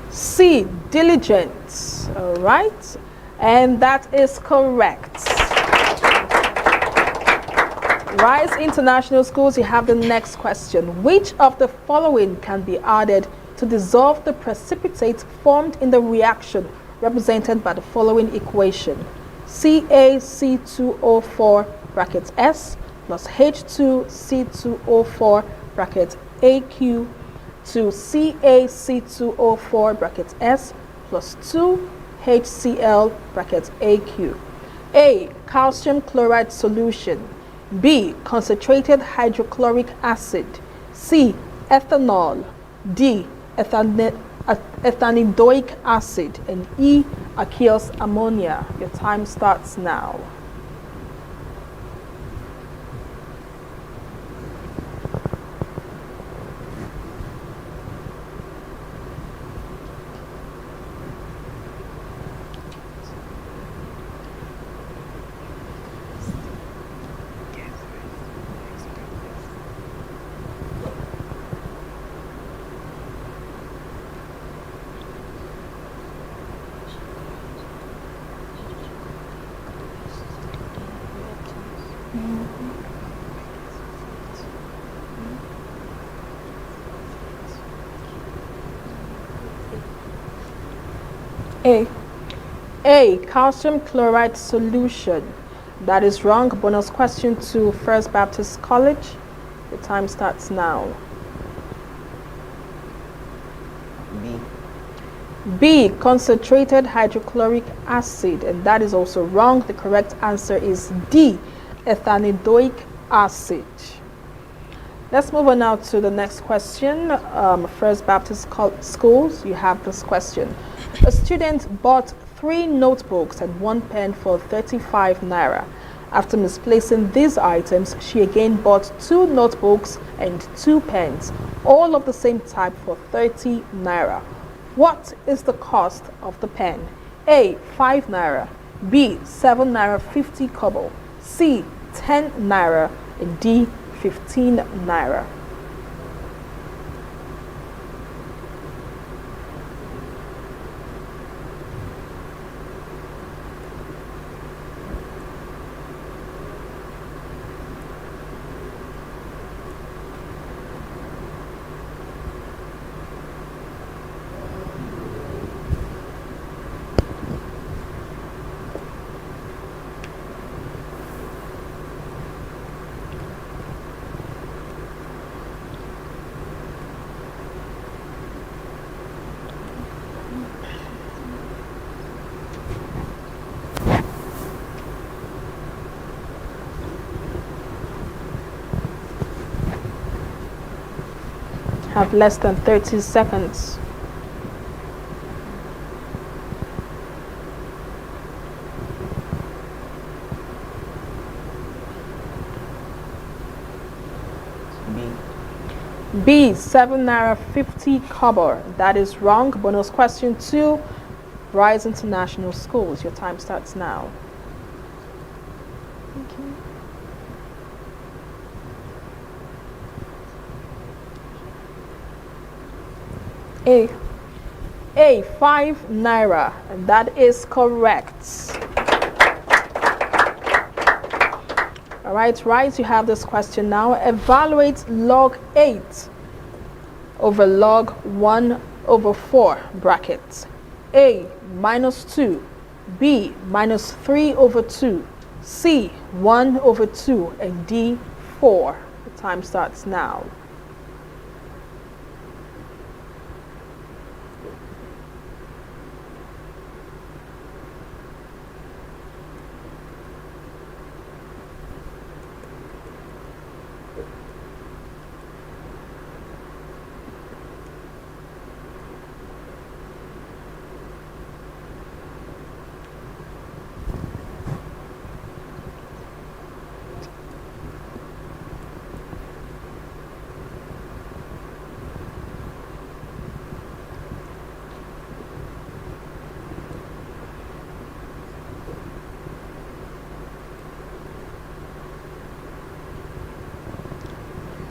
C. Diligent. All right. And that is correct. Rise International Schools, you have the next question. Which of the following can be added to dissolve the precipitate formed in the reaction represented by the following equation? CaC2O4 bracket S plus H2C2O4 bracket AQ to CaC2O4 bracket S plus 2 HCl bracket AQ. A. Calcium chloride solution. B. Concentrated hydrochloric acid. C. Ethanol. D. Ethanidoic acid. And E. Aqueous ammonia. Your time starts now. A. Calcium chloride solution. That is wrong. Bonus question to First Baptist College. The time starts now. B. Concentrated hydrochloric acid. And that is also wrong. The correct answer is D. Ethanidoic acid. Let's move on now to the next question. First Baptist Schools, you have this question. A student bought 3 notebooks and 1 pen for 35 naira. After misplacing these items, she again bought 2 notebooks and 2 pens, all of the same type for 30 naira. What is the cost of the pen? A. 5 naira. B. 7 naira 50 kobo. C. 10 naira. And D. 15 naira. Have less than 30 seconds. B. 7 naira 50 kobo. That is wrong. Bonus question 2. Rise International Schools. Your time starts now. A. 5 naira. And that is correct. All right, Rise, you have this question now. Evaluate log 8 over log 1 over 4 brackets. A. -2. B, -3/2, C, 1/2, and D, 4. The time starts now.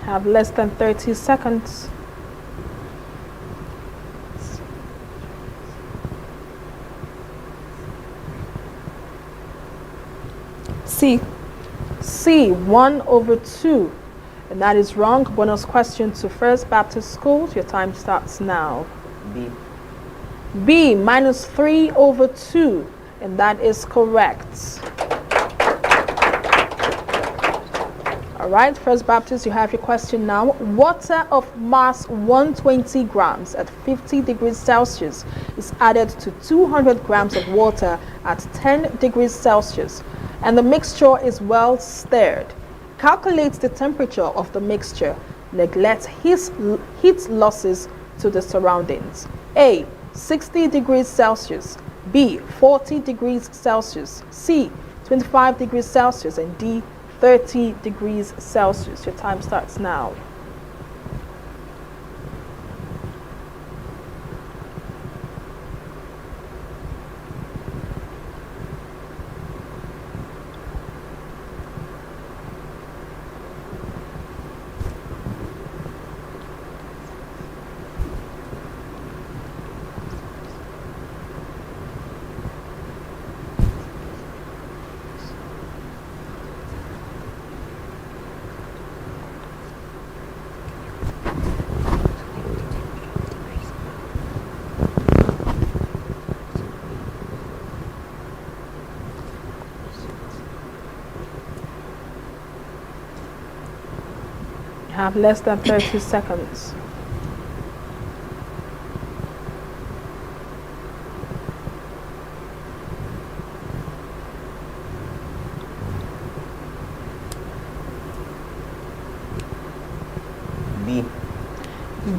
Have less than 30 seconds. C. C, 1/2. And that is wrong. Bonus question to First Baptist Schools. Your time starts now. B. B, -3/2. And that is correct. All right, First Baptist, you have your question now. Water of mass 120 grams at 50 degrees Celsius is added to 200 grams of water at 10 degrees Celsius, and the mixture is well stirred. Calculate the temperature of the mixture. Neglect heat losses to the surroundings. A, 60 degrees Celsius. B, 40 degrees Celsius. C, 25 degrees Celsius. And D, 30 degrees Celsius. Your time starts now. Have less than 30 seconds. B.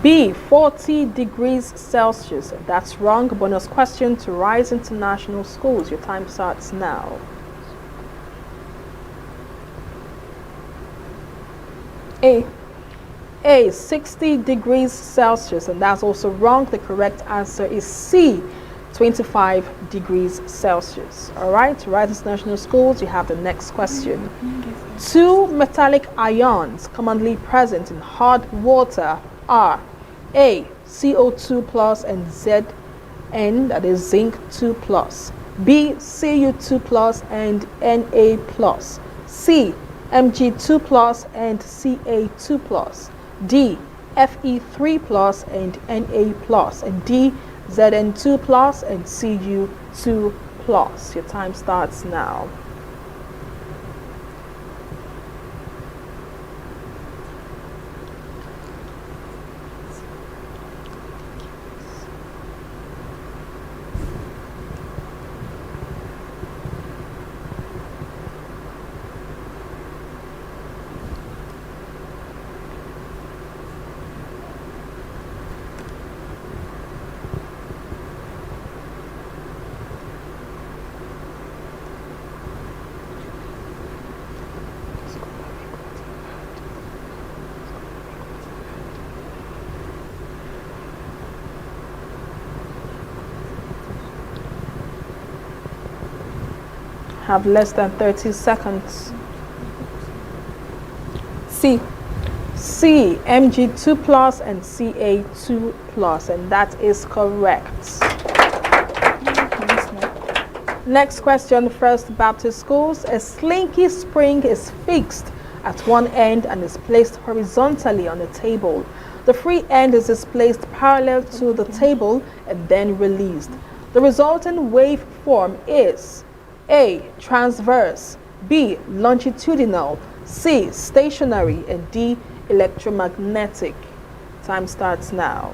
B, 40 degrees Celsius. That's wrong. Bonus question to Rise International Schools. Your time starts now. A, 60 degrees Celsius, and that's also wrong. The correct answer is C, 25 degrees Celsius. All right, Rise International Schools, you have the next question. Two metallic ions commonly present in hard water are A, CO2 plus and Zn, that is zinc 2 plus. B, Cu2 plus and Na plus. C, Mg2 plus and Ca2 plus. D, Fe3 plus and Na plus. And D, Zn2 plus and Cu2 plus. Your time starts now. Have less than 30 seconds. C. C, Mg2 plus and Ca2 plus, and that is correct. Next question, First Baptist Schools. A slinky spring is fixed at one end and is placed horizontally on a table. The free end is placed parallel to the table and then released. The resulting waveform is A. Transverse, B. Longitudinal, C. Stationary, and D. Electromagnetic. Time starts now.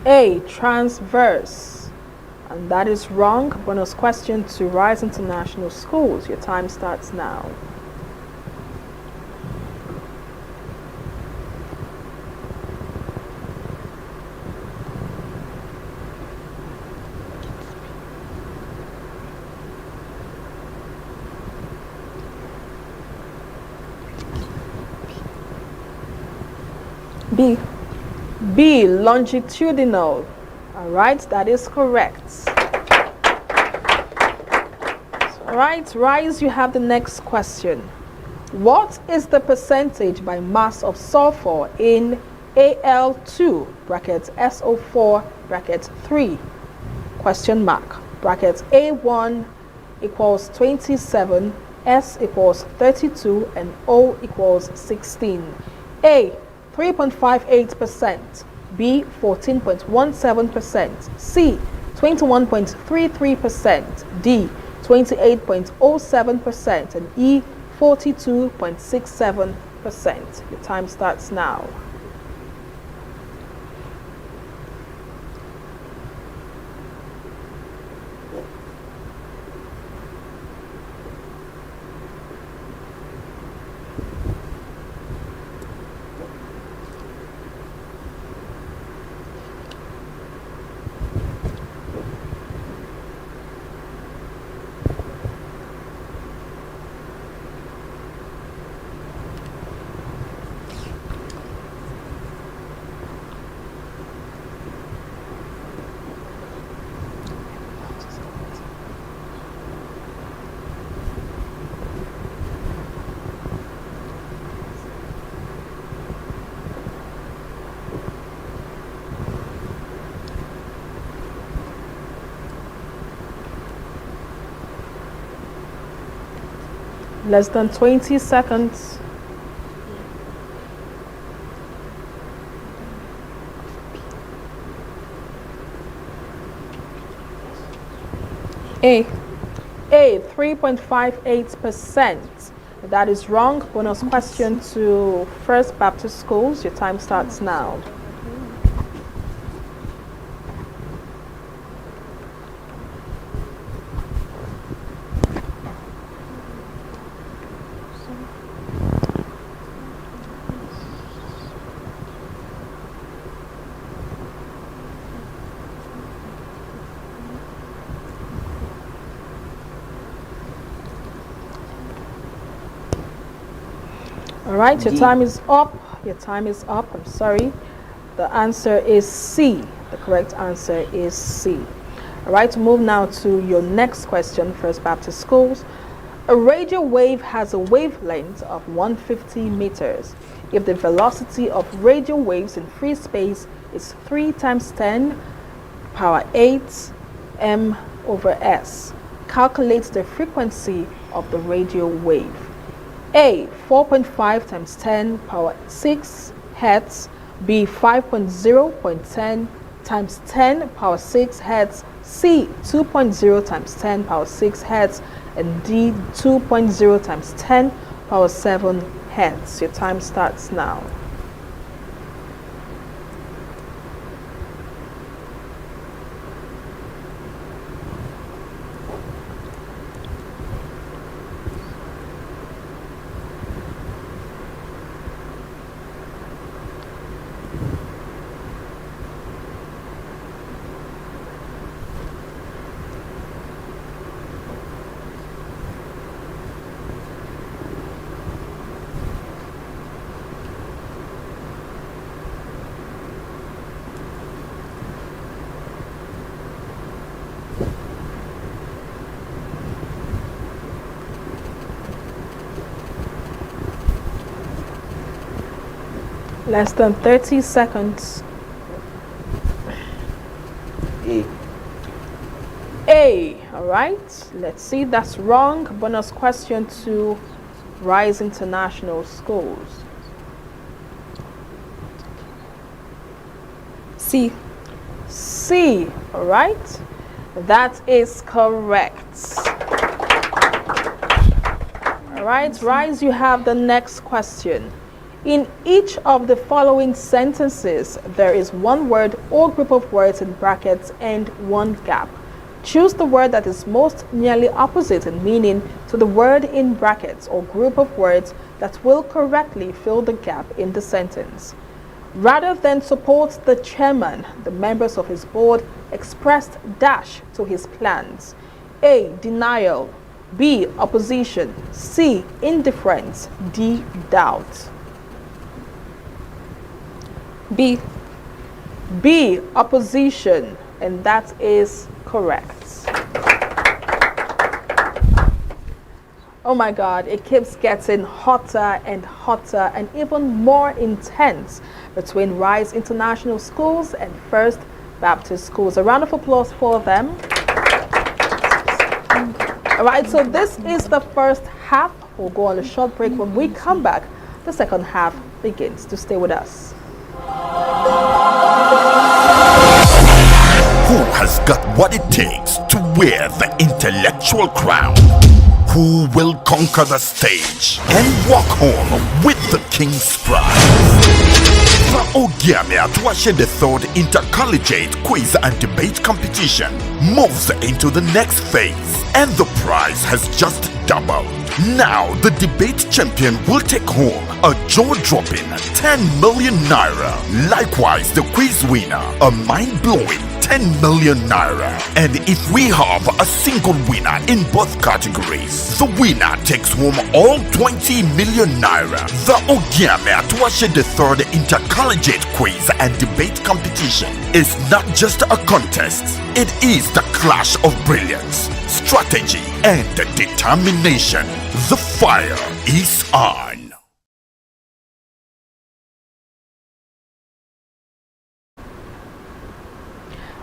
A. Transverse. And that is wrong. Bonus question to Rise International Schools. Your time starts now. B. B. Longitudinal. All right, that is correct. All right, Rise, you have the next question. What is the percentage by mass of sulfur in Al2 bracket SO4 bracket 3 question mark bracket A1 equals 27, S equals 32, and O equals 16? A. 3.58%, B. 14.17%, C. 21.33%, D. 28.07%, and E. 42.67%. Your time starts now. Less than 20 seconds. A. 3.58%. That is wrong. Bonus question to First Baptist Schools. Your time starts now. All right, your time is up. Your time is up. I'm sorry. The answer is C. The correct answer is C. All right, move now to your next question, First Baptist Schools. A radio wave has a wavelength of 150 meters. If the velocity of radio waves in free space is 3 times 10 power 8 m over s, calculate the frequency of the radio wave. A. 4.5 times 10 power 6 hertz, B. 5.0.10 times 10 power 6 hertz, C. 2.0 times 10 power 6 hertz, and D. 2.0 times 10 power 7 hertz. Your time starts now. Less than 30 seconds. A. A. All right, let's see. That's wrong. Bonus question to Rise International Schools. C. C. All right, that is correct. All right, Rise, you have the next question. In each of the following sentences, there is one word or group of words in brackets and one gap. Choose the word that is most nearly opposite in meaning to the word in brackets or group of words that will correctly fill the gap in the sentence. Rather than support the chairman, the members of his board expressed dash to his plans. A. Denial. B. Opposition. C. Indifference. D. Doubt. B. B. Opposition. And that is correct. Oh my God, it keeps getting hotter and even more intense between Rise International Schools and First Baptist Schools. A round of applause for them. All right, so this is the first half. We'll go on a short break. When we come back, the second half begins. To stay with us. Who has got what it takes to wear the intellectual crown? Who will conquer the stage and walk home with the King's Prize? The Ogiame Atuwatse III Inter-Collegiate Quiz and Debate Competition moves into the next phase, and the prize has just doubled. Now, the debate champion will take home a jaw-dropping 10 million naira. Likewise, the quiz winner, a mind-blowing 10 million naira. And if we have a single winner in both categories, the winner takes home all 20 million naira. The Ogiame Atuwatse III Inter-Collegiate Quiz and Debate Competition is not just a contest, it is the clash of brilliance, strategy, and determination. The fire is on.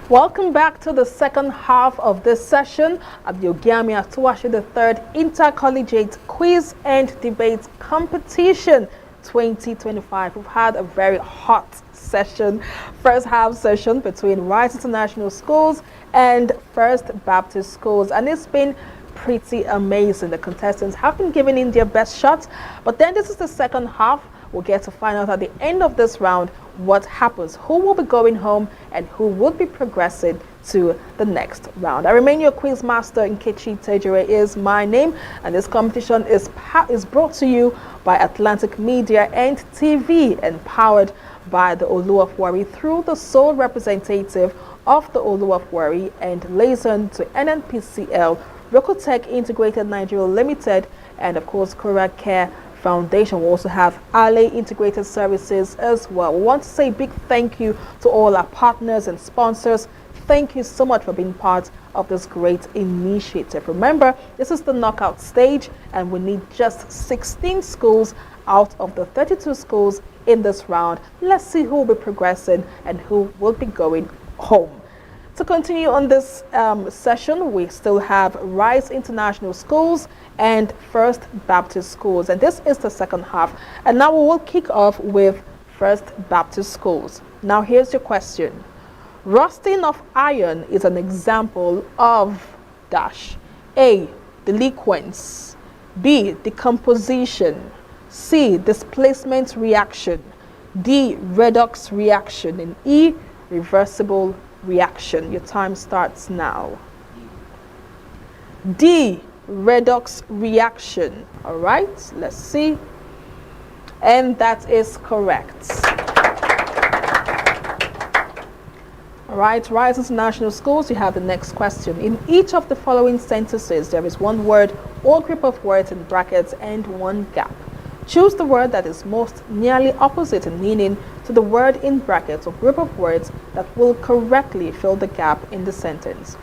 Welcome back to the second half of this session of the Ogiame Atuwatse III Inter-Collegiate Quiz and Debate Competition 2025. We've had a very hot session, first half session between Rise International Schools and First Baptist Schools, and it's been pretty amazing. The contestants have been giving in their best shot, but then this is the second half. We'll get to find out at the end of this round what happens, who will be going home and who will be progressing to the next round. I remain your quiz master, Nkechi Tejere is my name, and this competition is brought to you by Atlantic Media and TV and powered by the Olu of Warri through the sole representative of the Olu of Warri and liaison to NNPCL, Rocotech Integrated Nigeria Limited, and of course Kora Care Foundation. We also have Ale Integrated Services as well. We want to say a big thank you to all our partners and sponsors. Thank you so much for being part of this great initiative. Remember, this is the knockout stage, and we need just 16 schools out of the 32 schools in this round. Let's see who will be progressing and who will be going home. To continue on this session, we still have Rise International Schools and First Baptist Schools, and this is the second half. And now we will kick off with First Baptist Schools. Now here's your question. Rusting of iron is an example of dash. A. Delinquents. B. Decomposition. C. Displacement reaction. D. Redox reaction. And E. Reversible reaction. Your time starts now. D. Redox reaction. All right, let's see. And that is correct. All right, Rise International Schools, you have the next question. In each of the following sentences, there is one word or group of words in brackets and one gap. Choose the word that is most nearly opposite in meaning to the word in brackets or group of words that will correctly fill the gap in the sentence.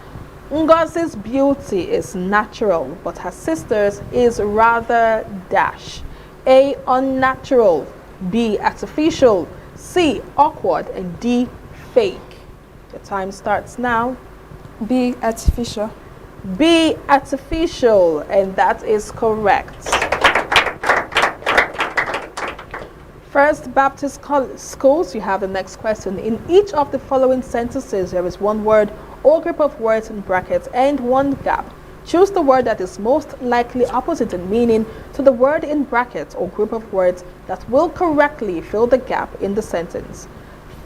Ngozi's beauty is natural, but her sister's is rather dash. A. Unnatural. B. Artificial. C. Awkward. And D. Fake. Your time starts now. B. Artificial. B. Artificial, and that is correct. First Baptist Schools, you have the next question. In each of the following sentences, there is one word or group of words in brackets and one gap. Choose the word that is most likely opposite in meaning to the word in brackets or group of words that will correctly fill the gap in the sentence.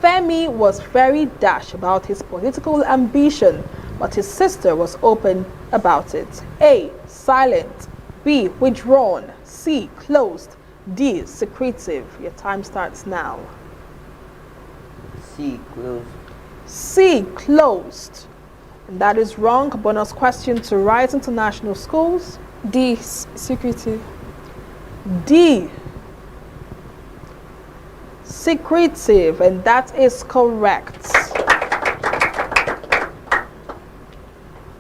Femi was very dash about his political ambition, but his sister was open about it. A. Silent. B. Withdrawn. C. Closed. D. Secretive. Your time starts now. C. Closed. C. Closed. And that is wrong. Bonus question to Rise International Schools. D. Secretive. D. Secretive, and that is correct.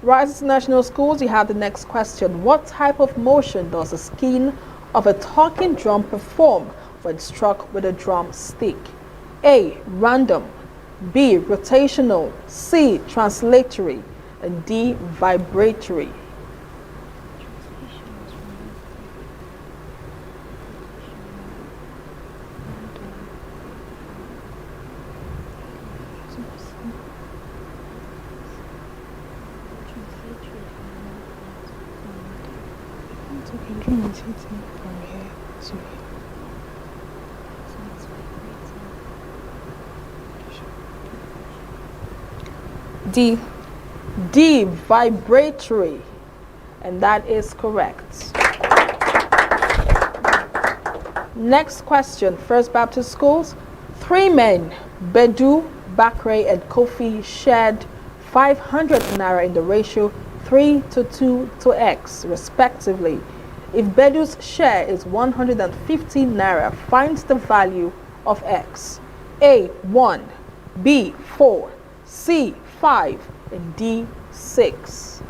Rise International Schools, you have the next question. What type of motion does the skin of a talking drum perform when struck with a drum stick? A. Random. B. Rotational. C. Translatory. And D. Vibratory. D. D. Vibratory. And that is correct. Next question. First Baptist Schools. 3 men, Bedu, Bakre, and Kofi, shared 500 naira in the ratio 3 to 2 to X, respectively. If Bedu's share is 150 naira, find the value of X. A. 1. B. 4. C. 5. And D. 6.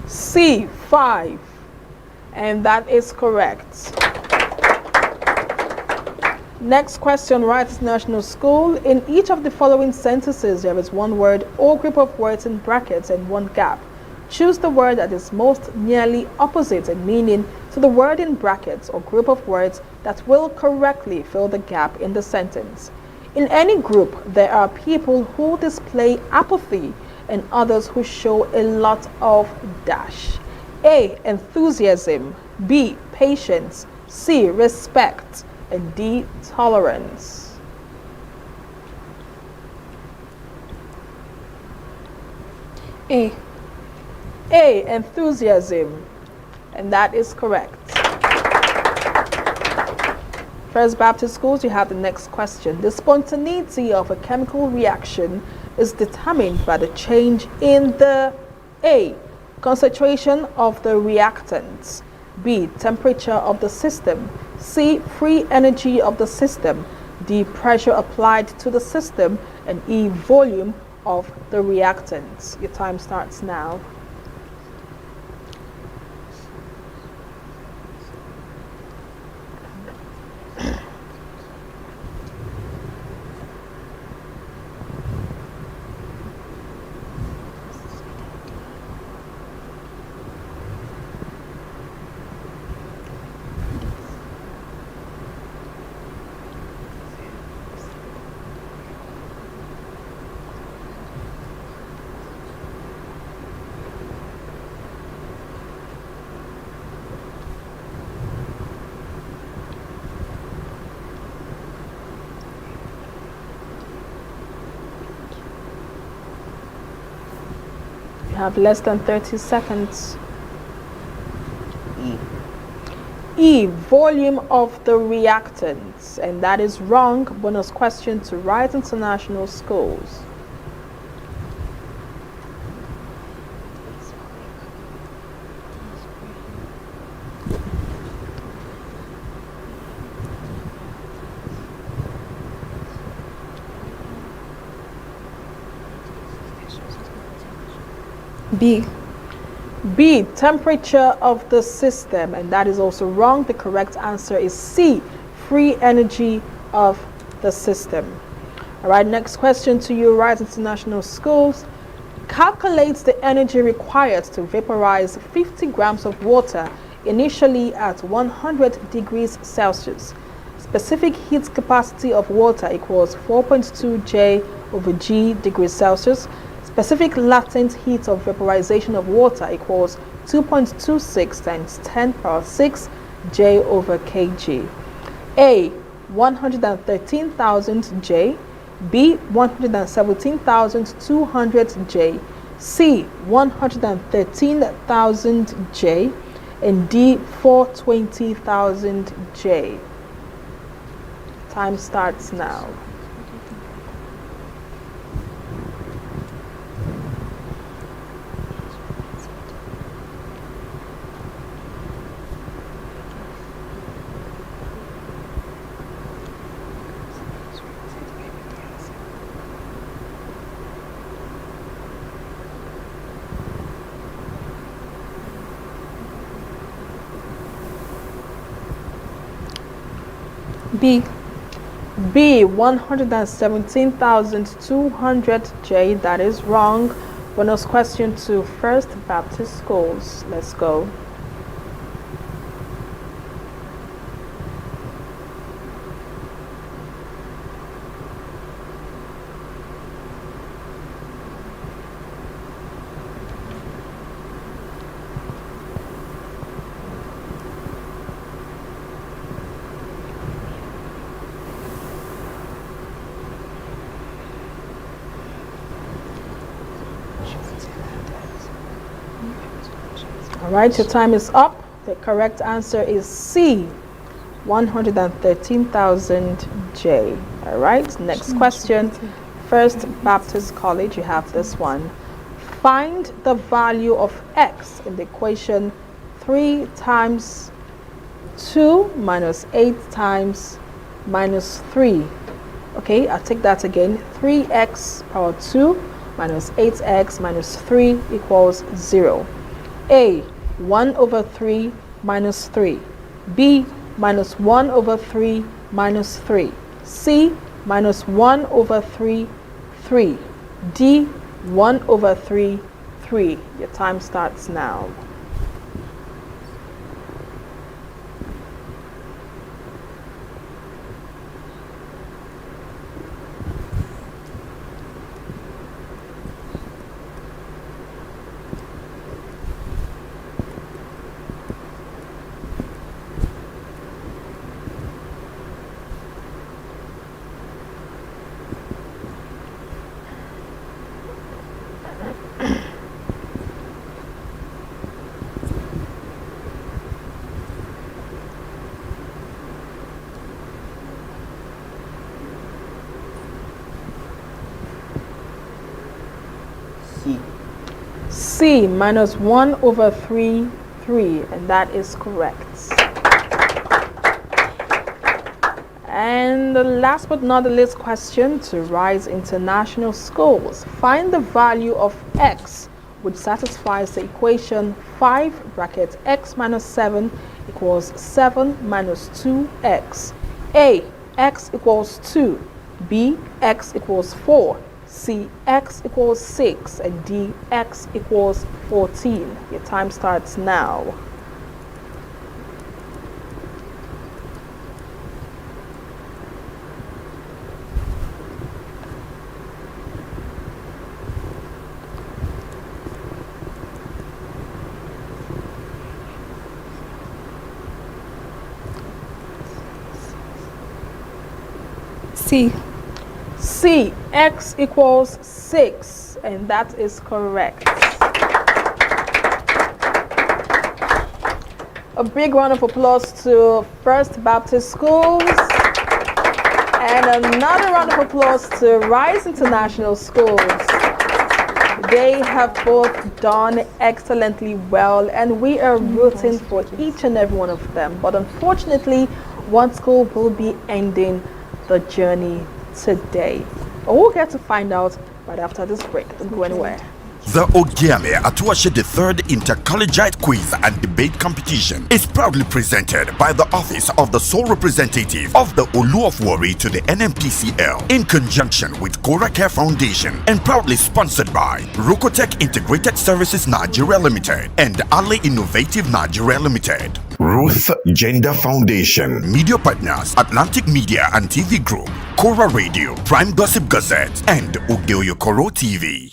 C. 5. And that is correct. Next question, Rights National School. In each of the following sentences, there is one word or group of words in brackets and one gap. Choose the word that is most nearly opposite in meaning to the word in brackets or group of words that will correctly fill the gap in the sentence. In any group, there are people who display apathy and others who show a lot of dash. A. Enthusiasm. B. Patience. C. Respect. And D. Tolerance. A. A. Enthusiasm. And that is correct. First Baptist Schools, you have the next question. The spontaneity of a chemical reaction is determined by the change in the A. Concentration of the reactants. B. Temperature of the system. C. Free energy of the system. D. Pressure applied to the system. And E. Volume of the reactants. Your time starts now. You have less than 30 seconds. E. E, volume of the reactants, and that is wrong. Bonus question to Rise International Schools. B. B, temperature of the system, and that is also wrong. The correct answer is C, free energy of the system. All right, next question to you, Rise International Schools. Calculates the energy required to vaporize 50 grams of water initially at 100 degrees Celsius. Specific heat capacity of water equals 4.2 J over G degrees Celsius. Specific latent heat of vaporization of water equals 2.26 times 10 power 6 J over kg. A, 113,000 J. B, 117,200 J. C, 113,000 J. And D, 420,000 J. Time starts now. B. B, 117,200 J. That is wrong. Bonus question to First Baptist Schools. Let's go. All right, your time is up. The correct answer is C, 113,000 J. All right, next question. First Baptist College, you have this one. Find the value of x in the equation 3 times 2 minus 8 times minus 3. Okay, I'll take that again. 3x power 2 minus 8x minus 3 equals 0. A, 1 over 3 minus 3. B, minus 1 over 3 minus 3. C, minus 1 over 3, 3. D, 1 over 3, 3. Your time starts now. C, minus 1 over 3, 3, and that is correct. And the last but not the least question to Rise International Schools. Find the value of x which satisfies the equation 5 bracket x minus 7 equals 7 minus 2x. A, x equals 2. B, x equals 4. C, x equals 6, and D, x equals 14. Your time starts now. C. C, x equals 6, and that is correct. A big round of applause to First Baptist Schools. And another round of applause to Rise International Schools. They have both done excellently well, and we are rooting for each and every one of them. But unfortunately, one school will be ending the journey today. But we'll get to find out right after this break. Don't go anywhere. The Ogiame Atuwatse III Inter-Collegiate Quiz and Debate Competition is proudly presented by the Office of the Sole Representative of the Oyo-Ekòró to the NMPCL in conjunction with Kora Care Foundation, and proudly sponsored by Rokotech Integrated Services Nigeria Limited and Ale Innovative Nigeria Limited. Ruth Gender Foundation. Media partners Atlantic Media and TV Group, Kora Radio, Prime Gossip Gazette, and Oyo-Ekòró TV.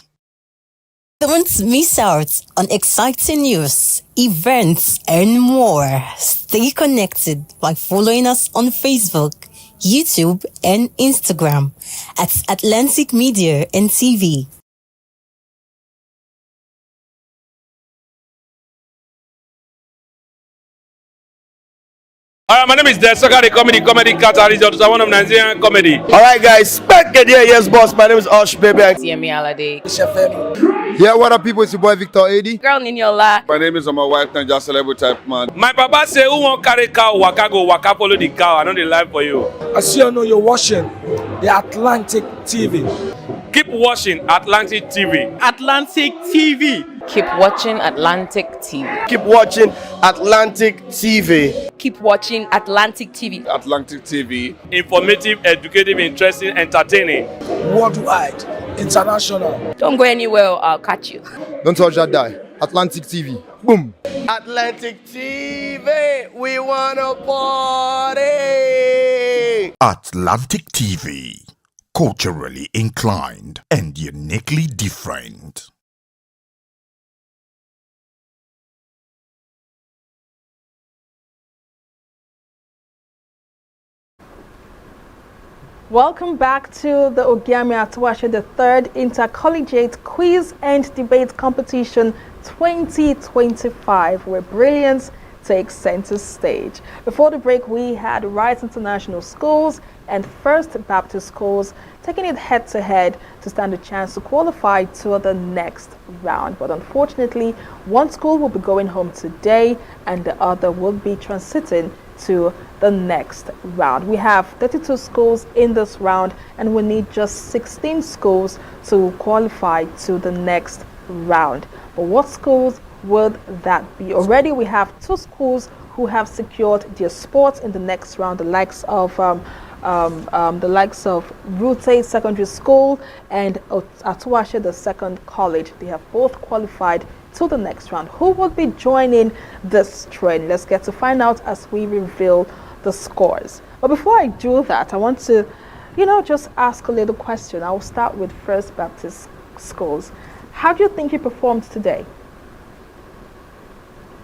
Don't miss out on exciting news, events, and more. Stay connected by following us on Facebook, YouTube, and Instagram at Atlantic Media and TV. My name is Desoka, the comedy catalyst, one of Nigerian comedy. Alright guys, back again, yes boss, my name is Oyo-Ekòró. Yeah, what up people, it's your boy Victor 80. Girl Ninyola. My name is my wife and just celebrity type man. My papa say, who won't carry cow, waka go, waka follow the cow. I know the life for you. I see you know you're watching the Atlantic TV. Keep watching Atlantic TV. Atlantic TV. Keep watching Atlantic TV. Keep watching Atlantic TV. Keep watching Atlantic TV. Atlantic TV. Informative, educative, interesting, entertaining. Worldwide, international. Don't go anywhere, I'll catch you. Don't touch that die. Atlantic TV. Boom. Atlantic TV, we wanna party. Atlantic TV. Culturally inclined and uniquely different. Welcome back to the Ogiame Atuwatse III Inter-Collegiate Quiz and Debate Competition 2025, where brilliance takes center stage. Before the break, we had Rise International Schools and First Baptist Schools taking it head-to-head to stand a chance to qualify to the next round. But unfortunately, one school will be going home today and the other will be transiting to the next round. We have 32 schools in this round and we need just 16 schools to qualify to the next round. But what schools would that be? Already we have 2 schools who have secured their spots in the next round, the likes of Rute Secondary School and Atuwatse the Second College. They have both qualified to the next round. Who will be joining this train? Let's get to find out as we reveal the scores. But before I do that, I want to, just ask a little question. I will start with First Baptist Schools. How do you think you performed today?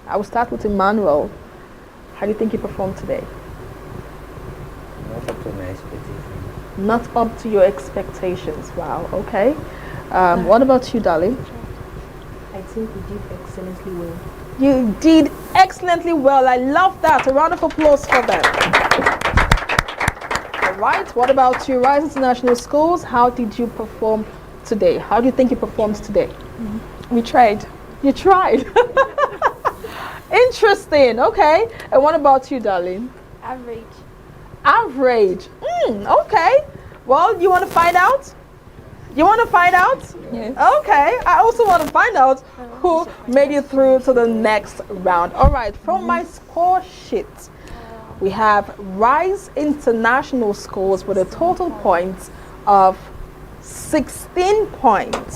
I will start with Emmanuel. How do you think you performed today? Not up to my expectations. Not up to your expectations. Wow, okay. What about you, darling? I think we did excellently well. You did excellently well. I love that. A round of applause for them. All right. What about you, Rise International Schools? How did you perform today? How do you think you performed today? We tried. You tried. Interesting. Okay. And what about you, darling? Average. Average. Okay. Well, you want to find out? You want to find out? Yes. Okay. I also want to find out who made it through to the next round. All right. From my score sheet, we have Rise International Schools with a total points of 16 points.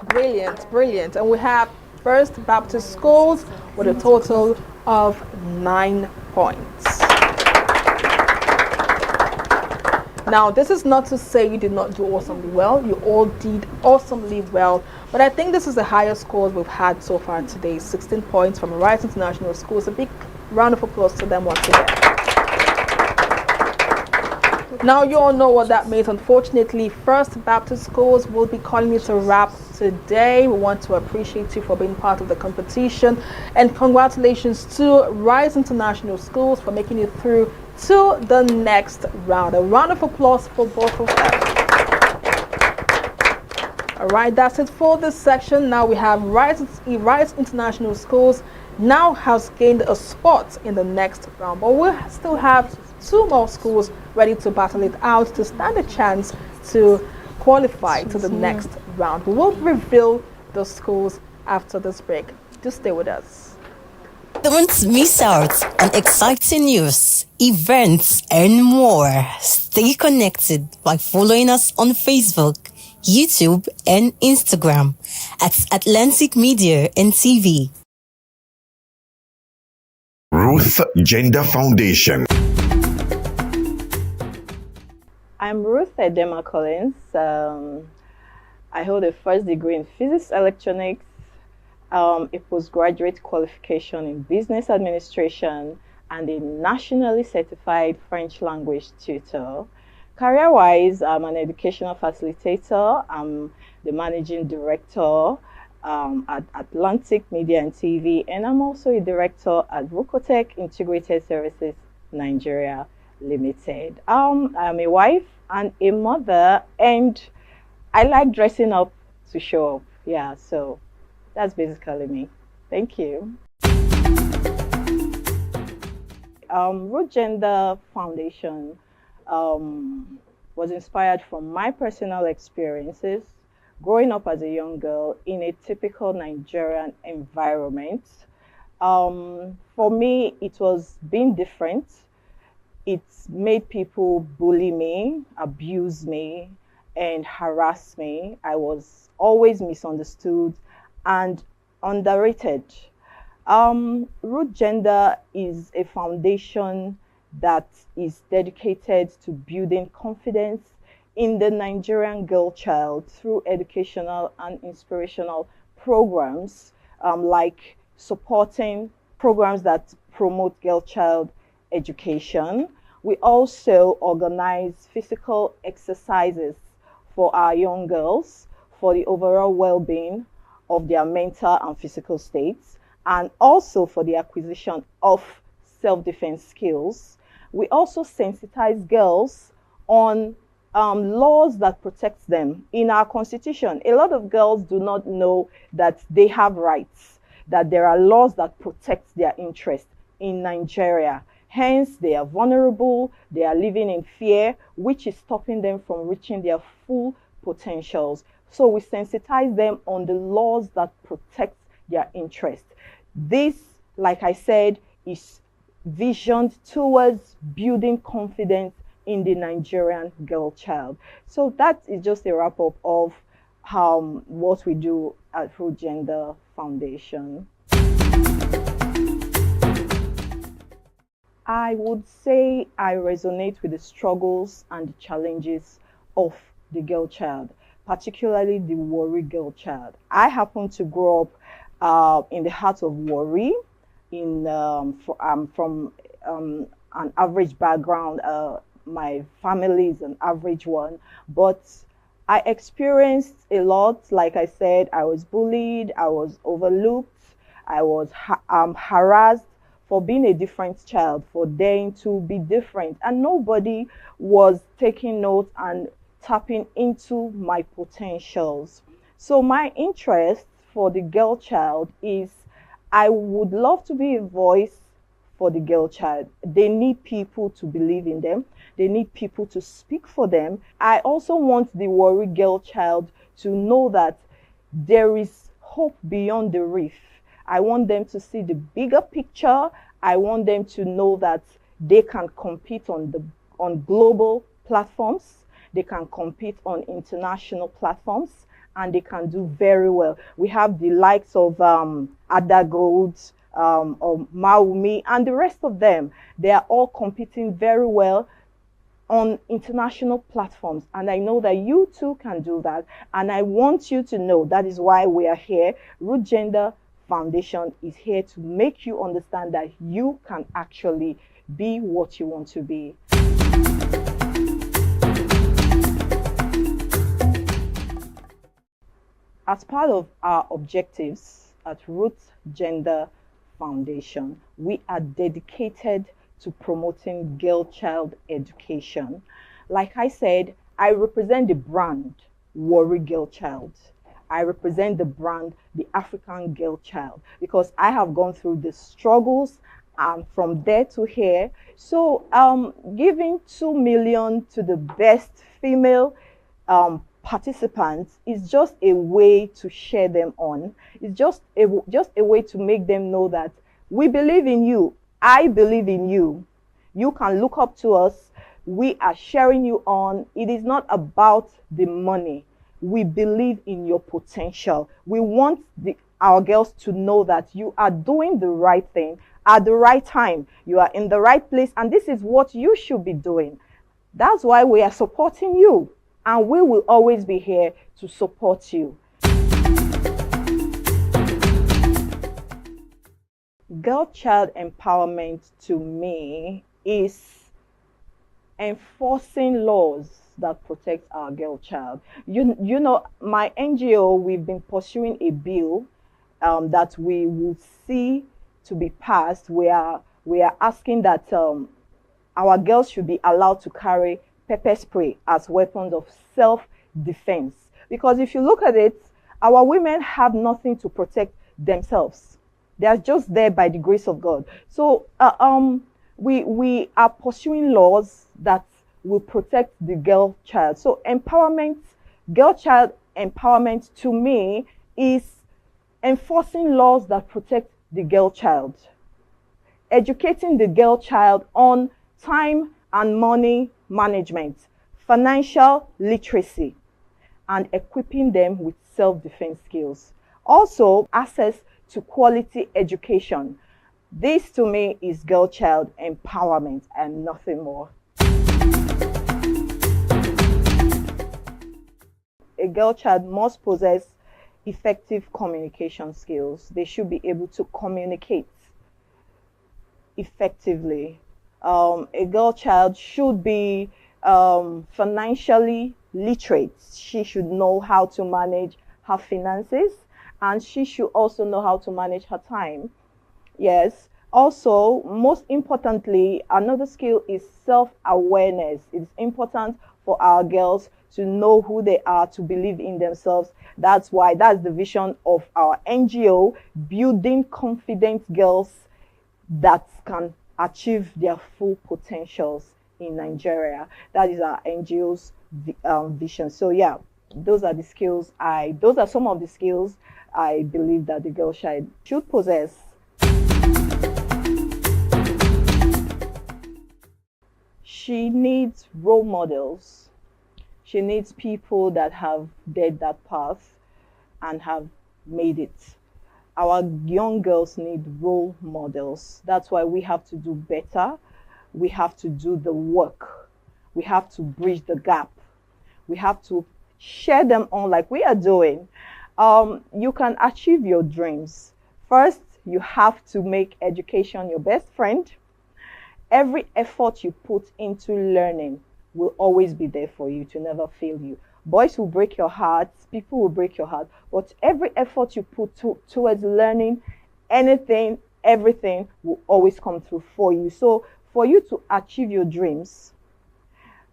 Brilliant, brilliant. And we have First Baptist Schools with a total of 9 points. Now, this is not to say you did not do awesomely well. You all did awesomely well. But I think this is the highest scores we've had so far today. 16 points from Rise International Schools. A big round of applause to them once again. Now you all know what that means. Unfortunately, First Baptist Schools will be calling it a wrap today. We want to appreciate you for being part of the competition, and congratulations to Rise International Schools for making it through to the next round. A round of applause for both of them. All right, that's it for this section. Now we have Rise International Schools now has gained a spot in the next round, but we'll still have 2 more schools ready to battle it out to stand a chance to qualify to the next round. We will reveal the schools after this break. Just stay with us. Don't miss out on exciting news, events, and more. Stay connected by following us on Facebook, YouTube, and Instagram at Atlantic Media and TV. Ruth Gender Foundation. I'm Ruth Edema Collins. I hold a first degree in physics electronics, a postgraduate qualification in business administration, and a nationally certified French language tutor. Career-wise, I'm an educational facilitator. I'm the managing director at Atlantic Media and TV, and I'm also a director at Vocotech Integrated Services Nigeria Limited. I'm a wife and a mother, and I like dressing up to show up. Yeah, so that's basically me. Thank you. Root Gender Foundation was inspired from my personal experiences growing up as a young girl in a typical Nigerian environment. For me, it was being different. It's made people bully me, abuse me, and harass me. I was always misunderstood and underrated. Root Gender is a foundation that is dedicated to building confidence in the Nigerian girl child through educational and inspirational programs, like supporting programs that promote girl child education. We also organize physical exercises for our young girls for the overall well-being of their mental and physical states, and also for the acquisition of self-defense skills. We also sensitize girls on laws that protect them. In our constitution, a lot of girls do not know that they have rights, that there are laws that protect their interests in Nigeria. Hence, they are vulnerable, they are living in fear, which is stopping them from reaching their full potentials. So we sensitize them on the laws that protect their interests. This, like I said, is visioned towards building confidence in the Nigerian girl child. So that is just a wrap-up of what we do at Root Gender Foundation. I would say I resonate with the struggles and the challenges of the girl child, particularly the Warri girl child. I happen to grow up in the heart of Warri. From an average background. My family is an average one, but I experienced a lot. Like I said, I was bullied, I was overlooked, I was harassed for being a different child, for daring to be different, and nobody was taking note and tapping into my potentials. So my interest for the girl child is I would love to be a voice for the girl child. They need people to believe in them. They need people to speak for them. I also want the Warri girl child to know that there is hope beyond the reef. I want them to see the bigger picture. I want them to know that they can compete on global platforms. They can compete on international platforms, and they can do very well. We have the likes of Ada Gold, or Maumi, and the rest of them. They are all competing very well on international platforms, and I know that you too can do that, and I want you to know that is why we are here. Root Gender Foundation is here to make you understand that you can actually be what you want to be. as part of our objectives at Roots Gender Foundation, we are dedicated to promoting girl-child education. Like I said, I represent the brand Warri Girl Child. I represent the brand the African Girl Child because I have gone through the struggles and from there to here. So giving 2 million to the best female participants is just a way to share them on. It's just a way to make them know that we believe in you. I believe in you. You can look up to us. We are sharing you on. It is not about the money. We believe in your potential. We want our girls to know that you are doing the right thing at the right time. You are in the right place, and this is what you should be doing. That's why we are supporting you, and we will always be here to support you. Girl-child empowerment to me is enforcing laws that protect our girl child. You know, my NGO, we've been pursuing a bill that we will see to be passed. We are asking that our girls should be allowed to carry pepper spray as weapons of self-defense. Because if you look at it, our women have nothing to protect themselves. They are just there by the grace of God. So we are pursuing laws that will protect the girl child. So empowerment, girl child empowerment to me is enforcing laws that protect the girl child, educating the girl child on time and money management, financial literacy, and equipping them with self-defense skills. Also, access to quality education. This to me is girl child empowerment and nothing more. A girl child must possess effective communication skills. They should be able to communicate effectively. A girl child should be financially literate. She should know how to manage her finances, and she should also know how to manage her time. Yes. Also, most importantly, another skill is self-awareness. It's important for our girls to know who they are, to believe in themselves. That's the vision of our NGO, building confident girls that can achieve their full potentials in Nigeria. That is our NGO's vision. So yeah, those are some of the skills I believe that the girl child should possess. She needs role models. She needs people that have led that path and have made it. Our young girls need role models. That's why we have to do better. We have to do the work. We have to bridge the gap. We have to share them on like we are doing. You can achieve your dreams. First, you have to make education your best friend. Every effort you put into learning will always be there for you to never fail you. Boys will break your heart, people will break your heart, but every effort you put towards learning anything, everything will always come through for you. So for you to achieve your dreams,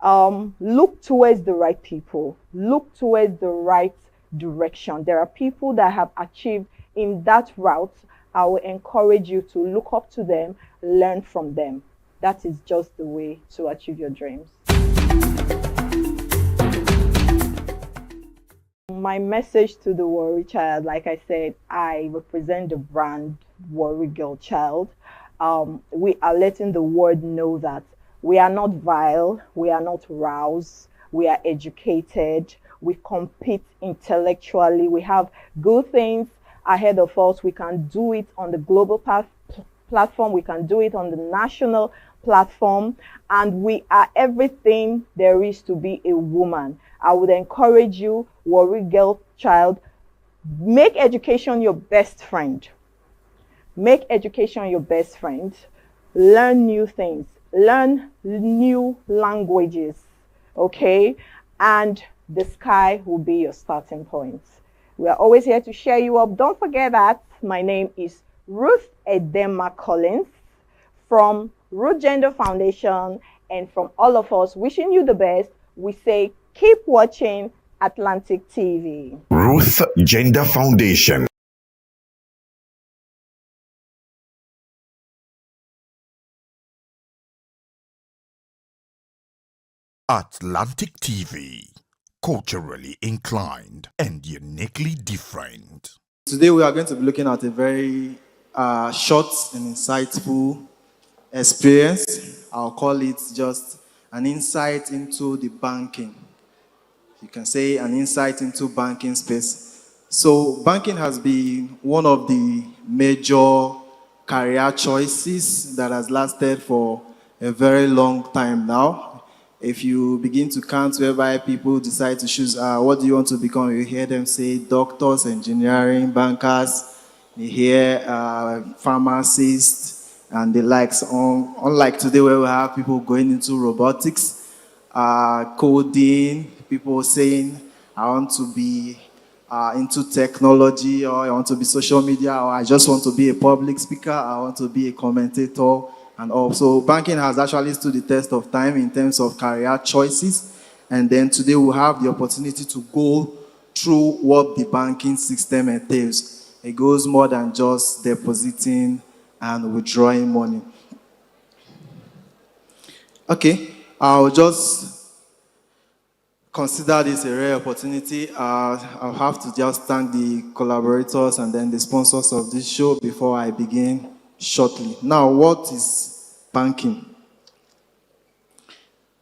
look towards the right people, look towards the right direction. There are people that have achieved in that route. I will encourage you to look up to them, learn from them. That is just the way to achieve your dreams. My message to the Warri child, like I said, I represent the brand Warri Girl Child. We are letting the world know that we are not vile, we are not roused, we are educated, we compete intellectually, we have good things ahead of us. We can do it on the global platform, we can do it on the national platform, and we are everything there is to be a woman. I would encourage you, Warri Girl Child, make education your best friend. Make education your best friend. Learn new things. Learn new languages. Okay? And the sky will be your starting point. We are always here to cheer you up. Don't forget that my name is Ruth Edema Collins from Root Gender Foundation, and from all of us wishing you the best, we say keep watching Atlantic TV. Ruth Gender Foundation. Atlantic TV, culturally inclined and uniquely different. Today we are going to be looking at a very short and insightful experience. I'll call it just an insight into the banking. You can say an insight into banking space. So banking has been one of the major career choices that has lasted for a very long time now. If you begin to count whereby people decide to choose, what do you want to become? You hear them say doctors, engineering, bankers, you hear pharmacists, and the likes. Unlike today where we have people going into robotics, coding, people saying, I want to be into technology, or I want to be social media, or I just want to be a public speaker, I want to be a commentator, and also banking has actually stood the test of time in terms of career choices. And then today we'll have the opportunity to go through what the banking system entails. It goes more than just depositing and withdrawing money. Okay, I'll just consider this a rare opportunity. I'll have to just thank the collaborators and then the sponsors of this show before I begin shortly. Now, what is banking?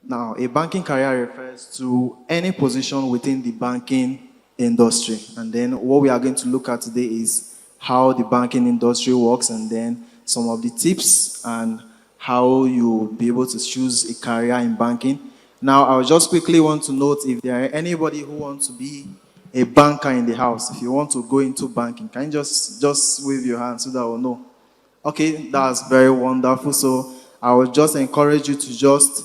Now, a banking career refers to any position within the banking industry. And then what we are going to look at today is how the banking industry works, and then some of the tips and how you'll be able to choose a career in banking. Now, I just quickly want to note if there are anybody who wants to be a banker in the house, if you want to go into banking, can you just wave your hand so that we'll know? Okay, that's very wonderful. So I would just encourage you to just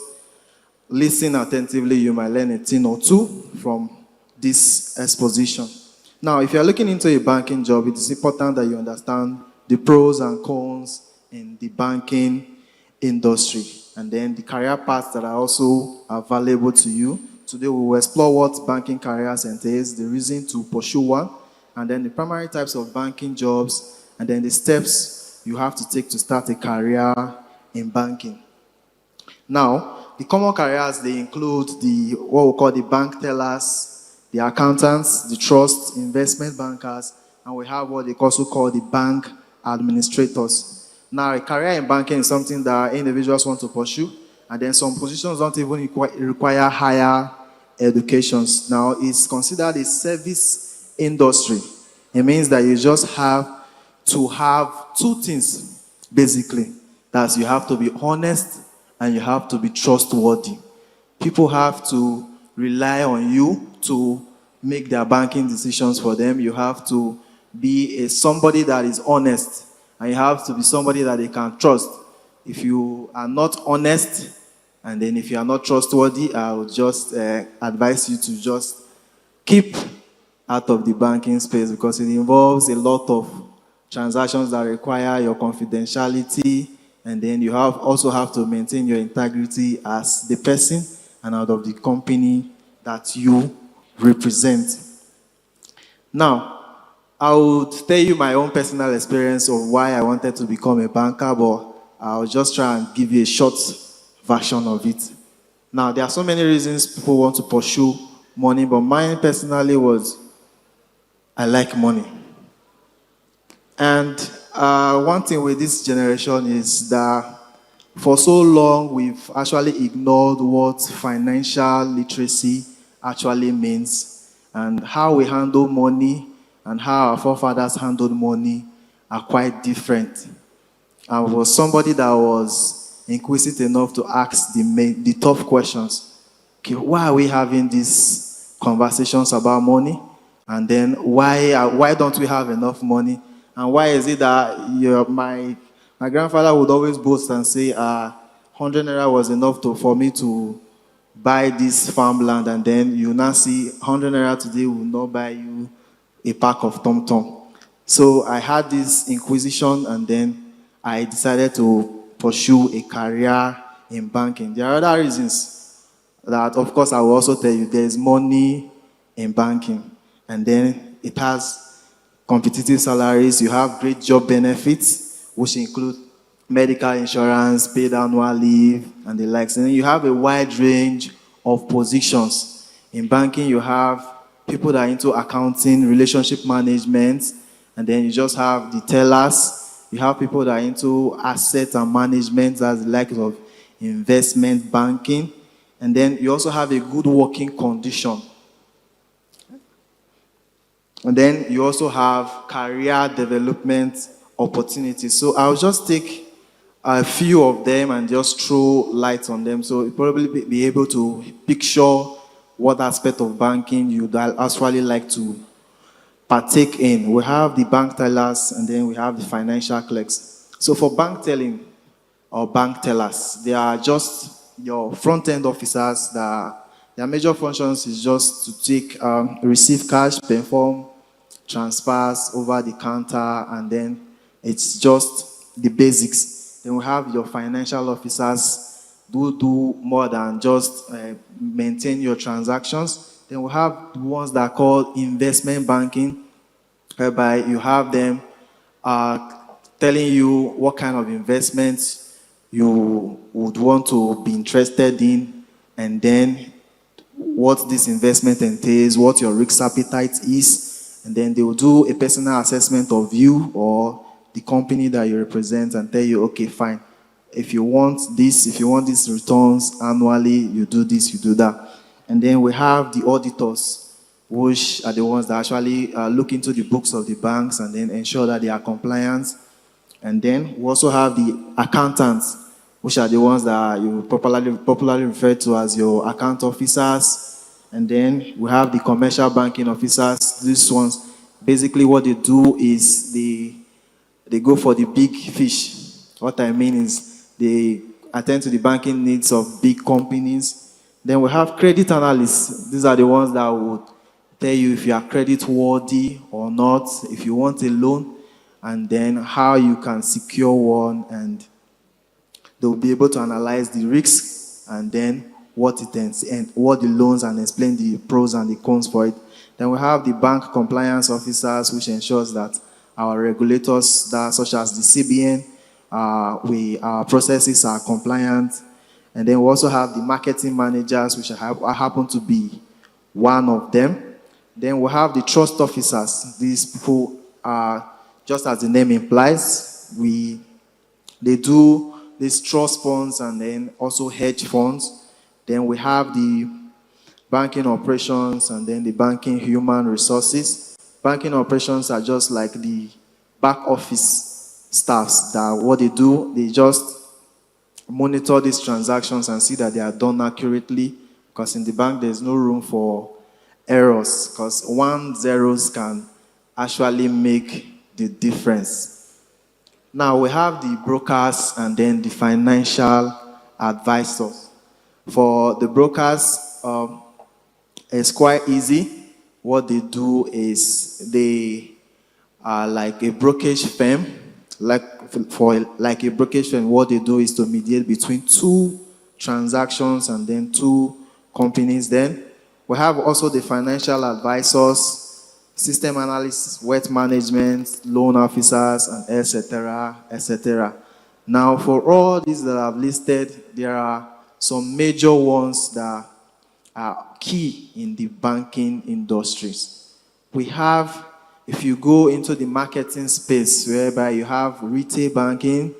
listen attentively. You might learn a thing or two from this exposition. Now, if you're looking into a banking job, it is important that you understand the pros and cons in the banking industry, and then the career paths that are also available to you. Today we will explore what banking careers entails, the reason to pursue one, and then the primary types of banking jobs, and then the steps you have to take to start a career in banking. Now, the common careers, they include what we call the bank tellers, the accountants, the trust, investment bankers, and we have what they also call the bank administrators. Now, a career in banking is something that individuals want to pursue, and then some positions don't even require higher educations. Now, it's considered a service industry. It means that you just have to have two things, basically. That's you have to be honest and you have to be trustworthy. People have to rely on you to make their banking decisions for them. You have to be somebody that is honest, and you have to be somebody that they can trust. If you are not honest, and then if you are not trustworthy, I would just advise you to just keep out of the banking space, because it involves a lot of transactions that require your confidentiality, and then you also have to maintain your integrity as the person and out of the company that you represent. Now, I would tell you my own personal experience of why I wanted to become a banker, but I'll just try and give you a short version of it. Now, there are so many reasons people want to pursue money, but mine personally was I like money. And one thing with this generation is that for so long we've actually ignored what financial literacy actually means, and how we handle money and how our forefathers handled money are quite different. I was somebody that was inquisitive enough to ask the tough questions. Okay, why are we having these conversations about money? And then why don't we have enough money? And why is it that my grandfather would always boast and say, 100 naira was enough for me to buy this farmland, and then you now see 100 naira today will not buy you a pack of Tom Tom. So I had this inquisition, and then I decided to pursue a career in banking. There are other reasons that, of course, I will also tell you. There is money in banking, and then it has competitive salaries. You have great job benefits, which include medical insurance, paid annual leave, and the likes. And then you have a wide range of positions. In banking, you have people that are into accounting, relationship management, and then you just have the tellers. You have people that are into asset and management, as the likes of investment banking. And then you also have a good working condition. And then you also have career development opportunities. So I'll just take a few of them and just throw light on them. So you'll probably be able to picture what aspect of banking you'd actually like to partake in. We have the bank tellers, and then we have the financial clerks. So for bank telling or bank tellers, they are just your front-end officers that their major functions is just to take, receive cash, perform transfers over the counter, and then it's just the basics. Then we have your financial officers who do more than just maintain your transactions. Then we have the ones that are called investment banking, whereby you have them telling you what kind of investments you would want to be interested in, and then what this investment entails, what your risk appetite is, and then they will do a personal assessment of you or the company that you represent and tell you, okay, fine. If you want this, if you want these returns annually, you do this, you do that. And then we have the auditors, which are the ones that actually look into the books of the banks and then ensure that they are compliant. And then we also have the accountants, which are the ones that you popularly refer to as your account officers. And then we have the commercial banking officers. These ones, basically what they do is they go for the big fish. What I mean is they attend to the banking needs of big companies. Then we have credit analysts. These are the ones that would tell you if you are credit worthy or not, if you want a loan, and then how you can secure one, and they'll be able to analyze the risks and then what it ends and what the loans, and explain the pros and the cons for it. Then we have the bank compliance officers, which ensures that our regulators, such as the CBN, our processes are compliant. And then we also have the marketing managers, which I happen to be one of them. Then we have the trust officers. These people are, just as the name implies, they do these trust funds and then also hedge funds. Then we have the banking operations and then the banking human resources. Banking operations are just like the back office staffs that what they do, they just monitor these transactions and see that they are done accurately, because in the bank there's no room for errors, because 1 zeros can actually make the difference. Now we have the brokers and then the financial advisors. For the brokers, it's quite easy. What they do is they are like a brokerage firm. Like a brokerage firm, what they do is to mediate between two transactions and then two companies. Then we have also the financial advisors, system analysts, wealth management, loan officers, and etc., etc. Now, for all these that I've listed, there are some major ones that are key in the banking industries. We have, if you go into the marketing space, whereby you have retail banking,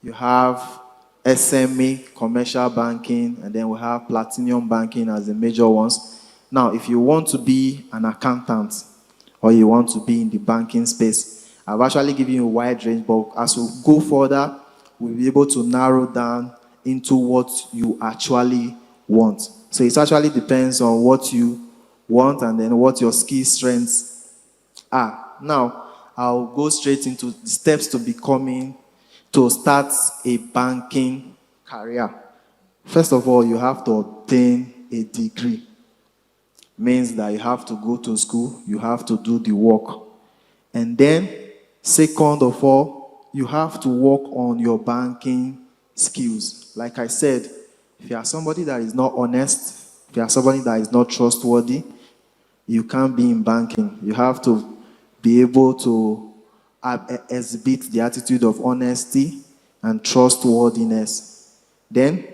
you have SME, commercial banking, and then we have platinum banking as the major ones. Now, if you want to be an accountant or you want to be in the banking space, I've actually given you a wide range, but as we go further, we'll be able to narrow down into what you actually want. So it actually depends on what you want and then what your skill strengths are. Now, I'll go straight into the steps to start a banking career. First of all, you have to obtain a degree. means that you have to go to school, you have to do the work. And then, second of all, you have to work on your banking skills. Like I said, if you are somebody that is not honest, if you are somebody that is not trustworthy, you can't be in banking. You have to be able to exhibit the attitude of honesty and trustworthiness. Then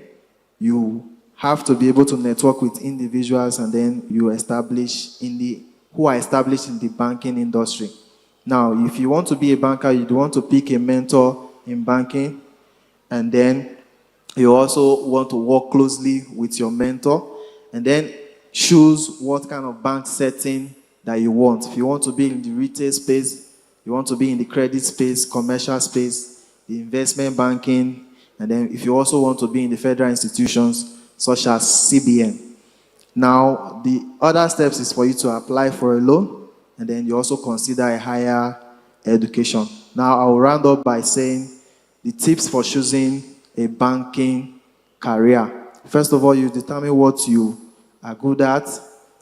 you have to be able to network with individuals, and then you establish who are established in the banking industry. Now, if you want to be a banker, you want to pick a mentor in banking, and then you also want to work closely with your mentor, and then choose what kind of bank setting that you want. If you want to be in the retail space, you want to be in the credit space, commercial space, the investment banking, and then if you also want to be in the federal institutions such as CBN. Now, the other steps is for you to apply for a loan, and then you also consider a higher education. Now, I'll round up by saying the tips for choosing a banking career. First of all, you determine what you are good at,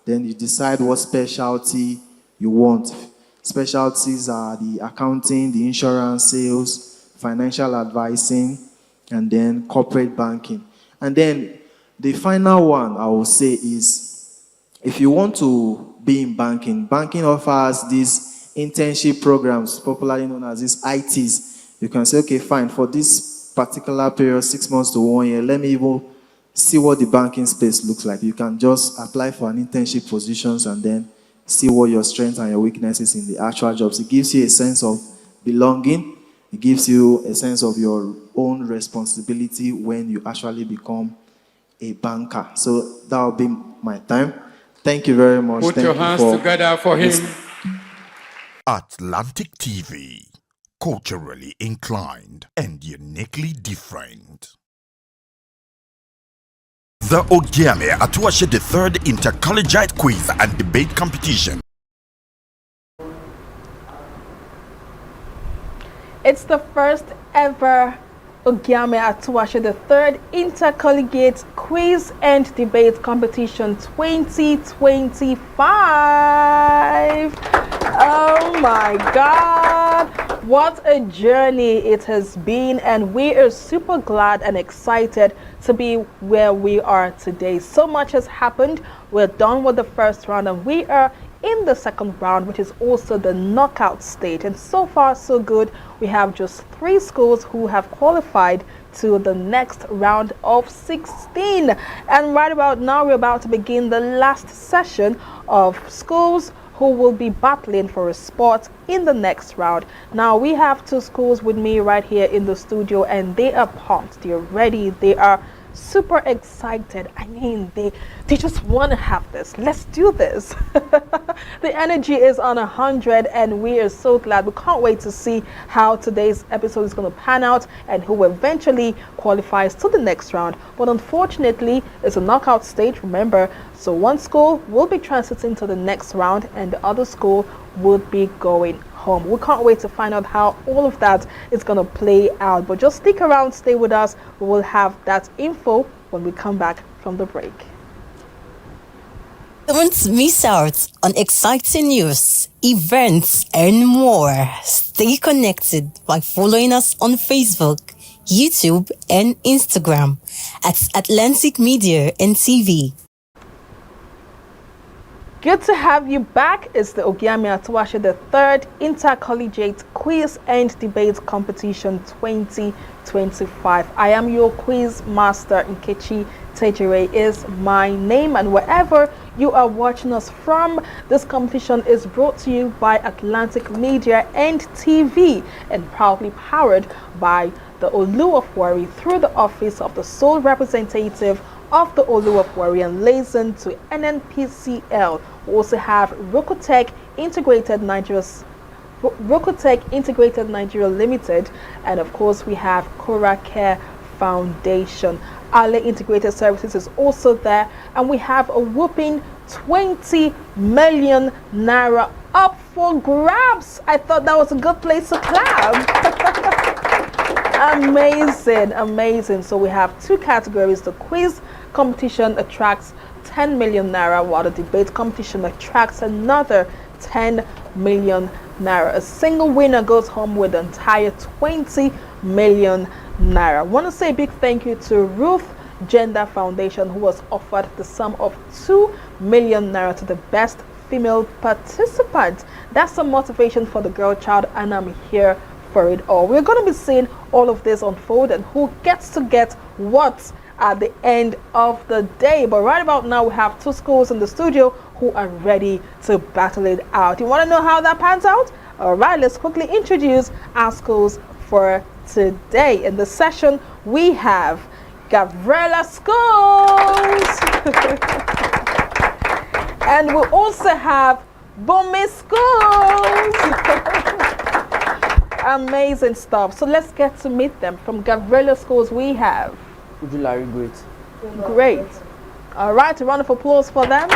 then you decide what specialty you want. Specialties are the accounting, the insurance, sales, financial advising, and then corporate banking. And then the final one I will say is, if you want to be in banking, banking offers these internship programs, popularly known as these ITs. You can say, okay, fine, for this particular period, 6 months to 1 year, let me even see what the banking space looks like. You can just apply for an internship positions and then see what your strengths and your weaknesses in the actual jobs. It gives you a sense of belonging. It gives you a sense of your own responsibility when you actually become a banker. So that will be my time. Thank you very much. Put Thank your you hands together for him. Atlantic TV, culturally inclined and uniquely different. The Ogiame Atuwatse III Inter-Collegiate Quiz and Debate Competition. It's the first ever Ogiame Atuwatse III Inter-Collegiate Quiz and Debate Competition 2025. Oh my God, what a journey it has been, and we are super glad and excited to be where we are today. So much has happened. We're done with the first round and we are in the second round, which is also the knockout stage. And so far so good. We have just 3 schools who have qualified to the next round of 16. And right about now we're about to begin the last session of schools who will be battling for a spot in the next round. Now we have 2 schools with me right here in the studio, and they are pumped, they're ready, they are super excited. I mean, they just want to have this. Let's do this. The energy is on 100 and we are so glad. We can't wait to see how today's episode is going to pan out and who eventually qualifies to the next round. But unfortunately, it's a knockout stage, remember, so one school will be transiting to the next round and the other school would be going home. We can't wait to find out how all of that is going to play out. But just stick around, stay with us. We will have that info when we come back from the break. Don't miss out on exciting news, events, and more. Stay connected by following us on Facebook, YouTube, and Instagram at Atlantic Media and TV. Good to have you back. It's the Ogiame Atuwatse III Inter-Collegiate Quiz and Debate Competition 2025. I am your quiz master, Nkechi Tejere is my name, and wherever you are watching us from, this competition is brought to you by Atlantic Media and TV and proudly powered by the Olu of Warri through the office of the sole representative of the Olu of Warri and liaison to NNPCL. We also have Rokotech Integrated Nigeria Limited, and of course we have Cora Care Foundation. Ale Integrated Services is also there, and we have a whooping 20 million naira up for grabs. I thought that was a good place to clap. Amazing, amazing. So we have 2 categories. The quiz competition attracts 10 million naira, while the debate competition attracts another 10 million naira. A single winner goes home with the entire 20 million naira. I want to say a big thank you to Ruth Gender Foundation, who was offered the sum of 2 million naira to the best female participant. That's some motivation for the girl child, and I'm here for it all. We're going to be seeing all of this unfold and who gets to get what at the end of the day. But right about now, we have two schools in the studio who are ready to battle it out. You want to know how that pans out? All right, let's quickly introduce our schools for today. In the session, we have Gabriela Schools. And we also have Bumi Schools. Amazing stuff. So let's get to meet them. From Gabriela Schools, we have Ujulari Great. Great. All right, a round of applause for them.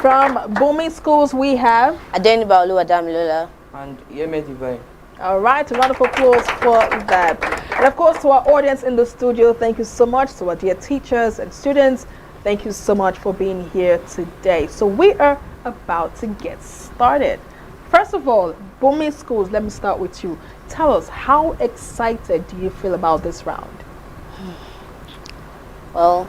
From Bumi Schools, we have Adeniba Oluwadamilola and Yeme Divine. All right, a round of applause for that. And of course, to our audience in the studio, thank you so much. To our dear teachers and students, thank you so much for being here today. So we are about to get started. First of all, Bumi Schools, let me start with you. Tell us, how excited do you feel about this round? Well,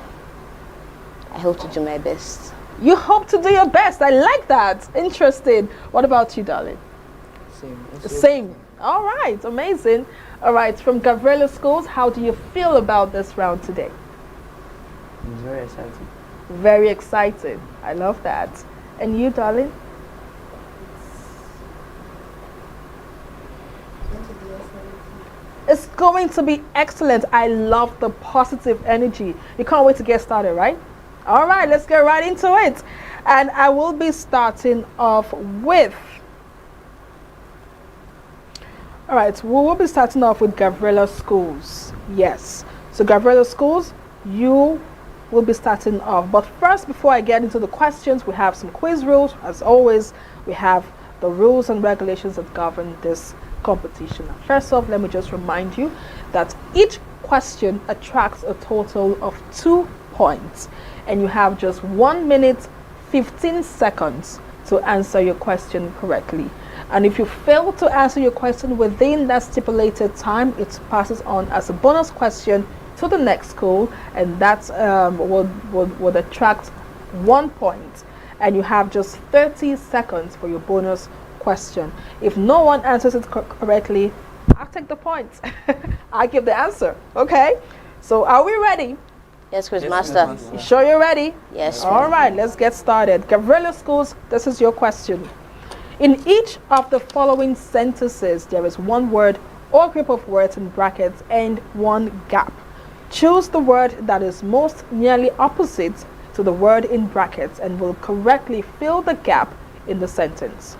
I hope to do my best. You hope to do your best. I like that. Interesting. What about you, darling? Same. All right. Amazing. All right. From Gabriela Schools, how do you feel about this round today? I'm very excited. Very excited. I love that. And you, darling? It's going to be excellent. I love the positive energy. You can't wait to get started, right? All right, let's get right into it. And I will be starting off with... All right, we will be starting off with Gabriela Schools. Yes. So Gabriela Schools, you will be starting off. But first, before I get into the questions, we have some quiz rules. As always, we have the rules and regulations that govern this competition. First off, let me just remind you that each question attracts a total of 2 points, and you have just 1 minute 15 seconds to answer your question correctly. And if you fail to answer your question within that stipulated time, it passes on as a bonus question to the next school, and that would attract 1 point, and you have just 30 seconds for your bonus question. If no one answers it correctly, I'll take the points. I give the answer. Okay? So are we ready? Yes, Quiz Master. You sure you're ready? Yes. All right, let's get started. Gabriela Schools, this is your question. In each of the following sentences, there is one word or group of words in brackets and one gap. Choose the word that is most nearly opposite to the word in brackets and will correctly fill the gap in the sentence.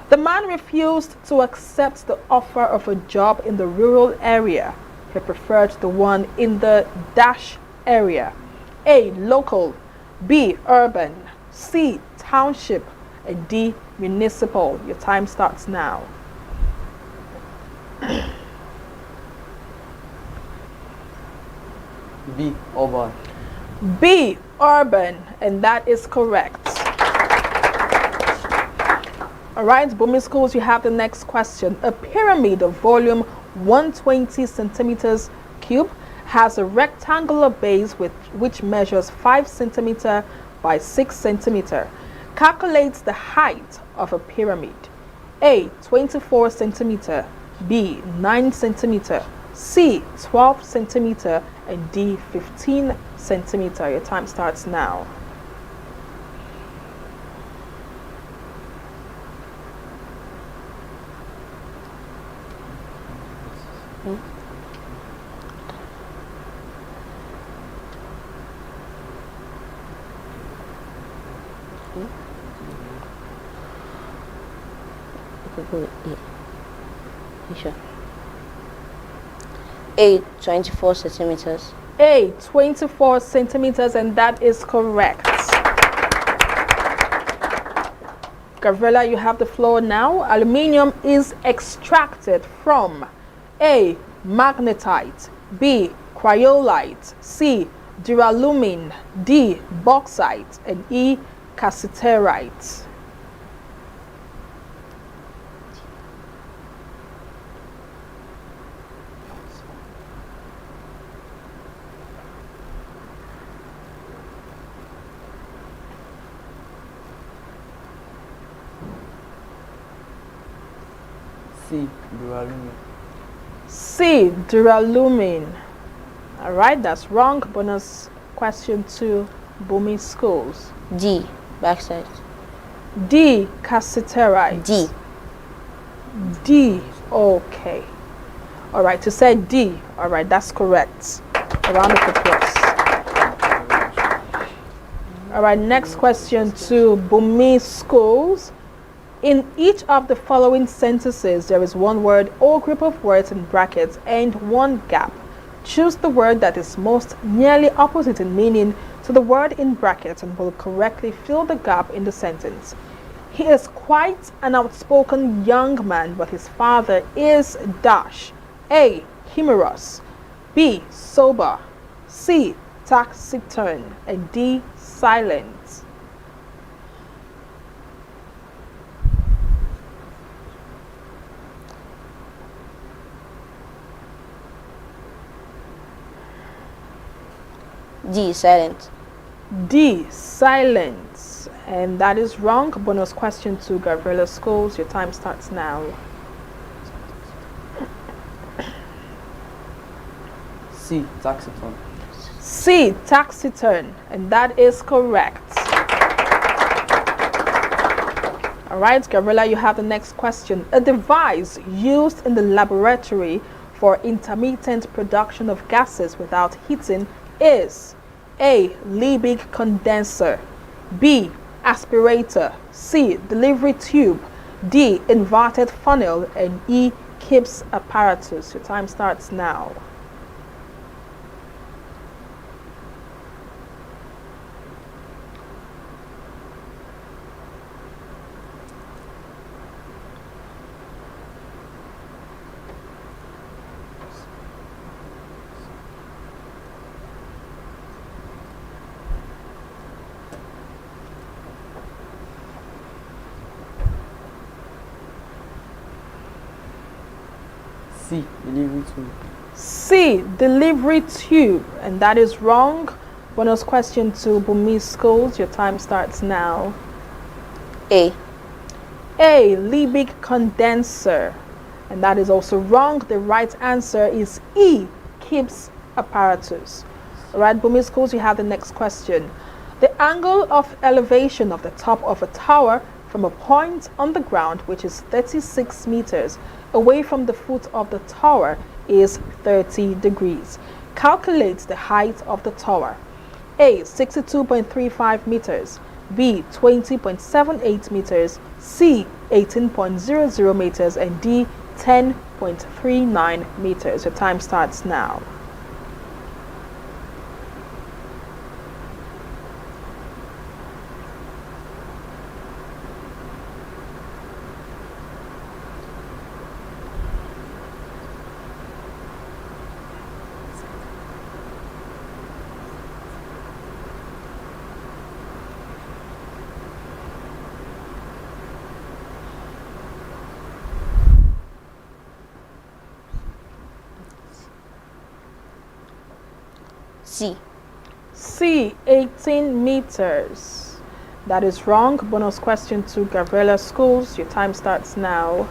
The man refused to accept the offer of a job in the rural area. He preferred the one in the dash area. A, local. B, urban. C, township. And D, municipal. Your time starts now. B, urban. B, urban. And that is correct. All right, Bumi Schools, you have the next question. A pyramid of volume 120 centimeters cube has a rectangular base which measures 5 centimeter by 6 centimeter. Calculates the height of a pyramid. A, 24 centimeter. B, 9 centimeter. C, 12 centimeter. And D, 15 centimeter. Your time starts now. Sure. A, 24 centimeters. A, 24 centimeters, and that is correct. Gabriela, you have the floor now. Aluminium is extracted from A, magnetite. B, cryolite. C, duralumin, D, bauxite, and E, cassiterite. C, duralumin. C, duralumin. All right, that's wrong. Bonus question to Bumi schools. D, bauxite. D, cassiterite. D. D, okay. All right, to say D. All right, that's correct. A round of applause. All right, next question to Bumi schools. In each of the following sentences, there is one word or group of words in brackets and one gap. Choose the word that is most nearly opposite in meaning to the word in brackets and will correctly fill the gap in the sentence. He is quite an outspoken young man, but his father is dash. A, humorous. B, sober. C, taciturn. And D, silent. D, silent. D, silent. And that is wrong. Bonus question to Gabriela Schools. Your time starts now. C, taciturn. C, taciturn. And that is correct. All right, Gabriela, you have the next question. A device used in the laboratory for intermittent production of gases without heating is A, Liebig condenser. B, aspirator. C, delivery tube. D, inverted funnel. And E, Gibbs apparatus. Your time starts now. C, delivery tube. C, delivery tube. And that is wrong. Bonus question to Bumi Schools. Your time starts now. A. A, Liebig condenser. And that is also wrong. The right answer is E, Gibbs apparatus. All right, Bumi Schools, you have the next question. The angle of elevation of the top of a tower from a point on the ground, which is 36 meters, away from the foot of the tower is 30 degrees. Calculate the height of the tower. A, 62.35 meters. B, 20.78 meters. C, 18.00 meters. And D, 10.39 meters. Your time starts now. C. C, 18 meters. That is wrong. Bonus question to Gabriela Schools. Your time starts now.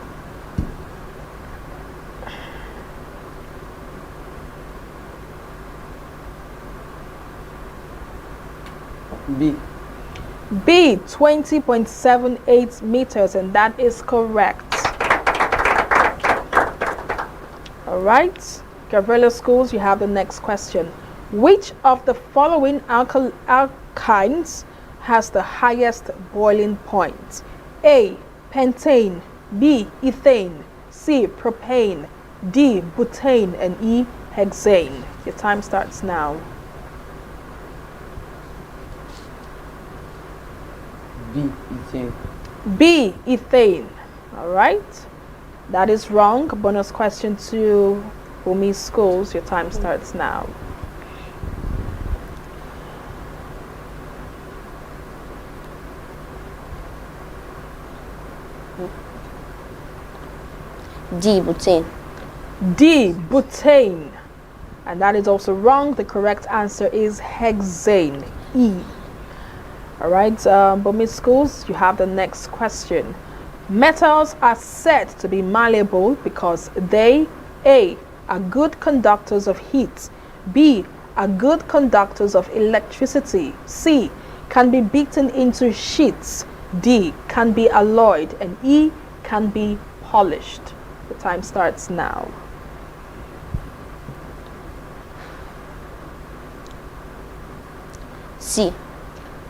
B. B, 20.78 meters, and that is correct. All right, Gabriela Schools, you have the next question. Which of the following alkynes has the highest boiling point? A, pentane. B, ethane. C, propane. D, butane. And E, hexane. Your time starts now. B, ethane. B, ethane. All right, that is wrong. Bonus question to Bumi Schools. Your time starts now. D. Butane. D. Butane. And that is also wrong. The correct answer is hexane. E. All right, but Miss Schools, you have the next question. Metals are said to be malleable because they, A, are good conductors of heat, B, are good conductors of electricity, C, can be beaten into sheets, D, can be alloyed, and E, can be polished. The time starts now. C.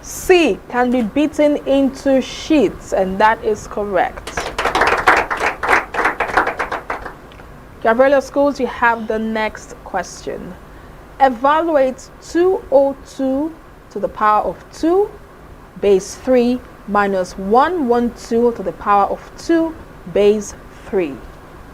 C, can be beaten into sheets, and that is correct. Gabriela Schools, you have the next question. Evaluate 202 to the power of 2 base 3 minus 112 to the power of 2 base 3.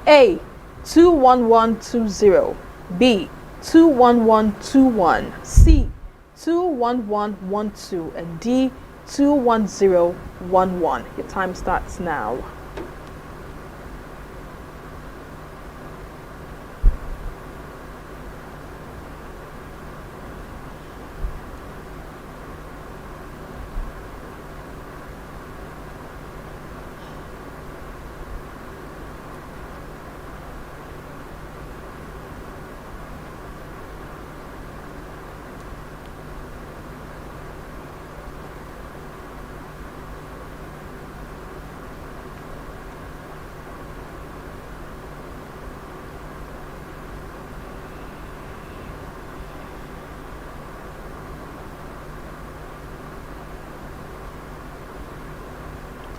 A, 21120. B, 21121. C, 21112, and D, 21011. Your time starts now.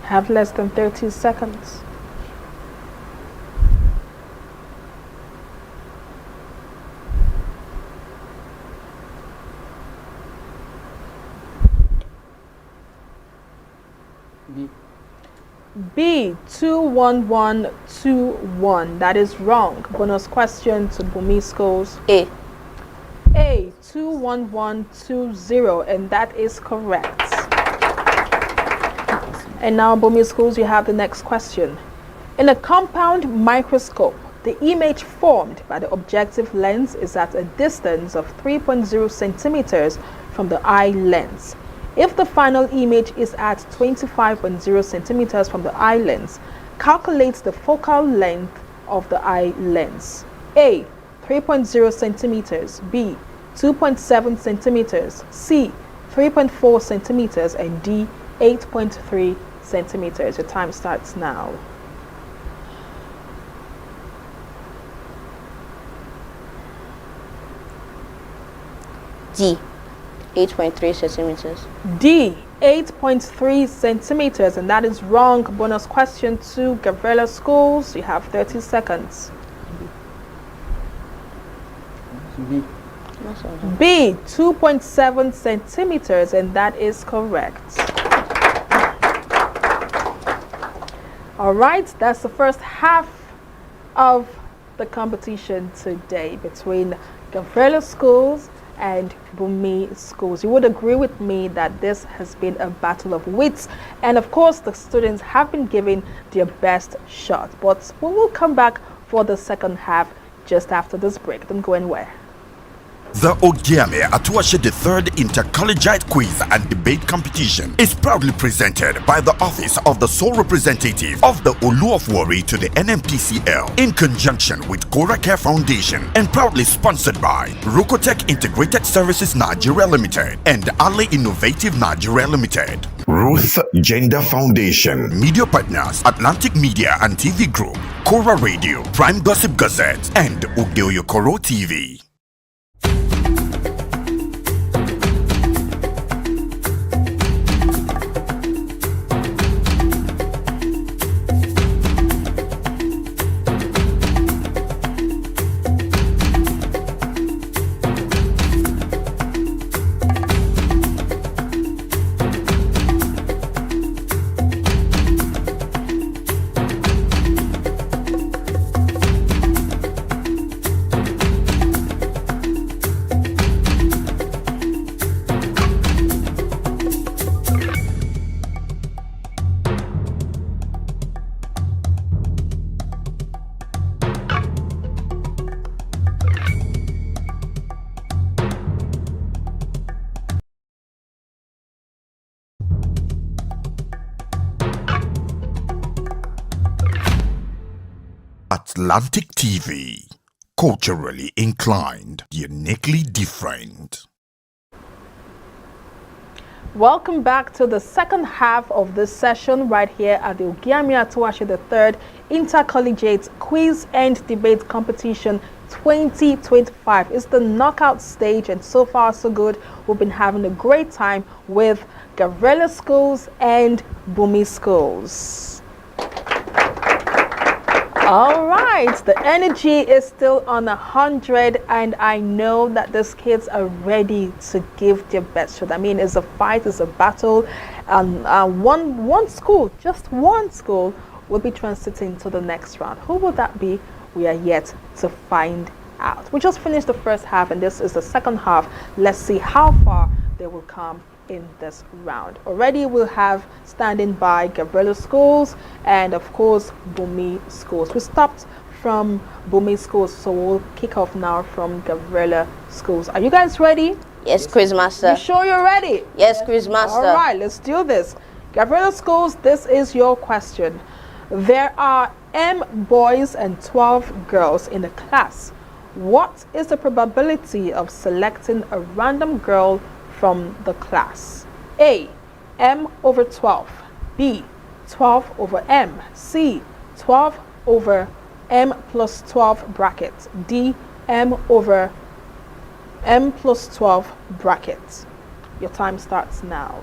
Have less than 30 seconds. B. B, 21121. That is wrong. Bonus question to Bumi Schools. A. A, 21120, and that is correct. And now, Bumi Schools, you have the next question. In a compound microscope, the image formed by the objective lens is at a distance of 3.0 centimeters from the eye lens. If the final image is at 25.0 centimeters from the eye lens, calculate the focal length of the eye lens. A, 3.0 centimeters. B, 2.7 centimeters. C, 3.4 centimeters. And D, 8.3 centimeters. Your time starts now. D. 8.3 centimeters. D, 8.3 centimeters, and that is wrong. Bonus question to Gabriela Schools. You have 30 seconds. B. B, 2.7 centimeters, and that is correct. All right, that's the first half of the competition today between Gabriela Schools and Bumi Schools. You would agree with me that this has been a battle of wits, and of course the students have been giving their best shot. But we will come back for the second half just after this break. Don't go anywhere. The Ogiame Atuwatse III Inter-Collegiate Quiz and Debate Competition is proudly presented by the Office of the Sole Representative of the Oyo-Ekòró to the NMPCL in conjunction with Kora Care Foundation, and proudly sponsored by Rokotech Integrated Services Nigeria Limited and Ale Innovative Nigeria Limited. Ruth Gender Foundation. Media partners: Atlantic Media and TV Group, Kora Radio, Prime Gossip Gazette, and Oyo-Ekòró TV. Atlantic TV. Culturally inclined, uniquely different. Welcome back to the second half of this session right here at the Ogiame Atuwatse III Inter-Collegiate Quiz and Debate Competition 2025. It's the knockout stage, and so far so good. We've been having a great time with Gavrela schools and Bumi schools. All right, the energy is still on 100, and I know that these kids are ready to give their best shot. I mean, it's a fight, it's a battle, and one school, just one school, will be transiting to the next round. Who will that be? We are yet to find out. We just finished the first half, and this is the second half. Let's see how far they will come in this round. Already we'll have standing by Gavrela schools and of course Bumi schools. We stopped from Bumi schools, so we'll kick off now from Gavrela schools. Are you guys ready? Yes, Quizmaster. You sure you're ready? Yes, Quizmaster. All right, let's do this. Gavrela schools, this is your question. There are M boys and 12 girls in a class. What is the probability of selecting a random girl from the class? A, M over 12. B, 12 over M. C, 12 over M plus 12 bracket. D, M over M plus 12 bracket. Your time starts now.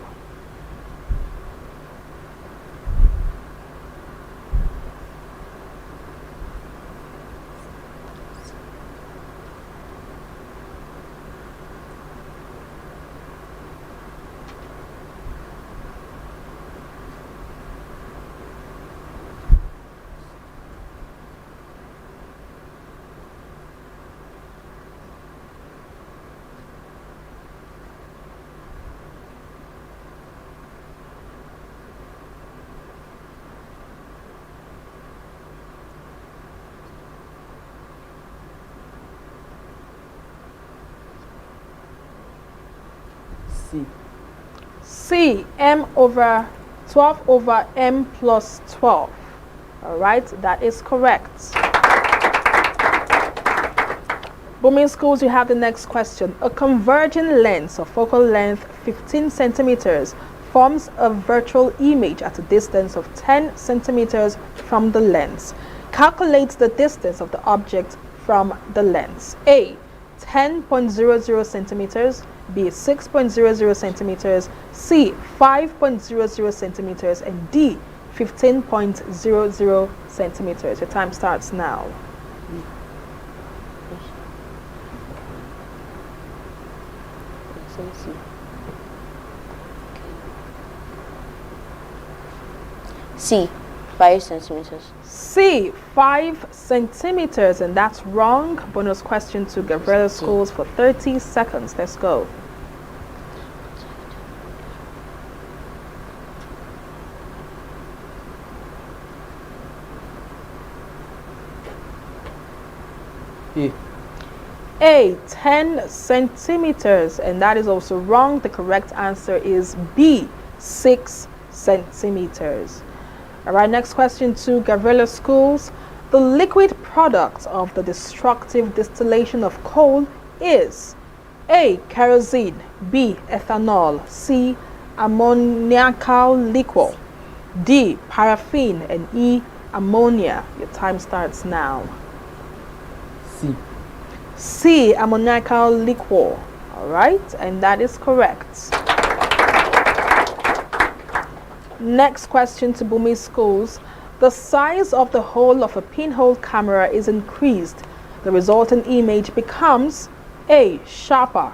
C, M over 12 over M plus 12. All right, that is correct. Bumi schools, you have the next question. A converging lens of focal length 15 centimeters forms a virtual image at a distance of 10 centimeters from the lens. Calculate the distance of the object from the lens. A, 10.00 centimeters. B, 6.00 centimeters. C, 5.00 centimeters. And D, 15.00 centimeters. Your time starts now. C, 5 centimeters. C, 5 centimeters, and that's wrong. Bonus question to Gavrela schools for 30 seconds. Let's go. A, 10 centimeters, and that is also wrong. The correct answer is B, 6 centimeters. All right, next question to Gavrela schools. The liquid product of the destructive distillation of coal is A, kerosene. B, ethanol. C, ammoniacal liquor. D, paraffin. And E, ammonia. Your time starts now. C. C, ammoniacal liquor. All right, and that is correct. Next question to Bumi schools. The size of the hole of a pinhole camera is increased. The resulting image becomes A, sharper.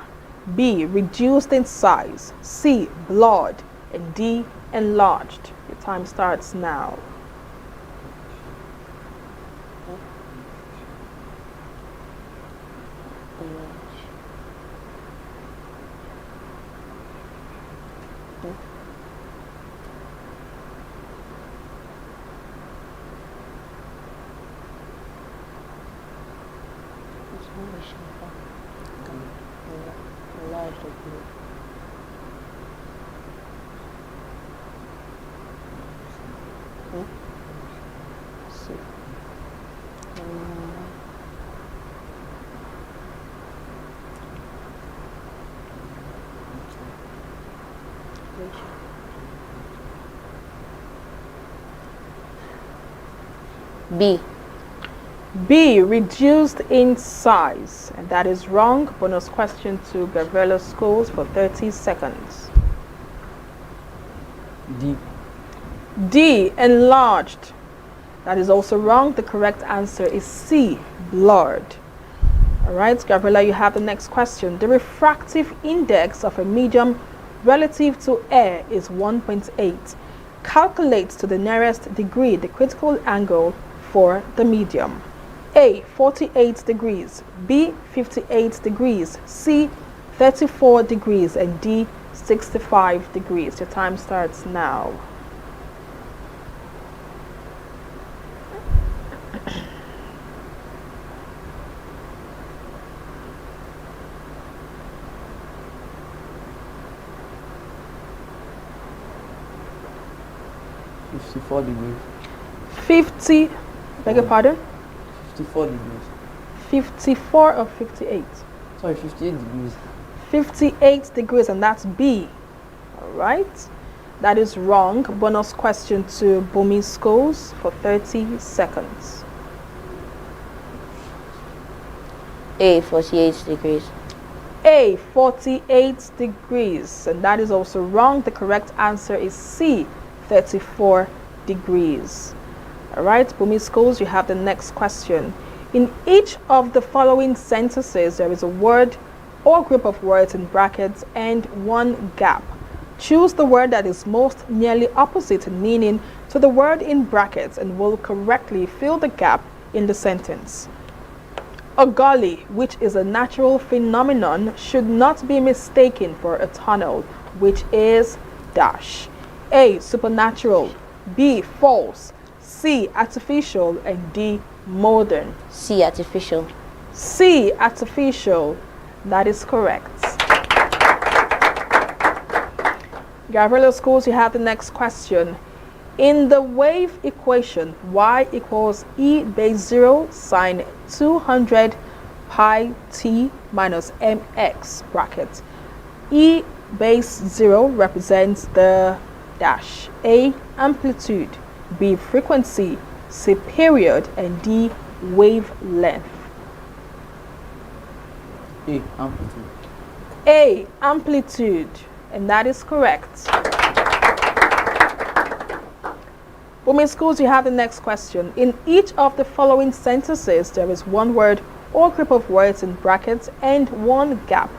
B, reduced in size. C, blurred. And D, enlarged. Your time starts now. population? B. B, reduced in size. And that is wrong. Bonus question to Gabriela Schools for 30 seconds. D. D, enlarged. That is also wrong. The correct answer is C, blurred. All right, Gabriela, you have the next question. The refractive index of a medium relative to air is 1.8. Calculate to the nearest degree the critical angle for the medium. A, 48 degrees, B, 58 degrees, C, 34 degrees, and D, 65 degrees. Your time starts now. $54 degrees. 50, beg your pardon? 54 degrees. 54 or 58? Sorry, 58 degrees. 58 degrees, and that's B. All right. That is wrong. Bonus question to Bumi Schools for 30 seconds. A, 48 degrees. A, 48 degrees, and that is also wrong. The correct answer is C, 34 degrees. All right, Bumi Schools, you have the next question. In each of the following sentences, there is a word or group of words in brackets and one gap. Choose the word that is most nearly opposite in meaning to the word in brackets and will correctly fill the gap in the sentence. A gully, which is a natural phenomenon, should not be mistaken for a tunnel, which is dash. A, supernatural, B, false, C, artificial, and D, modern. C, artificial. C, artificial. That is correct. Gabriela Schools, you have the next question. In the wave equation, y equals e base 0 sine 200 pi t minus mx bracket. E base 0 represents the dash. A, amplitude, B, frequency, C, period, and D, wavelength. A, amplitude. A, amplitude, and that is correct. Bumi Schools, you have the next question. In each of the following sentences, there is one word or group of words in brackets and one gap.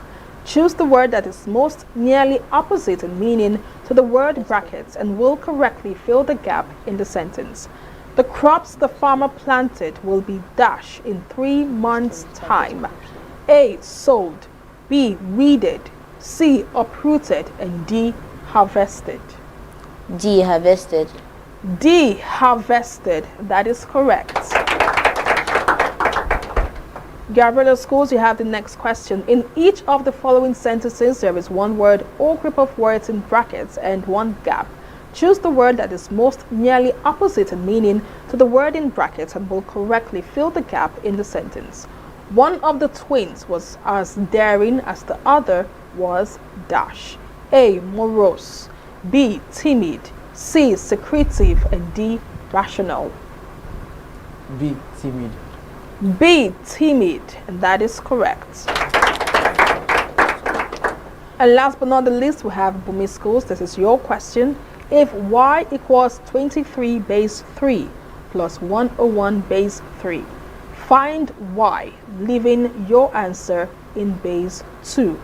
Choose the word that is most nearly opposite in meaning to the word brackets and will correctly fill the gap in the sentence. The crops the farmer planted will be dash in 3 months' time. A, sold, B, weeded, C, uprooted, and D, harvested. D, harvested. D, harvested. That is correct. Gabriela Schools, you have the next question. In each of the following sentences, there is one word or group of words in brackets and one gap. Choose the word that is most nearly opposite in meaning to the word in brackets and will correctly fill the gap in the sentence. One of the twins was as daring as the other was dash. A, morose, B, timid, C, secretive, and D, rational. B, timid. B, timid, and that is correct. And last but not the least, we have Bumi Schools. This is your question. If y equals 23 base 3 plus 101 base 3, find y, leaving your answer in base 2.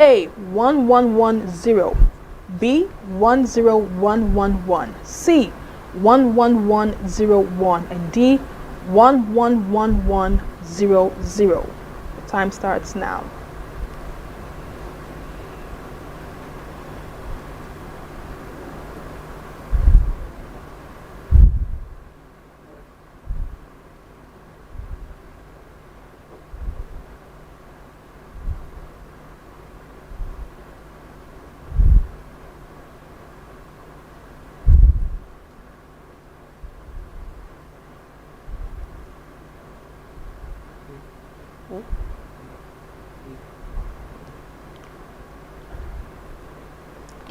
A, 1110, B, 10111, C, 11101, and D, 111100. The time starts now.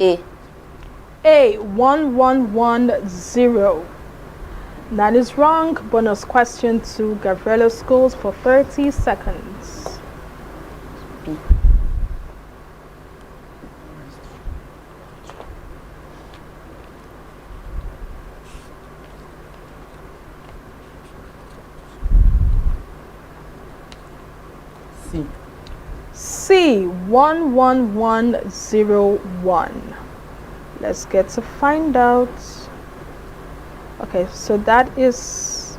A. A, 1110. That is wrong. Bonus question to Gabriela Schools for 30 seconds. B. C. C, 11101. Let's get to find out. Okay, so that is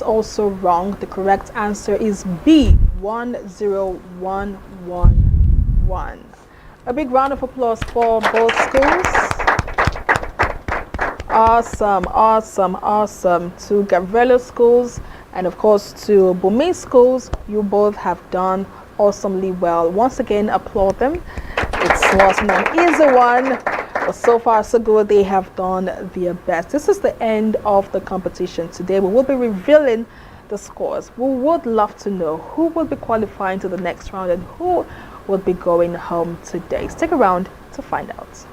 also wrong. The correct answer is B, 10111. A big round of applause for both schools. Awesome, awesome, awesome. To Gabriela Schools and of course to Bumi Schools, you both have done awesomely well. Once again, applaud them. It wasn't an easy one, but so far so good. They have done their best. This is the end of the competition today. We will be revealing the scores. We would love to know who will be qualifying to the next round and who will be going home today. Stick around to find out.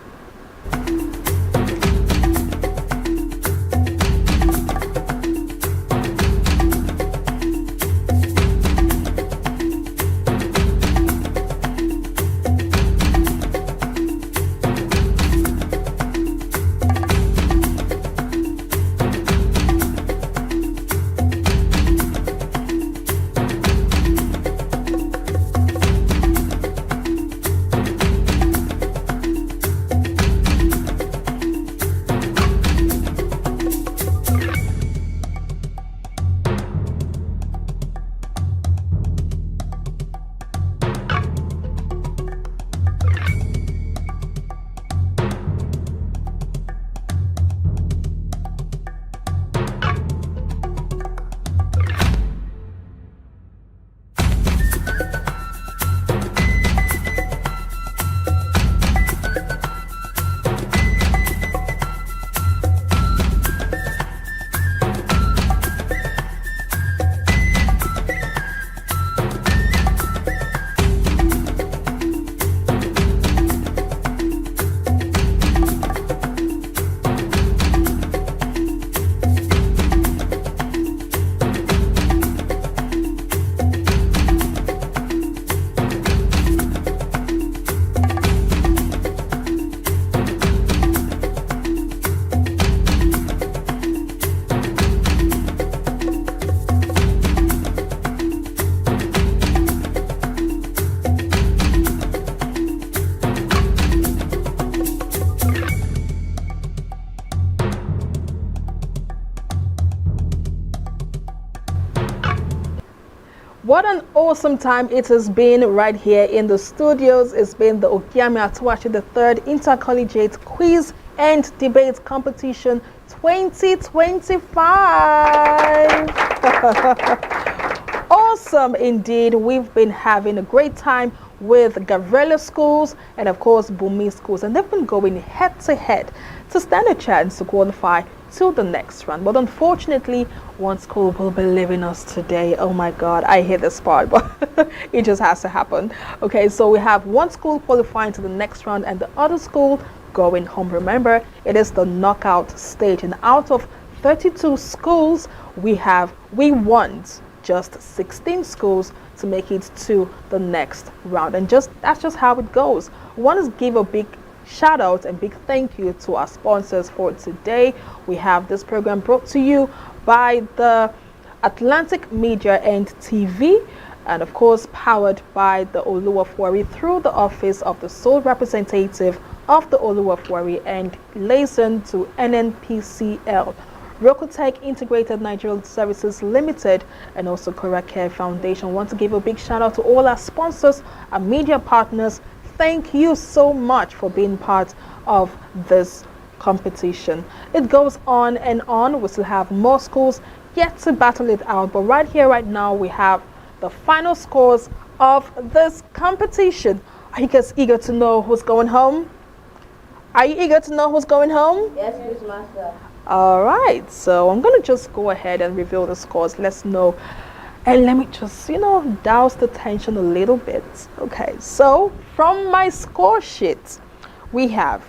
What an awesome time it has been right here in the studios. It's been the Ogiame Atuwatse the third Inter-Collegiate Quiz and Debate Competition 2025. Awesome indeed. We've been having a great time with Gabriela Schools and of course Bumi Schools, and they've been going head to head to stand a chance to qualify to the next round. But unfortunately, one school will be leaving us today. Oh my god, I hate this part, but it just has to happen. Okay, so we have one school qualifying to the next round and the other school going home. Remember, it is the knockout stage, and out of 32 schools, we want just 16 schools to make it to the next round, and that's just how it goes. We want to give a big shout out and big thank you to our sponsors for today. We have this program brought to you by the Atlantic Media and TV, and of course powered by the Olu of Warri through the office of the sole representative of the Olu of Warri and liaison to NNPCL, Rokotech Integrated Nigeria Services Limited, and also Kora Care Foundation. I want to give a big shout out to all our sponsors, our media partners. Thank you so much for being part of this competition. It goes on and on. We still have more schools yet to battle it out, but right here, right now, we have the final scores of this competition. Are you guys eager to know who's going home? Are you eager to know who's going home? Yes, Miss Master. All right, so I'm going to just go ahead and reveal the scores. Let's know And let me just, douse the tension a little bit. Okay, so from my score sheet, we have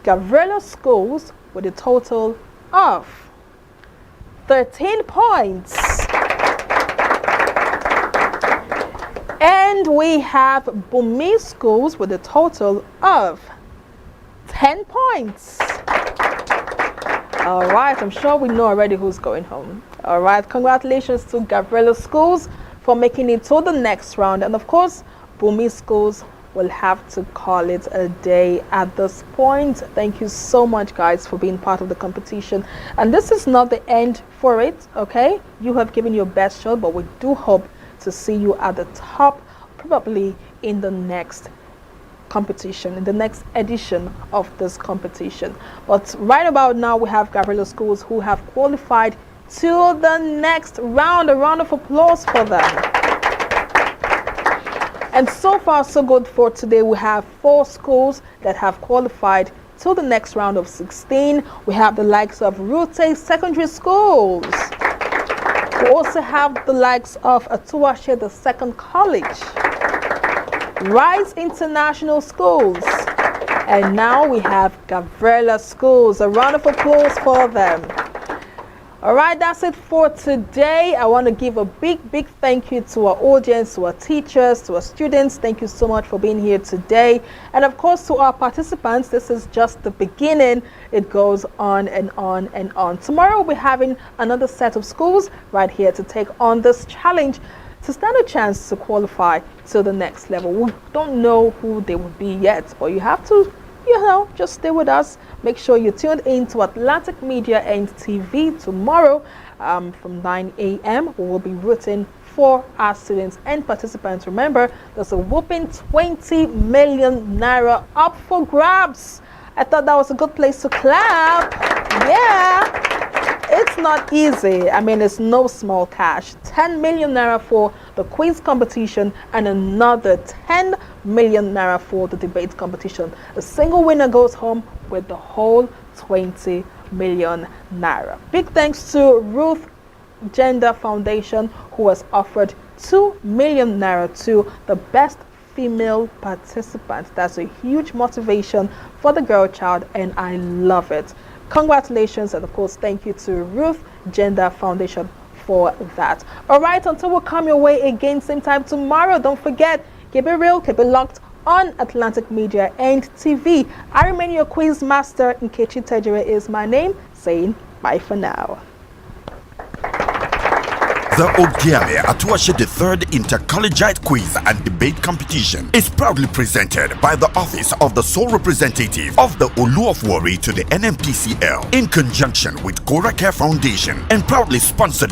Gavrilo Schools with a total of 13 points. And we have Bumi Schools with a total of 10 points. All right, I'm sure we know already who's going home. All right, congratulations to Gavrilo Schools for making it to the next round. And of course, Bumi Schools will have to call it a day at this point. Thank you so much, guys, for being part of the competition. And this is not the end for it, okay? You have given your best shot, but we do hope to see you at the top, probably in the next competition, in the next edition of this competition. But right about now, we have Gavrilo Schools who have qualified to the next round. A round of applause for them. And so far, so good for today. We have 4 schools that have qualified to the next round of 16. We have the likes of Rute Secondary Schools. We also have the likes of Atuwatse, the second college. Rise International Schools. And now we have Gavrilo Schools. A round of applause for them. All right, that's it for today. I want to give a big thank you to our audience, to our teachers, to our students. Thank you so much for being here today. And of course, to our participants, this is just the beginning. It goes on and on and on. Tomorrow, we'll be having another set of schools right here to take on this challenge to stand a chance to qualify to the next level. We don't know who they will be yet, but you have to, just stay with us. Make sure you tuned in to Atlantic Media and TV tomorrow from 9 a.m. We will be rooting for our students and participants. Remember, there's a whopping 20 million naira up for grabs. I thought that was a good place to clap. Yeah. It's not easy. I mean, it's no small cash. 10 million naira for the quiz competition and another 10 million naira for the debate competition. A single winner goes home with the whole 20 million naira. Big thanks to Ruth Gender Foundation, who has offered 2 million naira to the best female participant. That's a huge motivation for the girl child, and I love it. Congratulations, and of course, thank you to Ruth Gender Foundation for that. All right, until we come your way again, same time tomorrow, don't forget, keep it real, keep it locked on Atlantic Media and TV. I remain your quiz master, Nkechi Tejere is my name, saying bye for now. The Ogiame Atuwatse the third Inter-Collegiate Quiz and Debate Competition is proudly presented by the Office of the Sole Representative of the Oyo-Ekòró to the NMPCL in conjunction with Kora Care Foundation and proudly sponsored by